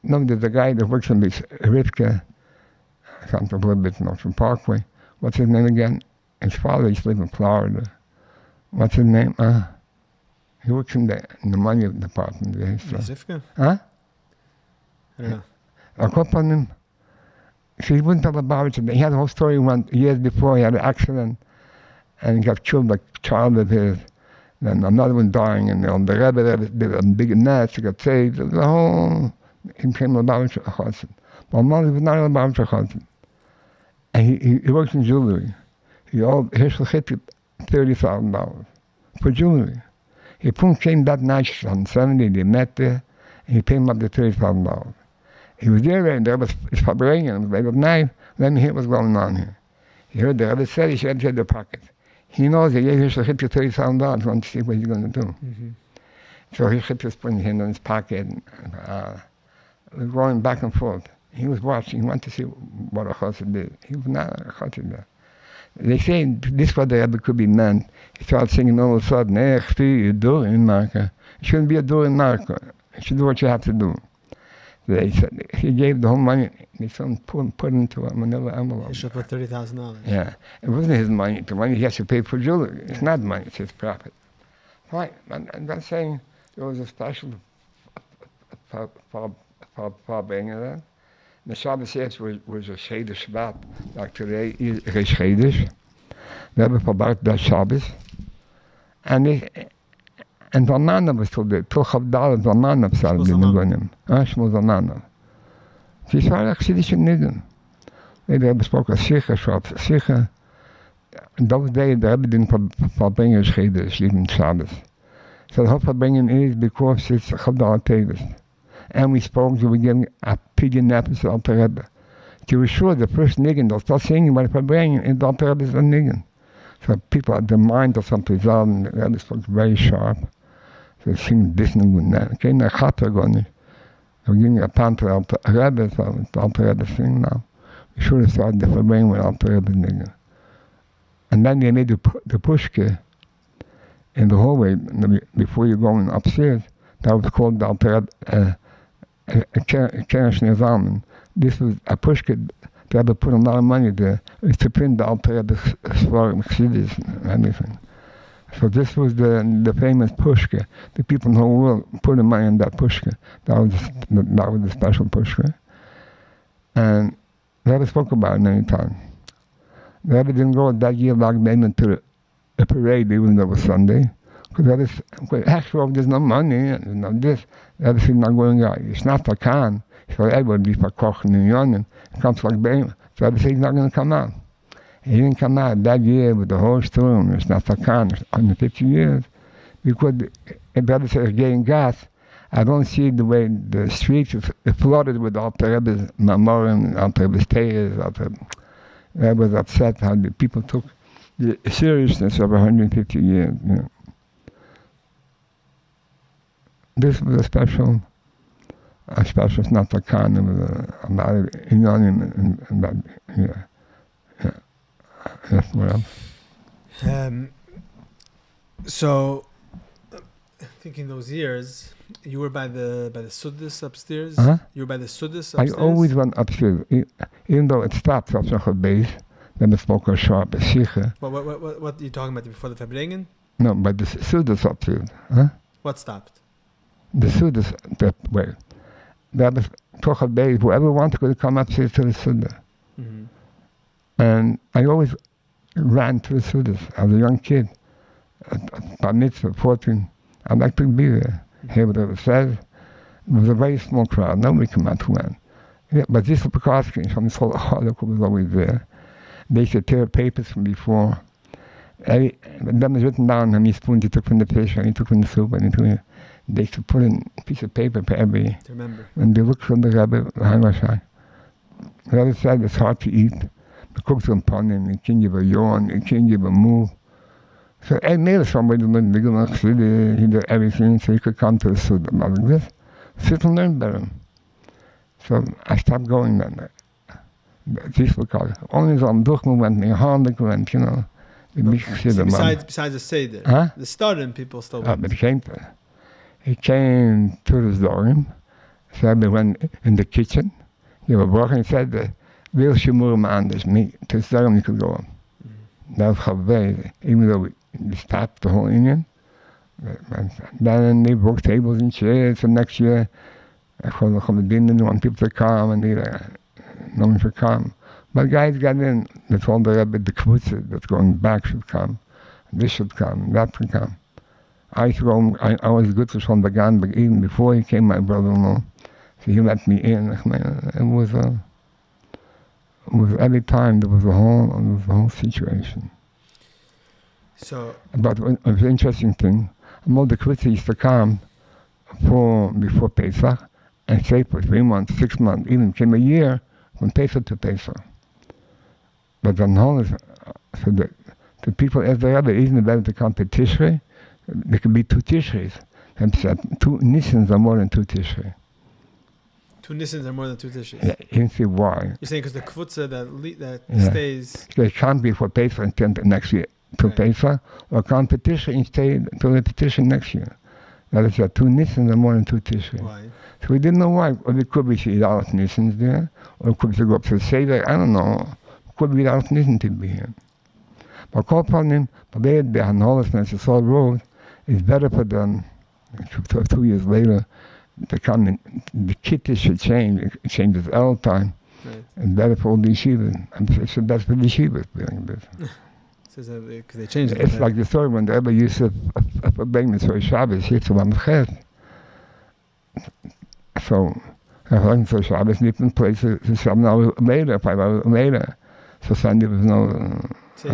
No, there's a guy that works on this Rivka, something a little bit from Parkway. What's his name again? His father used to live in Florida. What's his name? He works in the money department. Zivka? Huh? I don't know. I called on him. So he wouldn't tell about it. He had a whole story years before. He had an accident and he got killed by a child of his. Then another one dying, and the Rebbe did a big nest, he got saved. The whole, he became a Lubavitcher Chassid. But he was not a Lubavitcher Chassid. And he works in jewelry. He owed Hirschel Chittit $30,000 for jewelry. He came that night on 70, they met there, and he paid him up to $30,000. He was there, and the Rebbe was bringing him late at night. Let me hear what's going on here. He heard the Rebbe say he should empty their pocket. He knows that Hirschel Chittit $30,000, he wants to see what he's going to do. Mm-hmm. So Hirschel was putting his hand in his pocket, and going back and forth. He was watching, he wanted to see what a chassid did. He was not a chassid there. They say this what the Rebbe could be meant. He started singing all of a sudden, you do in Marka. It shouldn't be a do in Marka. You should do what you have to do. They said, he gave the whole money, they put into a manila envelope. He should put $30,000. Yeah. It wasn't his money. The money he has to pay for jewelry. It's not money, it's his profit. Right. And I'm saying there was a special for bringing that. The Shabbos was a Sheder Shabbat, like today is Shedish. We hebben verbaat dat Shabbos. En Zanana was till there, till Chavdal Zanana psalm in the Gunim. Shmo Zanana. She saw like Chassidish Nidin. They Rebbe spoke of Sicha, Chofs, Sicha. In those days, the Rebbe didn't verbringen Shedish, even Shabbos. So the whole verbringen is because it's Chavdal Tevis. And we spoke, we were getting a pidgin episode of the Rebbe. you were sure the first niggin they'll start singing by the Farbrengen in the Alter Rebbe's niggin. So people had their mind or something, and the Rebbe spoke very sharp. So they sing this and that. Okay, na Chazer gar nicht. We're giving a pan to the Rebbe, so the Alter Rebbe sing now. We should have started the Farbrengen with Alter Rebbe's niggin. And then they made the pushke in the hallway before you go in upstairs. That was called the Alter Rebbe. This was a pushke. The Rebbe put a lot of money there to print the Alter Rebbe's Svarim, Chassidus, and everything. So this was the famous pushke. The people in the whole world put the money in that pushke. That was the special pushke. And the Rebbe spoke about it many times. The Rebbe didn't go that year back then to a parade, even though it was Sunday. Because actually, there's no money, there's no this. The Rebbe said, not going out. It's not the can. So everybody be verkochen in Yonim. It comes like Beim. So Rebbe said, he's not going to come out. He didn't come out that year with the whole storm. It's not the can. 150 years. Because the Rebbe said, getting gas. I don't see the way the streets is flooded with Alter Rebbe's Mamorim, Alter Rebbe's Teires, I was upset how the people took the seriousness of 150 years. You know. This was a special Snatakan. It was about Inyanim and that, yeah. That's what else. So, thinking those years, you were by the Chassidus upstairs. Huh? You were by the Chassidus upstairs. I always went upstairs, even though it stopped at the base. Then it spoke a sharp sicher. What are you talking about before the Farbrengen? No, but the Chassidus upstairs. Huh? What stopped? The Chassidus that way. That was a base. Whoever wanted could come upstairs to the Chassidus. Mm-hmm. And I always ran to the Chassidus as a young kid. Bar mitzvah, 14. I'd like to be there. Hear what it says. It was a very small crowd. Nobody came out to win. Yeah, but this Pekoski from this whole article was always there. They used to tear papers from before. That was written down how many spoons he took from the fish, and he took from the soup, and they used to put in a piece of paper for every. To remember. And they looked from the Rebbe, the Rebbe said it's hard to eat. The cooks on punning, you can't give a yawn, you can't give a move. So I made somebody to learn bigger enough, he did everything so he could come to the Suda. But like this, sit and learn better. So I stopped going then. This was called. Only so I'm durchgewent, my hand went, you know. Besides the Seder, huh? The Starim people still went. But he came to the Zorim, so we went in the kitchen. He was Brocha and said, Will Shemur Mandish, me, to Zorim you could go on. That was Chazer, even though we stopped the whole Indian. Then they broke tables and chairs, so next year, I called the Talmidim and want people to come, and no one should come. But guys got in, they told the Rebbe the Kvutze that's going back should come, this should come, that should come. I used to go, I was good for Shon Bagan, but even before he came, my brother-in-law, so he let me in. It was every time there was a whole situation. So, but it was an interesting thing. All the Kvutze used to come before Pesach and stay for 3 months, 6 months, even came a year from Pesach to Pesach. But then so the people as the Rebbe, isn't better to come to Tishrei? There could be 2 Tishreis. And said 2 Nissans are more than 2 Tishrei. 2 Nissans are more than 2 Tishreis. Yeah, you can see why. You're saying because the Kvutze that stays. They can't be for Pesach and stay next year to Pesach, or come to Tishrei and stay until the petition next year. That is 2 Nissans are more than 2 Tishrei. Why? So we didn't know why. Or it could be she out Nissans there, or it could be to go up to the Seder, I don't know. Could be out Nissen to be here. But call upon him, but they had the Hanholisness, the Soul Road, is better for them 2 years later to come in. The kitty should change, it changes all the time. Right. It's better for all the yeshivas. It's the best for the yeshivas doing this. Because they changed it. It's like the story when the Rebbe used to bring the story Shabbos, here to Lameds. So, for Shabbos, different places, 7 hours later, 5 hours later. So Sunday was no. So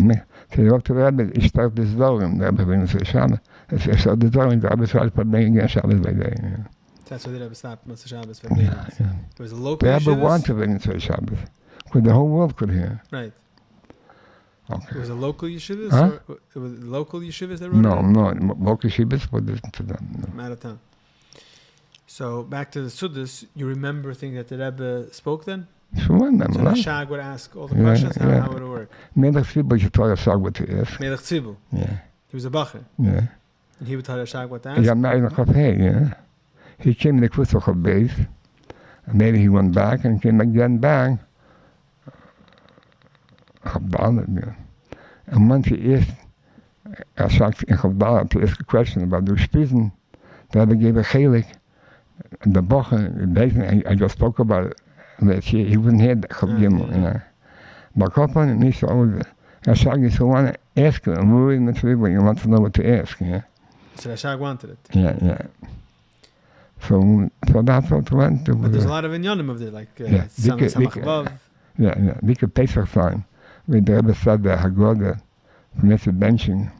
you go to the Rebbe, you start this Zorim, the Rebbe brings the Shabbos. If you start the Zorim, the Rebbe starts to bring again Shabbos by day. That's why the Rebbe stopped most of Shabbos for It was a local The Rebbe Yeshivas? wanted to bring the Shabbos. where the whole world could hear. Right. Okay. It was a local yeshivas? Huh? Or it was local yeshivas that wrote it? No, local yeshivas would listen to them. From out of town. So back to the Suddhas, you remember things that the Rebbe spoke then? Sure, I remember. So the Shag would ask all the questions? How would it work? Melech Tzibur, you taught a Shag what to ask. Melech Tzibur. Yeah. He was a bacher. Yeah. And he would tell the Shag what to ask? He got married in Chofs, yeah. He came in the Kutz of Chofs, and maybe he went back and came again back. Yeah. And once he asked a Shag in Chavdalah to ask a question about the Spizen, the Rebbe gave a chelik, the Bocher, I just spoke about it. He wouldn't hear the Chavgimel, you know. But Kopan and he said, a Shag is who want to ask him, and we're in the tree, you want to know what to ask, yeah. So the Shag wanted it. Yeah. So that's what went to. But there's a lot of inyanim of it, like Samach Vav. Yeah. Dike Pesach time, where the Rebbe said the Haggadah from Mr. Benching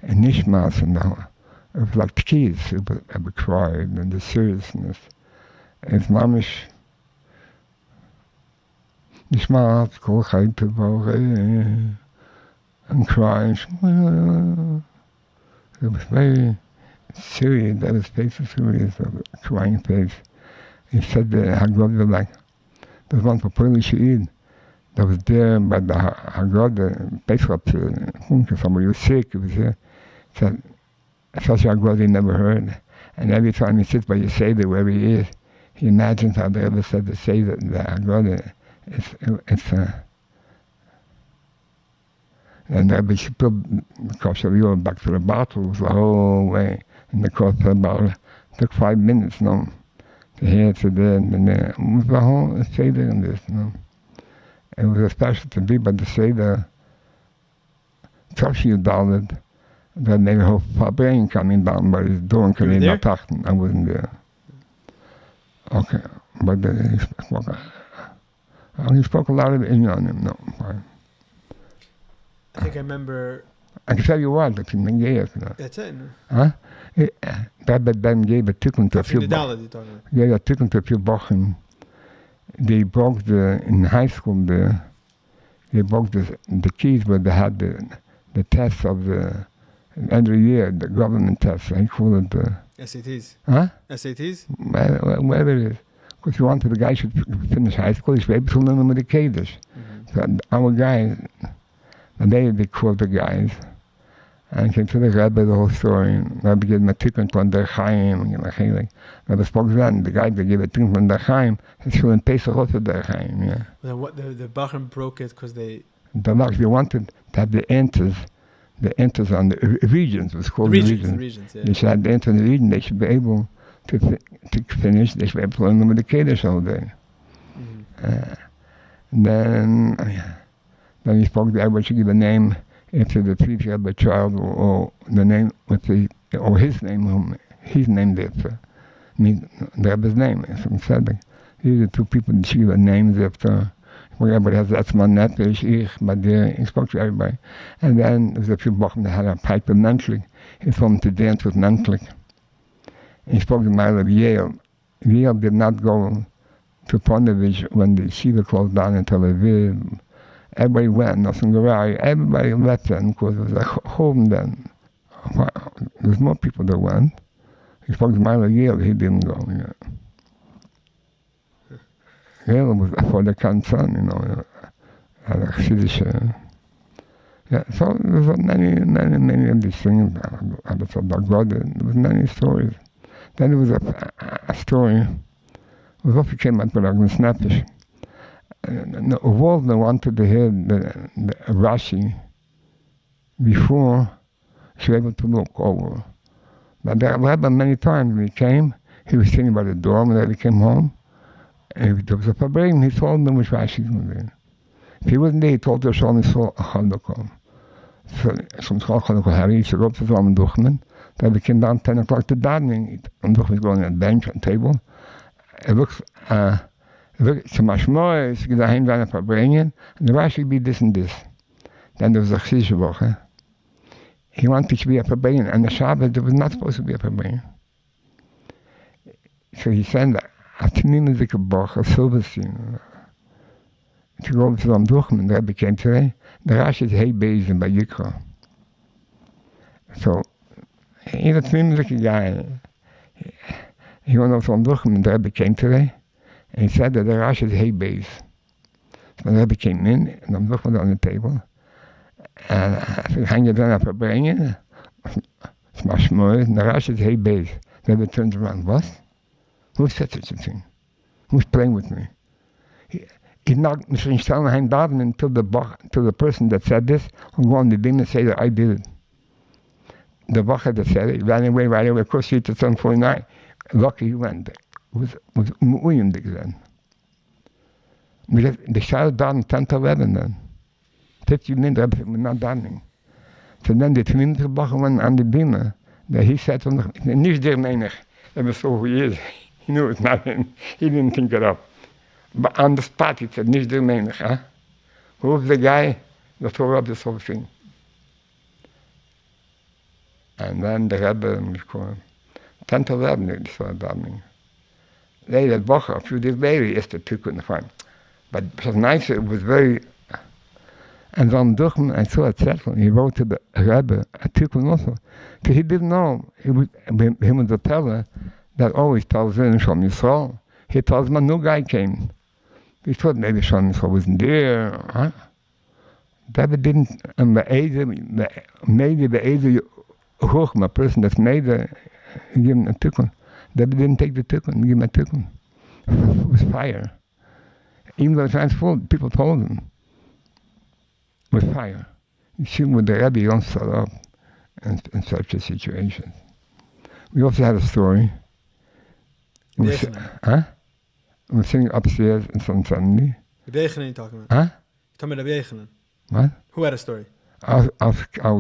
and Nishmas and it was like keys. It would cry and the seriousness. It's mamish. Nishmas, Kol Chai Tevore, and crying. It was very serious. That his face was serious, a crying face. He said the Haggadah like, there's one for Polish Eid that was there by the Haggadah, Pesach, somebody was sick, he was here. He said, such a Haggadah he never heard. And every time he sits by your Seder, wherever he is, he imagines how the other said the Seder, the Haggadah, it's and Rabbi Shlomo back to the bottle was the whole way. And the course about took 5 minutes, to hear to there and there. It was the whole Seder in this, It was special to be by the Seder. Toshi Dalit, that made a whole brain coming down by his door and coming in I wasn't there. Okay, but he spoke a lot of Inyanim, fine. I think I remember. I can tell you what, if you gave it. That's it. Huh? Rabbi Ben gave a tikkun to a few bochum. Yeah, a tikkun to a few bochum. They broke in high school, they broke the keys where they had the tests of the end of the year, the government tests. I call it the SATs. Huh? SATs? Whatever it is. Because you wanted the guy should finish high school, he should be able to learn with the Kaddish. So our guys, and they called the guys, and came to the Rebbe, the whole story. Rebbe gave him a tikkun from der Chaim, Rebbe spoke then, the guy that gave a tikkun from der Chaim, he's feeling Pesach also der Chaim, yeah. Then what, the Bachram broke it because they wanted to have the enters on the regions, it was called the regions. Yeah. They should have the enters on the region, they should be able to finish, they should be able to learn with the Kaddish all day. Then he spoke to everybody should give a name after the previous child or the name or his name, whom he's named after. The Rebbe's name. So he said, these are two people that should give names after. Everybody has that's my nefesh, he spoke to everybody. And then there was a few bochum that had a pipe of Mentlik. He told them to dance with Mentlik. He spoke to Mile of Yale. Yale did not go to Ponevezh when the Yeshiva closed down in Tel Aviv. Everybody went, nothing garage. Everybody left then because it was a home then. There's more people that went. He spoke to Mile of Yale, he didn't go. Yale was for the concern, had a Chassidus. So there was many of these things. About God, there was many stories. Then there was a story. It was also came out with Agnes Nefesh. Walden wanted to hear the Rashi before she was able to look over. But there Rebbe many times when he came, he was sitting by the door when he came home. And if there was a problem, he told them which Rashi was there. If he wasn't there, he told the Shalom Yisrael Achadokov. So some Shalom Achadokov Harry, he wrote to Zalman Duchman. Then we came down 10 o'clock to davening. And Duchman was going on a bench, on a table. It looks to mashpia, is daheim sein verbringen, and the Rashi be this and this. Then there was a Chassidus Woche. He wanted to be a verbringen, and the Shabbat there was not supposed to be a verbringen. So he sent a Tnina Zika Brocha, a Silverstein. to go over to Lamduchim, and the Rebbe came today. The Rashi is hey bezin by Yikra. So, he's a tmimzik guy. He went over to Lamduchim, and the Rebbe came today, and he said that the Rashi is hey bez. So the Rebbe came in, and Lamduchim was on the table, and I said, hang it down up brengen. It's mashpia, and the Rashi is hey bez. The Rebbe turns around, what? Who said such a thing? Who's playing with me? He's not telling until the person that said this will go on the beam and say that I did it. The Brocha that said it ran away right away across the street to 749. Lucky he went. It was unyendig then. Because the child died in 10 to 11 then. 50 minutes we're not dying. So then the Talmidim Brocha went on the beamer. That he said to him, nicht der menig. That was so who he is. He knew it's not him. He didn't think it up. But on the spot he said, nicht der menig. Huh? Who was the guy that tore up this whole thing? And then the Rebbe was calling. 10 to 11 they started davening. Later, Brocha, a few days later, he asked the two couldn't find. But it was nice, it was very... And then Duchman, I saw it settled. He wrote to the Rebbe, a tikkun also. Because he didn't know, him was the teller that always tells in Shalom Yisrael. He tells him a new guy came. He thought maybe Shalom Yisrael wasn't there. Huh? Rebbe didn't, and maybe the Eder Chochma, a person that's made a, give him a tikkun. Rebbe didn't take the tikkun, give him a tikkun. It was fire. Even though it's not full, people told him. With fire. You see what the Rebbe don't set up in such a situation. We also had a story. We were sitting upstairs in some Sunday. Rebbe you're talking about? Huh? You're talking about Rebbe. What? Who had a story? Our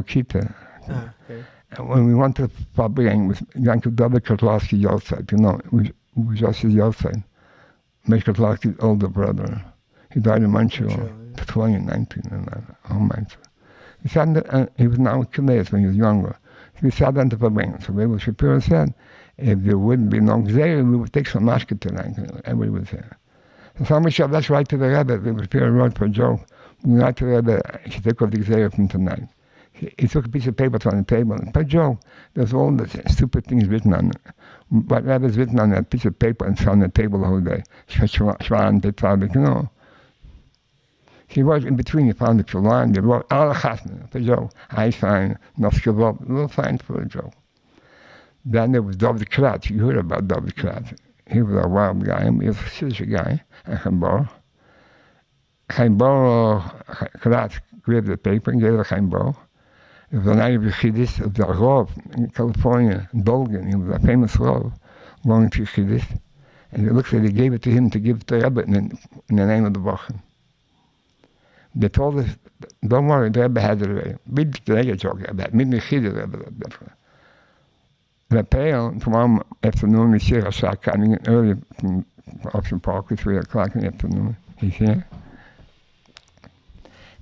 Kita. Okay. And when we went to Fabring with Yankel David Kotlarski Yeltsin, you know, it was just his Yeltsin. Mike Kotlarski's older brother. He died in Montreal. 2019 and that. Oh my God. He said he was now Chilean when he was younger. He sat on the Fabring. So Rebbe Shapiro said, if there wouldn't be no Chazer, we would take some mashpia tonight. Everybody was there. So somebody said, let's write to the Rebbe. Rebbe Shapiro wrote for a joke. We write to the Rebbe, he should take off the Chazer from tonight. He took a piece of paper on the table, and by joke, there's all the stupid things written on it. But Rebbe's written on that piece of paper and it's on the table the whole day. Shwan, Petzavik, you know. He wrote in between, he found the Quran, they wrote all the chasna, for joke. I find, Noskevop, little signs for a joke. Then there was David Kratz. You heard about David Kratz. He was a wild guy. He was a Chassidus guy, and Chaim Bar Kratz grabbed the paper and gave it to Chaim Bar. It was a night of Chassidus of the Rav in California, in Dolgen. He was a famous Rav going to Chassidus. And it looks like they gave it to him to give to Rebbe in the name of the Brocha. They told us, don't worry, the Rebbe has it already. Big joke about me, Chassidus Rebbe. Raphael, tomorrow afternoon, we see Rasha coming in early from Ocean Park at 3 o'clock in the afternoon. He's here.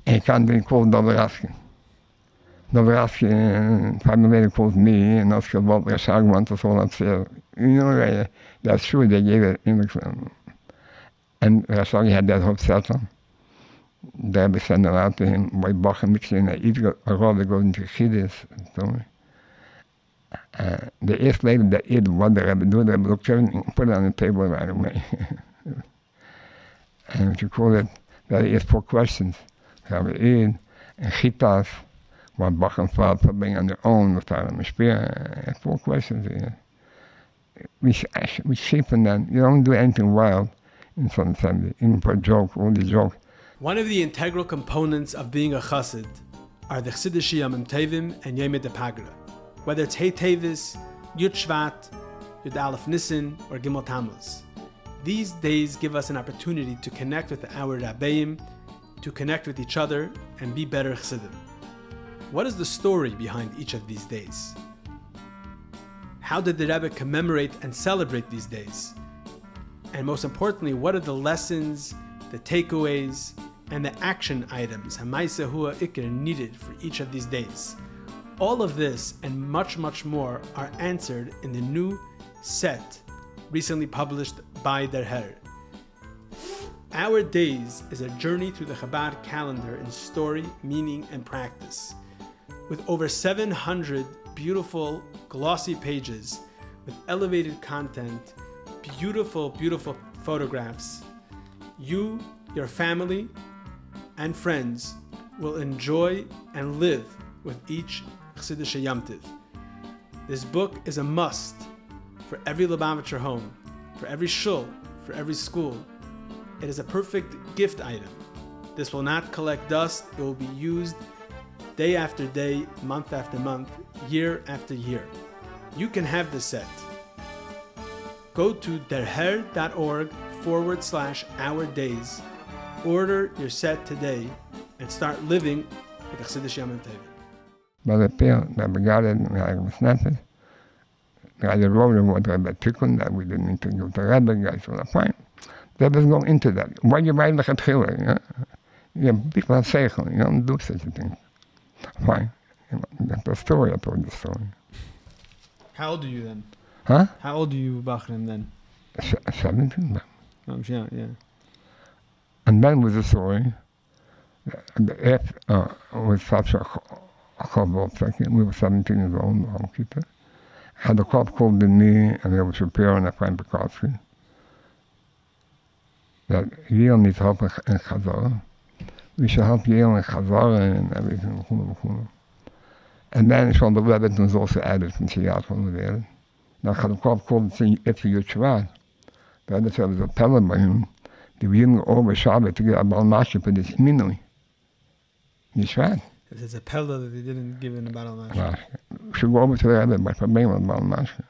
And he can't be called Dobraski. Dobraski, 5 minutes later, calls me, and Oscar Bob Rasha wants us all upstairs. You know, that's true, they gave it in the and Rasha had that whole settle. The Rebbe sent it out to him by Bach and mixing a rather goes into Chassidus and so on. The asked later that what the Rebbe do, the Rebbe looked at it and put it on the table right away. And what you call it, that he asked 4 questions. Rabbi Eid, and Chitas, what Bach and Fad bring on their own, with our mashpia, 4 questions. We shape in that. You don't do anything wild in some Sunday, even for a joke, all the joke. One of the integral components of being a chassid are the Chassidish Yomim Tovim and Yom Pagra. Whether it's Hey Tevis, Yud Shvat, Yud Aleph Nisan, or Gimel Tammuz. These days give us an opportunity to connect with our Rabbeim, to connect with each other, and be better Chassidim. What is the story behind each of these days? How did the Rebbe commemorate and celebrate these days? And most importantly, what are the lessons, the takeaways, and the action items Hamaisa Hua Ikr needed for each of these days? All of this and much, much more are answered in the new set recently published by Der Herr. Our Days is a journey through the Chabad calendar in story, meaning, and practice. With over 700 beautiful, glossy pages, with elevated content, beautiful, beautiful photographs, you, your family, and friends will enjoy and live with each Chassidus Yom Tov. This book is a must for every Lubavitcher home, for every shul, for every school. It is a perfect gift item. This will not collect dust. It will be used day after day, month after month, year after year. You can have this set. Go to derher.org/Our Days. Order your set today and start living with the Chassidus Yom Tov. But the pill that we got it, I was nothing. I wrote what Rebbe Tikkun that we didn't need to give to Rebbe, guys were fine. That doesn't go into that. Why you write like a thriller, you know? Yeah, people are seichel, you don't do such a thing. Fine. You know, that's the story, I told the story. How old are you then? Huh? How old are you, Bachram, then? 17. Yeah. And then was the story. It was such a couple of seconds. We were 17 years old, had a cop called the knee, and there was a pair on a friend Pekowski. That Yale needs help in Chazer. We should help Yale in Chazer and everything. And then from the Rebbe was also added from Seattle there. Now had a cop called if you Yeshiva. The other said was a peller by him. They were using over Shabbat to get a mashpia for this minui. Yeshiva. It's a pella that they didn't give in the battle match. We should go over to the Rebbe, but for me, about mashpia.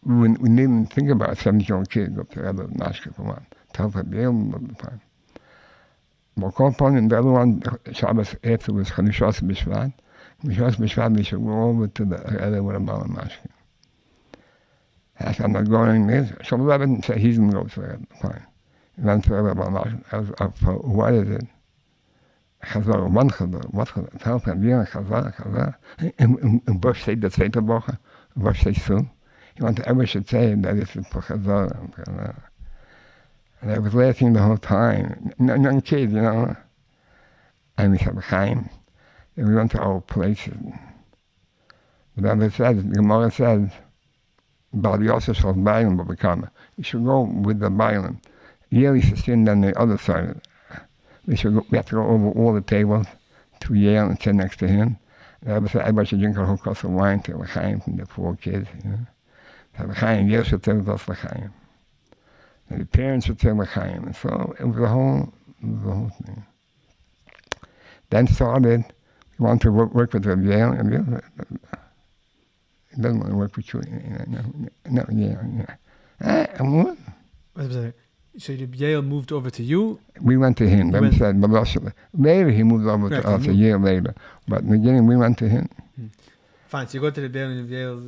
We didn't think about a 17-year-old kid go to the Rebbe mashpia for one. Tell her the time. But called upon him, the other one, Shabbos after was Chadishas B'Shvat. Chadishas B'Shvat, we should go over to the Rebbe with a bal mashpia. I said, I'm not going there. So the Rebbe said he's going to go to the Rebbe. Fine. He went to the Rebbe bal mashpia. I was up for, what is it? Chazer, one Chazer, what Chazer? Tell him, yeah, Chazer. In Brocha said the zweite Brocha, Brocha says so. He wanted everyone should say that it's for Chazer. And I was laughing the whole time. Young kid, you know. And we said, Chaim. And we went to our places. The Rebbe said, the Gemara says, Bal Yosef shall Bailam Babakama. You should go with the Bailam. Yale should stand on the other side. We have to go over all the tables to Yale and sit next to him. The Rebbe said, everybody should drink a whole glass of wine to L'chaim from the 4 kids. You know? So L'chaim, Yale should tell us L'chaim. And the parents would say L'chaim. And so it was the whole thing. Then started, we wanted to work with Rebbe Yale, and Yale, he doesn't want to work with you. No, yeah. What? So Yale moved over to you? We went to him. Then said, later he moved over to us a year later. But in the beginning, we went to him. Fine, so you go to the Yale and Yale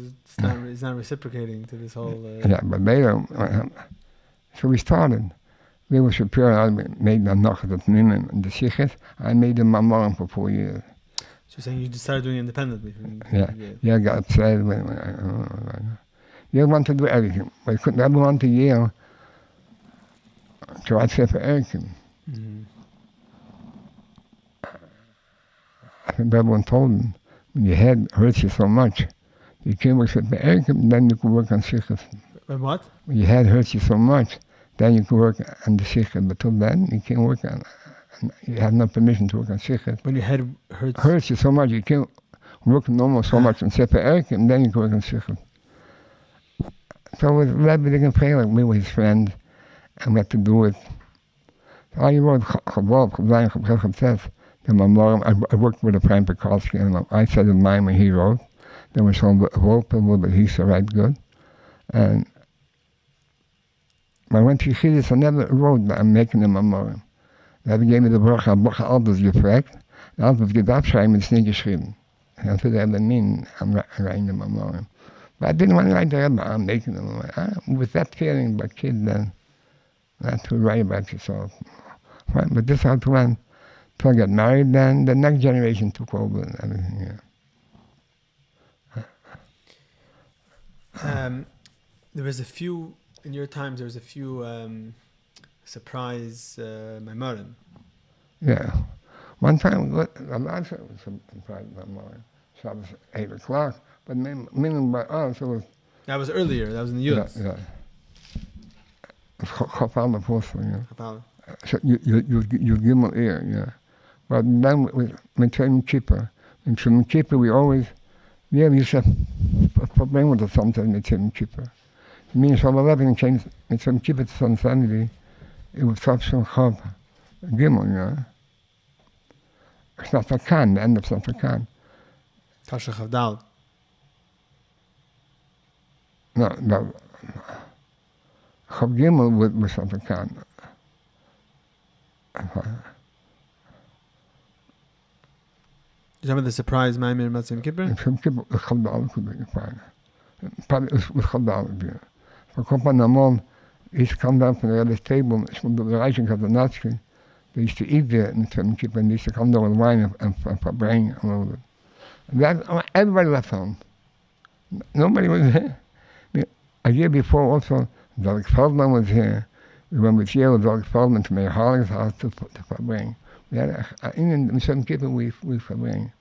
is not reciprocating to this whole... Yeah, but later, so we started. We were Shapiro, I made the Nachat and the Shichas. I made the Mamorim for 4 years. So you're saying you just started doing it independently? Yeah, I got upset. Yale wanted to do everything. But I couldn't ever want to Yale. So I said for Erickson. I think everyone told him, when your head hurts you so much, you can't work for Erickson, then you can work on Shichas. When what? When your head hurts you so much, then you can work on the Shichas. But till then, you can't work on, you have no permission to work on Shichas. When your head hurts you so much, you can't work normal so much on Sefer Erickson, then you can work on Shichas. So with Rebbe, they can pray like we were his friends. And we had to do it. So I wrote Chabad, the Mamorim. I worked with a friend Pekowski, and I said in mine when he wrote. There was some wrote a little bit, he said right good. And when I went to Chassidus, I never wrote that I'm making the Mamorim. They gave me the Brocha, alles gefragt. Alles gedacht, schreiben, it's nicht geschrieben. And I said, Rebbe, I'm writing the Mamorim. But I didn't want to write the Rebbe, I'm making them. With that feeling, but kid then, not to write about yourself. Right? But this had to went till I got married, then the next generation took over and everything, There was a few, in your times, there was a few surprise Maimarim. Yeah. One time, a lot of it was surprised by mine. Shabbos 8 o'clock, but meaning by us, it was... That was earlier. That was in the Yud. Yeah. It's Chofs the Apostle, yeah. Chofs. So you give them ear, yeah. But then with Mitzvah Kippur, in Kippur we always, we used to have problem with the sometimes Mitzvah Kippur. Me and Shalom 11 changed Mitzvah Kippur to Sun Sunday. It was Chofs Chav Gimel, yeah. Safrakan, the end of Safrakan. Tasha Chavdal. No, Chav Gimel was Safrakan. You talking about the surprise Maimir Matzim Kippur? Mitzvah Kippur was Chavdal could be fine. Probably it was Chavdal, yeah. For Kopa Namon, he used to come down from the other table, the Reiching of the Nazi. They used to eat there in Mitzvah Kippur, and they used to come down with wine and for brain a little bit. That, everybody left home. Nobody was there. A year before also, Zalek Feldman was here. We went with Yale, Zalek Feldman, to Mayor Harling's house to bring. We had in Mitzvah Kippur, we bring.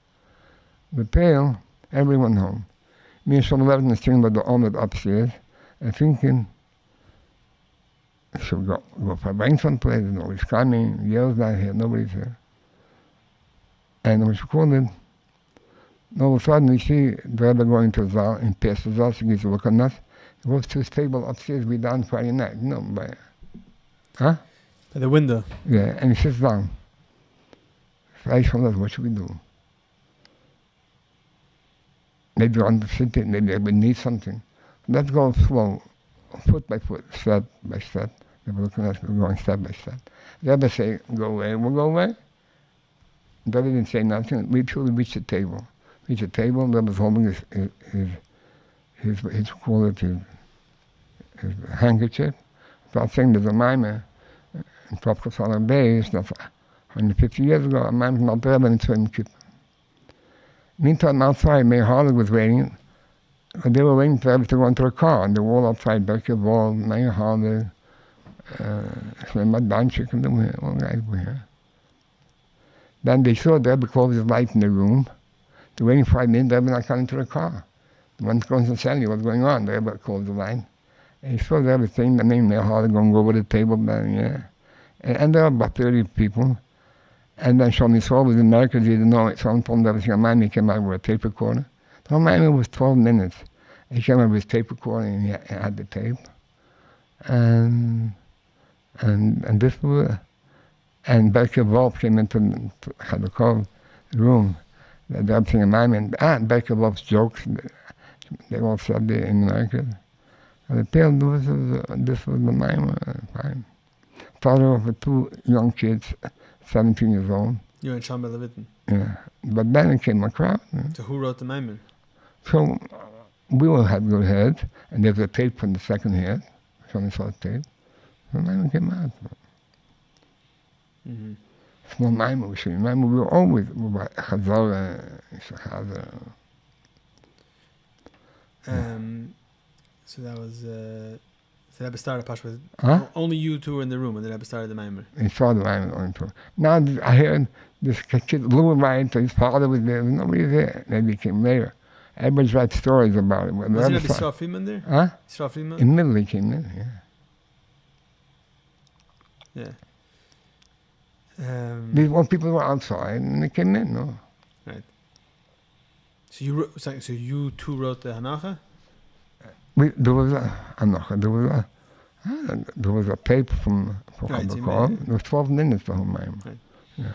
The pale, everyone home. Me and Shalom 11 was sitting by the omelet upstairs and thinking, should we go for bring someplace? Nobody's coming. Yale's not here. Nobody's here. And it was recorded. All of a sudden, we see the Rebbe going to Zal and past the Zal, so he gives a look on us. He goes to his table upstairs. We down Friday night. No, by the window. Yeah, and he sits down. So I told us, what should we do? Maybe on the city, maybe we need something. Let's go slow, foot by foot, step by step. They were looking at us, we were going step by step. The Rebbe say, go away, we'll go away. The Rebbe didn't say nothing. We truly reached the table. The Rebbe was holding his handkerchief. So I was saying there's a mimer in Prophet Salah Bay, that's 150 years ago, a mimer from the Rebbe in Mitzvah Kippur. Meantime, outside, Mayor Harley was waiting. They were waiting for Rebbe to go into a car, and they were all outside, Berkey Wall, Mayor Harley, Shlomo Zarchi, and all guys were here. Then they saw the Rebbe close his light in the room. They were waiting 5 minutes, the Rebbe not coming to the car. The one going to tell you what's going on. The Rebbe closed the light. And he saw the Rebbe saying the name Mayor Harley going to go over the table, then, yeah. And there were about 30 people. And then Shlomo Yisrael was in America, he didn't know it. Someone told him that was your man, he came out with a tape recorder. The whole man was 12 minutes. He came out with his tape recorder and he had the tape. And this was, and Berkey Wolf came into the room. They're saying, and Berkey Wolf's jokes, they all said it in America. And the pale, this was the man, fine. Father of 2 young kids, 17 years old. You and Shamba Levittin. Yeah. But then it came a crowd. Yeah. So who wrote the Maimon? So we all had good heads, and there's a tape from the second head. Someone saw the tape. So the Maimon came out. Mm-hmm. Small Maimon, we were always Chazer, Chazer. So that was... the Rebbe started Pash with... Only you two were in the room when the Rebbe started the Maimer. He saw the Maimer going through. Now I heard this kid, Lou right, his father was there, nobody there. Maybe he came later. Everybody writes stories about it. Was the Rebbe Yisrael Friedman there? Huh? Yisrael Friedman? In the middle he came in, yeah. These one people were outside and they came in, no? Right. So you two wrote the Hanacha? There was a tape from Chabad. There was 12 minutes the whole time. Right. Yeah.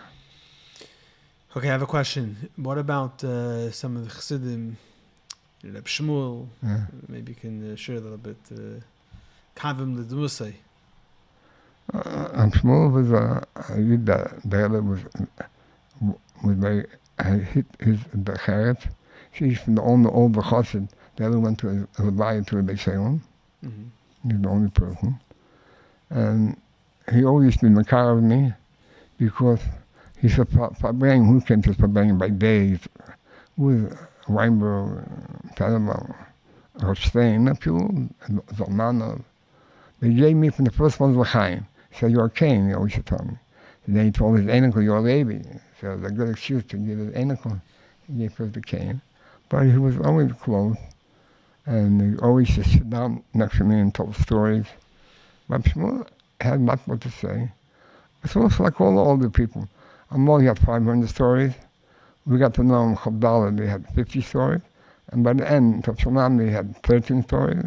Okay, I have a question. What about some of the Chassidim, Rabbi Shmuel? Yeah. Maybe you can share a little bit. Kavim L'Dmusay. Shmuel was the Rebbe was very, hit the Cheret. She's from the old Chassid. The other went to a Rabbi to Rebbe Shalom. He's the only person. And he always been Makar of me because he's a Fabring who came to Fabring by days with Weinberg, Telema, Rothstein, a few, Zalmanov. They gave me from the first ones L'chaim. He said, "You're Cain," he always told me. And then he told his Enoch, "You're Levi." So it was a good excuse to give his Enoch. He gave birth to Cain. But he was always close. And he always just sit down next to me and told stories. Rabbi Shmuel had much more to say. It's also like all the older people. Amol had 500 stories. We got to know him, Chabdallah, they had 50 stories. And by the end, Tavshalam, they had 13 stories.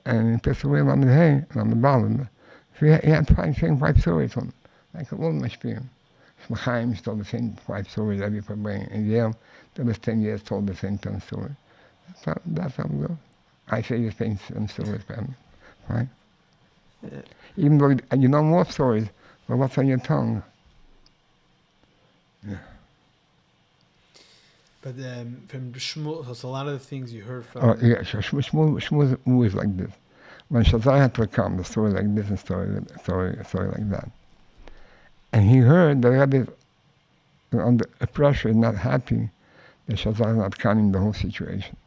And he passed away on the hay, on the ballad. So he had five stories on, like a little mashpia. Shmachaim told the same 5 stories every day. In Yale, the last 10 years told the same 10 stories. That's how it goes. I say the same stories, right? Yeah. Even though you know more stories, but what's on your tongue? Yeah. But from Shmuel, so a lot of the things you heard from... Oh, yeah, so Shmuel was like this. When Chazer had to come, the story like this and story like that. And he heard the Rebbe under pressure, not happy, that Chazer not coming the whole situation.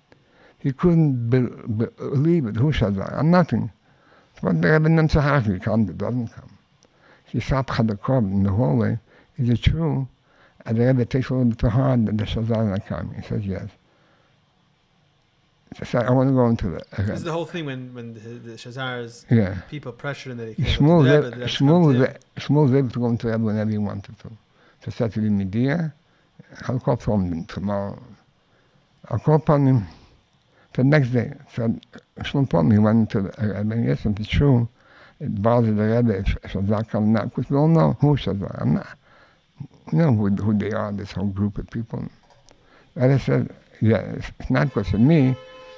He couldn't believe it. Who Chazer? I'm nothing. But the Rebbe not so happy, comes, it doesn't come. He stopped Chadakov in the hallway. Is it true? And the Rebbe takes a little bit too hard that the Chazer not coming. He says yes. He said, I want to go into the Rebbe. This is the whole thing when the Chazer's people pressured him that he came Shmuel to the Rebbe. Shmuel was able to go into the Rebbe whenever he wanted to. So said to him, "Media, I'll call from him tomorrow. I'll call upon him the next day." So Shmuel told me he went into the Rebbe. Yes, if it's true, it bothers the Rebbe if Chazer comes now. Because we all know who Chazer. I'm not. You know who they are, this whole group of people. And I said, yeah, it's not because of me,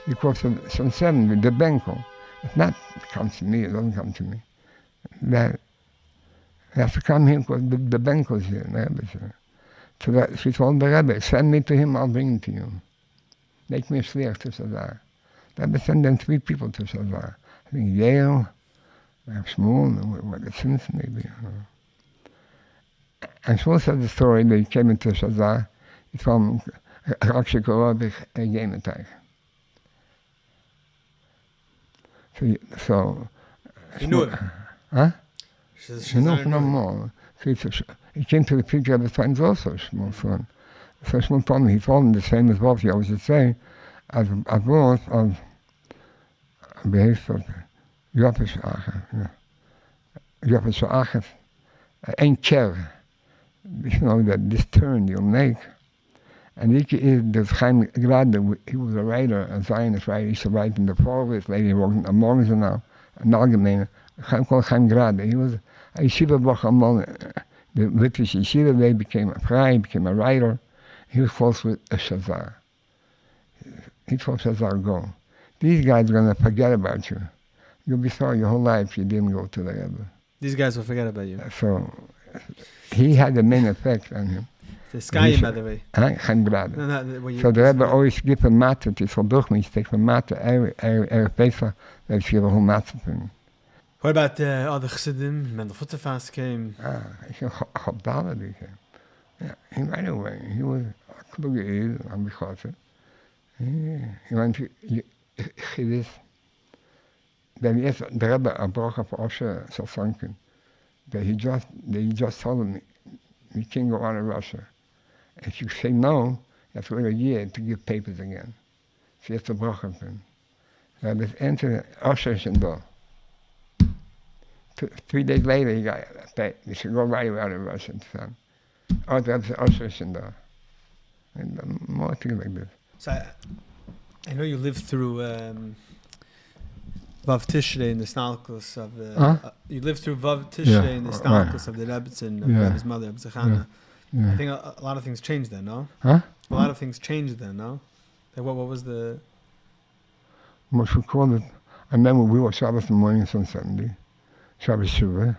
because of some 7, the Benko. It's not, it comes to me, it doesn't come to me. That it has to come here because the Benko's here, the Rebbe's here. So that she told the Rebbe, send me to him, I'll bring him to you. Make me a shliach to Chazer. The Rebbe sent them 3 people to Chazer. I think Yale, Shmuel, what the sins maybe. And Shmuel said the story that he came into Chazer. He told him, Rakshikorovich, a game attack. So he knew him. Huh? He knew him no more. So he came to the picture of the times also, Shmuel's son. So Shmuel told me, he told him the same as Wolf, he always would say, as was of beheerst of Yoffish Acher. Yoffish Acher, ein ker. You know, that this turn you'll make. And there's Chaim Grade, he was a writer, a Zionist writer, he used to write in the forest, later he wrote in the Morgen now, an Allgemeine, called Chaim Grade. He was a Yeshiva Brocha, the Litvish Yeshiva, they became a Frei, became a writer. He was close with a Chazer. He told Chazer, go. These guys are going to forget about you. You'll be sorry your whole life if you didn't go to the Rebbe. These guys will forget about you. So he had the main effect on him. The sky, by the way. Chaim Grade. So the Rebbe always give a matter to so durch take a matter every Pesach, that she have a whole matter for him. What about other Chassidim? When the Futterfast came? He Chabdallah came. Yeah, he right away. He was a Kluge on the Chazer. He went to Chassidus. Then yes, the Rebbe a Brocha for Osher Sasankin. That he just told him we can't go out of Russia. If you say no, you have to wait a year to give papers again. So you have to Brocha for him. So this entered Osher Shindor. 3 days later he got paid. He should go right out of Russia. Oh, that's Osher Shindor. And more things like this. So I know you lived through Vav Tishrei in the Stalkus of the... you lived through Vav Tishrei in the Stalkus of the Rebbetzin, of Rebbe's mother, Rebbe Zechana. Yeah. I think a lot of things changed then, no? Huh? A lot of things changed then, no? Like what was the... What we call it, I remember we were Shabbos mornings on Sunday, Shabbos Shuvah.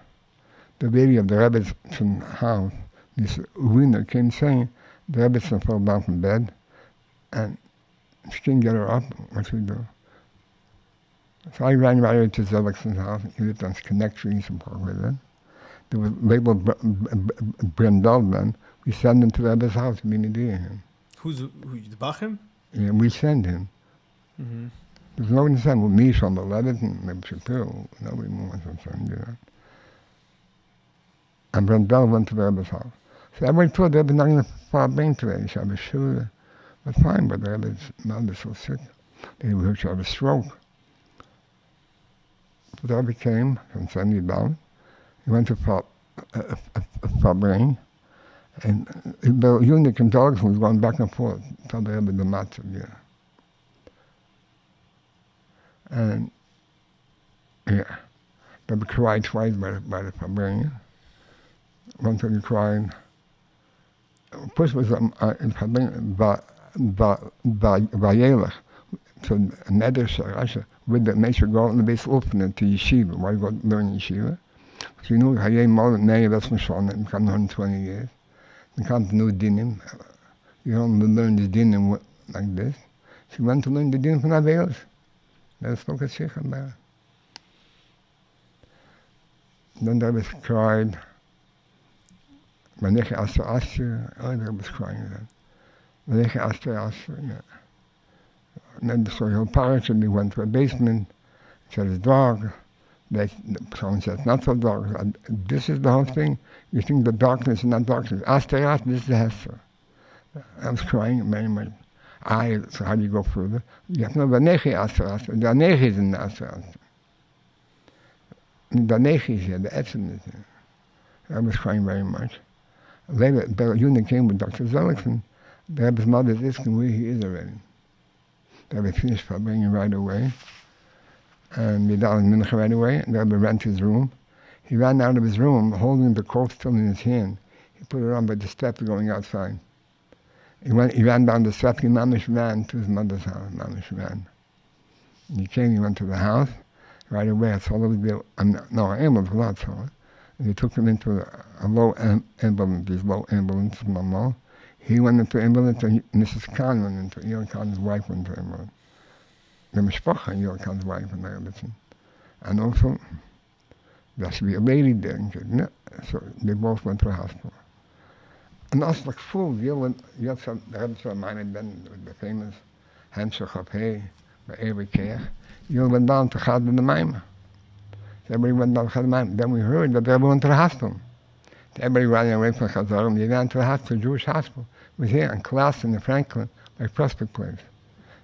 The lady of the Rebbetzin house, this winner came saying, the Rebbetzin fell down from bed, and she couldn't get her up. What should we do? So I ran right over to Zelickson's house. He lived on Connect Street in Park with it. There was labeled Brendel. We send him to the Rebbe's house. We need to do him. Who's the Bachim? Yeah, we send him. Mm-hmm. There's nobody to send. Well, me from the Rebbe and Rebbe Shapiro. Nobody more wants to send you that. And Brandel went to the Rebbe's house. So everybody thought the Rebbe not going to far bring today. He should have a shul. But fine, but the Rebbe's mother was so sick. He would have a stroke. So the Rebbe came from Sunday down. He went to Farbring. And the eunuch and dogs was going back and forth. Told the Rebbe the matzah, yeah. And, yeah. The Rebbe cried twice by the Farbring. One time he cried. First was in Farbring, Vayelech. So Neder Rasha, with the nature go in the base open to Yeshiva. Why go learn Yeshiva? So you know, Hayei Mol, Nei, that's Mishon, and come 120 years. You can't know dinim. You don't learn the dinim like this. She went to learn the dinim from Avelis. That's spoke a Sheikh about it. Then there was cried. Maneche Asher, oh, there was crying then. Maneche Asher, yeah. And then so he'll parish and he went to a basement. He said it's dark. Someone says it's not so dark. This is the whole thing. You think the darkness is not darkness. Asteras, this is the Hester. I was crying very much. So how do you go further? You have to know Vanechi Asteras. The Anechi is in the Asteras. The Anechi is here, the Etzem is here. I was crying very much. Later, Berlin came with Dr. Zellickson. The Rebbe's mother is asking where he is already. The Rebbe finished for bringing right away. And we done Mincha right away. And the Rebbe ran to his room. He ran out of his room holding the coat still in his hand. He put it on by the steps going outside. He ran down the steps. He mamish ran to his mother's house. Mamish ran. And he went to the house. Right away, I saw there. No, ambulance was not so. And he took him into a low ambulance, these low ambulances, Mama. He went into ambulance, and Mrs. Khan went into, Yoel Khan's wife went into ambulance. The mashpia, Yoel Khan's wife and everything. And also, there should be a lady there. So they both went to the hospital. And also, like full, the Rebbe reminded then with the famous Hemshech of Hay, by every care. Yoel went down to Chazer the Maimah. Everybody went down to Chazer the Maimah. Then we heard that the Rebbe went to the hospital. Everybody ran away from Chazer, and they ran to the hospital, Jewish hospital. It was here in Class in the Franklin, by Prospect Place.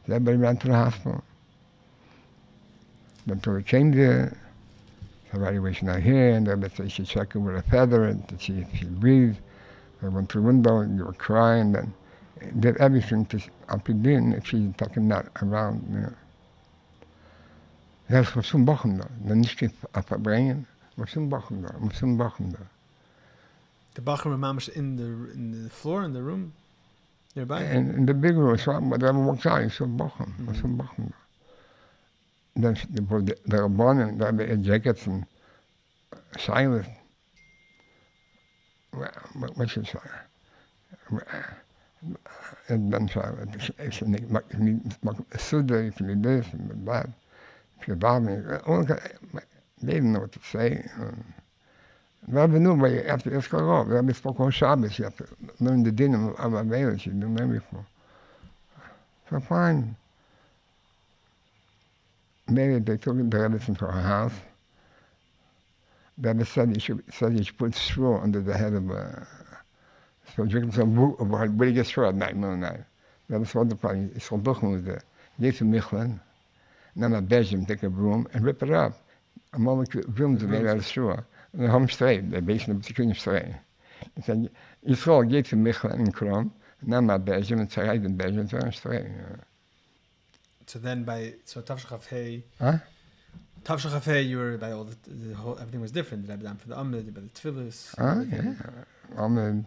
So everybody ran to the hospital. Then so we came there, the evaluation out here, and the Rebbe said she should check her with a feather and to see if she breathed. I went to the window and they were crying, then did everything to up in if she's talking not around, you know. Das was zum Wochen da. Dann nicht verbringen, was zum Wochen da, was zum Wochen da. The Bachar Mamash in the floor in the room nearby. And in the big room, so whatever walks out, it's some Wochen, was zum Wochen da. Then the Rabbanim, da the jackets and silence. What should I say? And then if you need Suda, if you need this and that, if you bother me, they didn't know what to say. Rabbi knew, but after Eskarov, Rabbi spoke on Shabbos, you have to learn the din of Avelis, you didn't learn before. So fine. Maybe they took the Rebbe into her house. The Rebbe said you should put straw under the head of so drinking some wood, where you get straw at night, no night. The Rebbe saw the problem, he saw Duchen was there. He gave some Michelin, and then a Belgium take a broom and rip it up. A moment brooms are made out of straw. And they're home straight, they're based in the Kunim straight. He said, Yisrael gave some Michelin in Krom, and then my Belgium, and Tzarayt in Belgium, so I'm straight. So then Tavshachaf Hey, Huh? Tavshachaf Hey, you were by all the whole, everything was different. The Rebbe for the Amid, by the Tfilis. Yeah. Amid.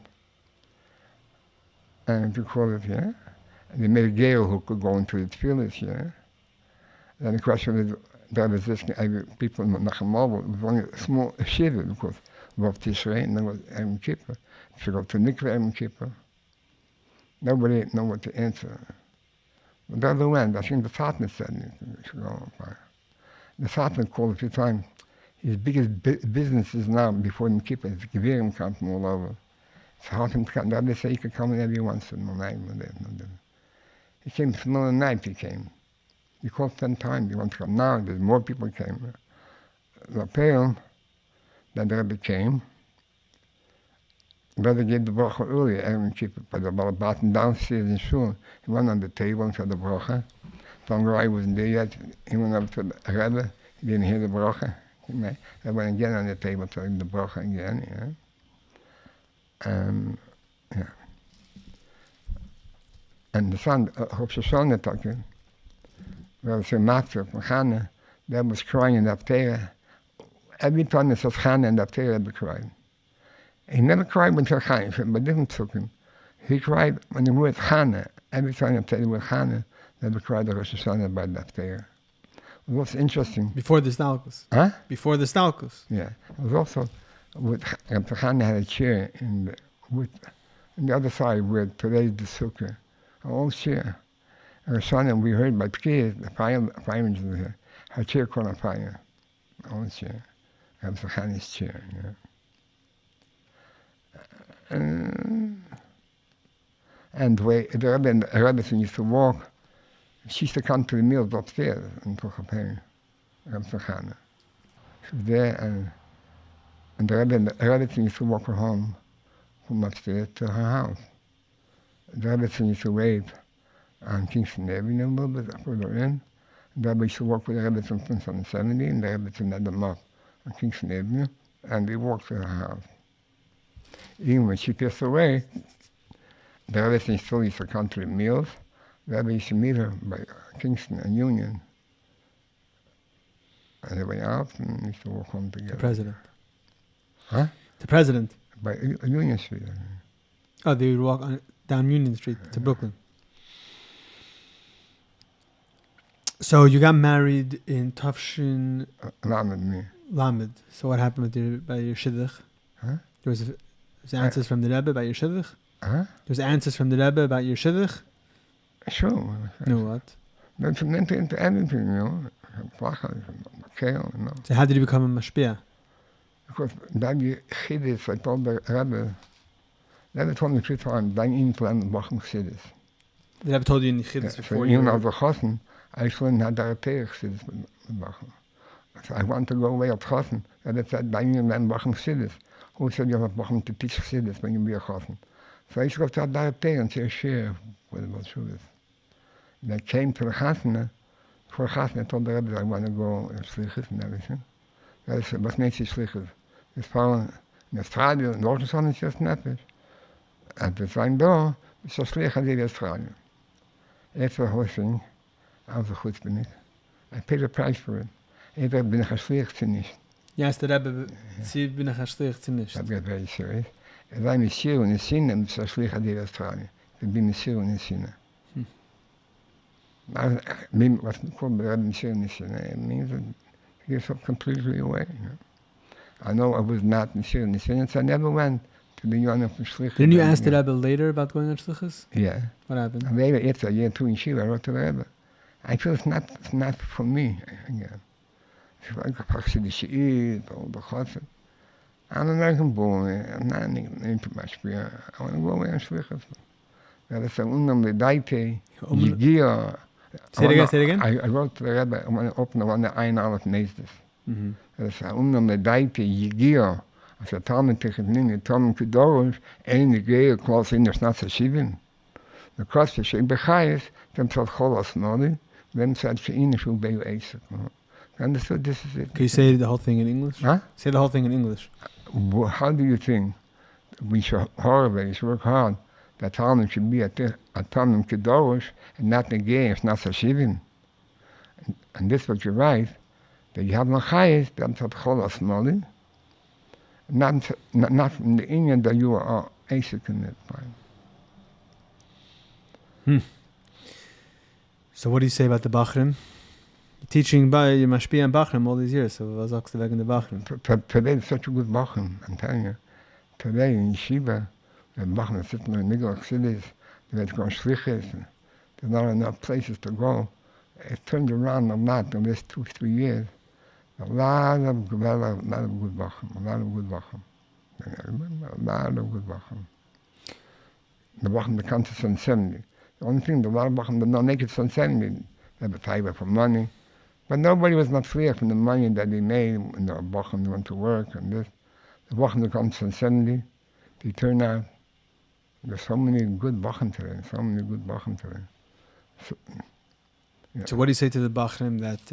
And you call it, yeah. And they made a Gael who could go into the Tfilis, yeah. Then the question is, there was this, people in Nachamov, it was only a small Yeshiva, because Rav Tishrei, and then was Yom Kippur. If you go to Mikveh Yom Kippur, nobody knew what to answer. But the other end, I think the Satman said, you should go by. The Satman called a few times. His biggest business is now, before Yom Kippur, is Gevirim come from all over. It's hard to come. They say he could come whenever he wants in the night. He came from the middle of the night, he came. He called 10 times, he wanted to come. Now there's more people came. The Pale, then the Rebbe came. Brother gave the Brocha earlier, every keep it by the bottom downstairs in shul. He went on the table and said the Brocha. Tongarai wasn't there yet. He went up to the Rebbe. He didn't hear the Brocha. He went again on the table to the Brocha again, yeah. And the son, Chofs Shoshana talking, there was a master from Chana that was crying in the Aptera. Every time it says Chana in the Aptera, Rebbe cried. He never cried when he Chaim, but didn't took him. He cried when the word Chana. Every time I tell the word Chana, Rebbe cried the Rosh Hashanah by the Aptera. It was interesting. Before the Stalkus. Huh? Before the Stalkus. Yeah. It was also, Rebbe Chana had a chair in the other side where today's the sukkah. An old chair. Her son, and we heard by Pkir, the fire engineer here, her chair caught on fire. An old chair. Rebbe Chana's chair, yeah. And the way the Rebbe and the Rebbe used to walk, she used to come to the meals upstairs in Kochapein, Rebbe Chana. She was there, and the Rebbe used to walk her home from upstairs to her house. The Rebbe used to wait on Kingston Avenue a little bit further in. The Rebbe used to walk with the Rebbe from 70, and the Rebbe led them up on Kingston Avenue, and they walked to her house. Even when she passed away, the Rebbe still used to come to the meals. The Rebbe used to meet her by Kingston and Union. And they went out and used to walk home together. The president. Huh? The president. By Union Street. Oh, they would walk down Union Street to Brooklyn. So you got married in Tafshin Lamed. So what happened with by your shidduch? Huh? There was answers from the Rebbe about your shidduch? Huh? There's answers from the Rebbe about your shidduch? Sure. No, what? That's into everything, So how did you become a mashpia? Because then you Chassidus, I told the Rebbe told me 3 times, then in plan Wochen Chassidus. The Rebbe told you in Chassidus before you even as a Chosen, I shouldn't have that Chassidus Wochen. So I want to go away at Chosen, and it said, then you learn Wochen Chassidus. Who said you have Wochen to teach Chassidus when you be a Chosen? So I should have that and say a share with the Bolsheviks. And I came to the Chasna. For Chasna, I told the Rebbe I want to go in Slichus and everything. Das was nesius Slichus. Das war in Australien, in Deutschland ist das netisch. Und das war da, ist das Slichus in Australien. Jetzt war Hosting, also gut bin ich. I paid a price for it. Jetzt bin ich ein Schlicht nicht. Yes, the Rebbe, sie bin ich ein Schlicht nicht. Das wird very serious. Es war eine Schier und eine Sinne, und das Slichus in Australien. Ich bin eine Schier und eine Sinne. Was called the Rebbe Schier und eine Sinne, it means that he gets up completely away. I know I was not in Schier und eine Sinne, so I never went to the Yonah for Shlichus. Didn't you ask the Rebbe later about going on Shlichus? Yeah. What happened? And later, it's a year 2 in Yeshiva, I wrote to the Rebbe. I feel it's not for me again. It's like a Chassidus Eid, all the Chassid. I'm an American boy, I'm not into mashpia. I want to go away and Shlichus. That is an Ledaite, Yigia. Say it again? I wrote to the Rebbe, I want to open the one that I know of nesius. Dat is Ledaite, Yigia. Als het Talmid tegen Nini, Talmid Kedorosh, en Yigia, calls in the Snatsa Shivin. The cross she begrijpt, dan zal Cholas nodig, then said she in should be Asik. Understood? This is it. Can you say the whole thing in English? Huh? Say the whole thing in English. How do you think we should always work hard that Talmud should be a Talmud Kedorosh and not the gay, it's not Shivin? And this is what you write, that you have no chayes, then zal Cholas nodig, not from the Indian that you are Asik in that time. So what do you say about the Bachrim? You're teaching by your mashpia and Bachrim all these years, so was sagst du wegen the Bachrim? Today is such a good Bachrim, I'm telling you. Today in Yeshiva, the Bachrim sitting in the middle of cities, they've got Shlichus, there's not enough places to go. It turned around a lot in these 2-3 years. A lot of good Bachrim, a lot of good Bachrim. The Bachrim that come to Sun 70. The only thing, the lot of Bachrim that don't make it Sun 70, they have a favor for money. But nobody was not free from the money that they made when the Bachrim went to work and this. The Bachrim that come to Sun 70, they turn out. There's so many good Bachim today, So, yeah. So what do you say to the Bachrim that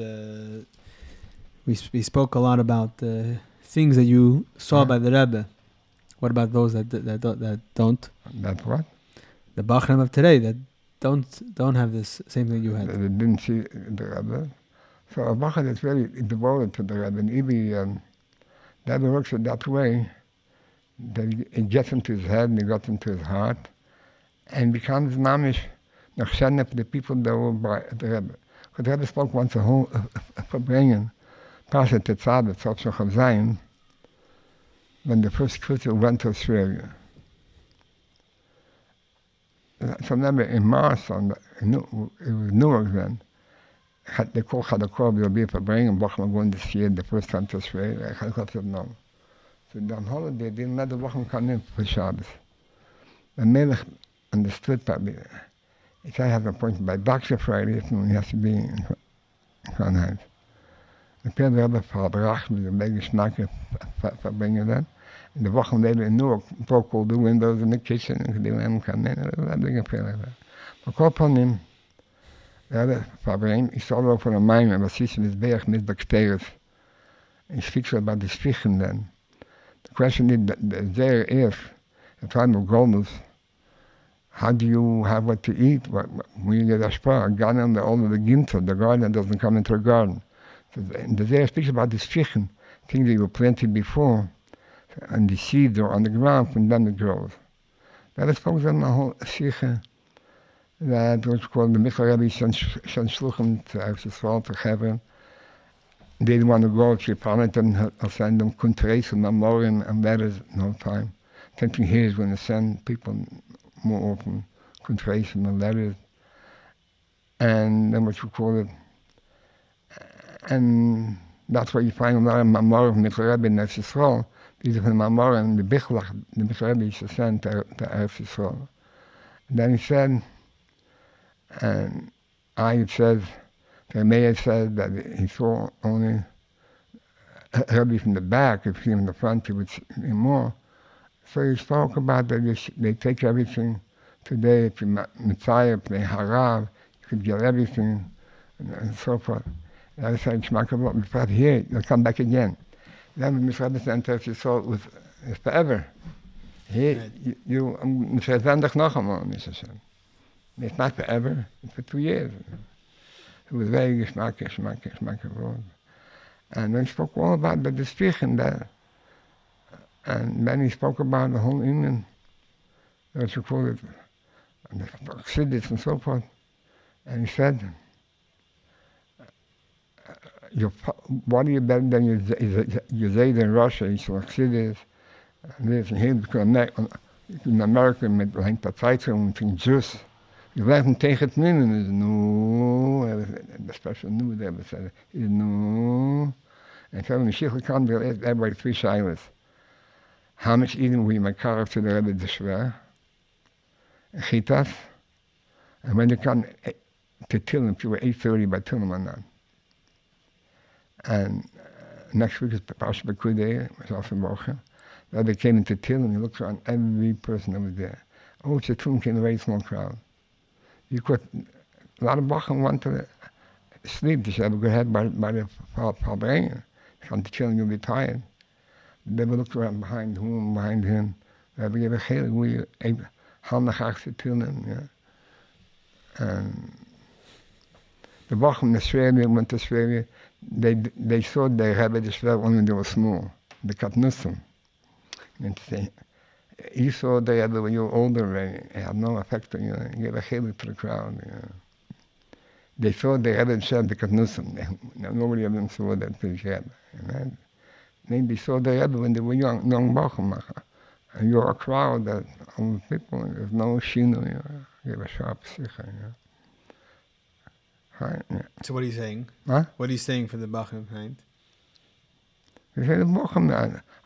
we spoke a lot about things that you saw by the Rebbe? What about those that don't? That what? The Bachrim of today that don't have this same thing you had. They didn't see the Rebbe. So a Bachar that's very devoted to the Rebbe, and even that works in that way that it gets into his head and it gets into his heart and becomes mamish nachshanef for the people that were by the Rebbe. Because the Rebbe spoke once a whole verbringen, Pasha Tetzad, Tzopshach of Zion, when the first Christian went to Australia. So remember in Mars, it was Newark then, they called Chadakor, will be verbringen, Bachman going this year, the first time to Australia, I got to know. So on holiday, they didn't let the Bachman come in for Shabbos. The Melech understood probably. If I have an appointment by Doctor Friday, he has to be in Fahrenheit. The Pedro Rebbe verbracht with the big snacker verbringen then. And the Wochen later in Newark broke all the windows in the kitchen and they let him come in. That big affair like that. But call upon him, the Rebbe verbringen, he saw over a mine, was he in his berg mit bacteria. He speaks about the Sprichen then. The question is, there is, the time of Golmus, how do you have what to eat? When you get a spar, a garden, all of the ginter, the garden doesn't come into a garden. So the Zayah speaks about the strichen, things that you planted before, and the seeds are on the ground, and then it grows. That is focused on the whole strichen, that was called the Michal Rebbe Shan Shluchem to Erzsruel to Chazer. They didn't want to go to Parliament and I'll send them countries and memorial and letters no time. Thinking here is when they send people more often, countries and letters. And then what you call it. And that's where you find a lot of memorial from the Rebbe in Erzsruel. These are the memorial and the Bichlach, the Rebbe used to send to Erzsruel. And then he said, and it says, the mayor said that he saw only Rebbe from the back. If he was in the front, he would see more. So he spoke about that they take everything today. If you're Messiah, if you're Harav, you could get everything, and so forth. And I said, Shmakavot, here, you'll come back again. Then Mr. Rebbe said to us, you saw it was forever. Here, you Mr. Zendach noch einmal, Mr. Shem. It's not forever, it's for 2 years. It was very geschmackig. And then he spoke all about the Sprichen there. And then he spoke about the whole Indian, what you call it, the Chassidus and so forth. And he said, what are you better than your Zayd in Russia? He's so Chassidus, and this, and here, because in America, mit der Zeitung und den Jews, you let him take it in, and no, the special new there, but said, no. And so when the Shikha comes, they'll ask everybody 3 shilas. How much eating will you make carve to the Rebbe the Shver? Chitas. And when they come to Tillim, if you were 8:30 by Tillim or not. And next week is Parsha Bekudei, which is also Brocha. The Rebbe came into Tillim, he looked around every person that was there. Oh, it's a Tillim came a very small crowd. You could, a lot of Bachim want to sleep. They should have a good head by the Farbrengen. Come to chill and you'll be tired. They would look around behind him. They would give a chilek. We halnachach to Tillim, yeah. And the Bachim in Australia went to Australia. They saw the Rebbe the Shver only when they were small. The Katnussim. And you saw the Rebbe when you were older. It had no effect on you. You gave a chilek to the crowd. Yeah. They saw the Rebbe himself, the Katnussim. Nobody of them saw that big Rebbe. Right? Then they saw the Rebbe when they were young Bachim. And you're a crowd of people, there's no shino, you have a sharp sikha. Right? Yeah. So what are you saying? Huh? What are you saying for the Bachim, right? They say the Bachim,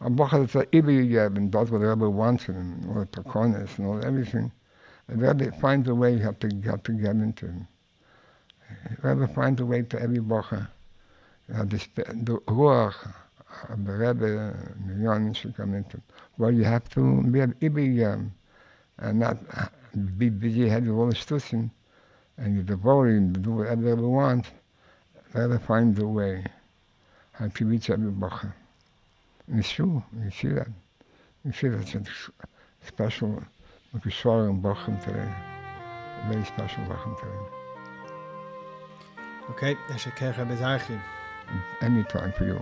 a Bachim that's like Ibi Yeb, and does what the Rebbe wants, and all the Pakonis and all everything. The Rebbe finds a way you have to get into. The Rebbe finds a way to every Bachim. The Ruach, the Rebbe, the young should come into. Well, you have to be and not be busy head with all the stussing, and you're devoted to do whatever the Rebbe wants. The Rebbe finds a way how to reach every Brocha. And it's true, you see that. You see that's a special Mekishor and Brocha today. A very special Brocha today. Okay, Eshekech Rabbi Zarchi. Any time for you.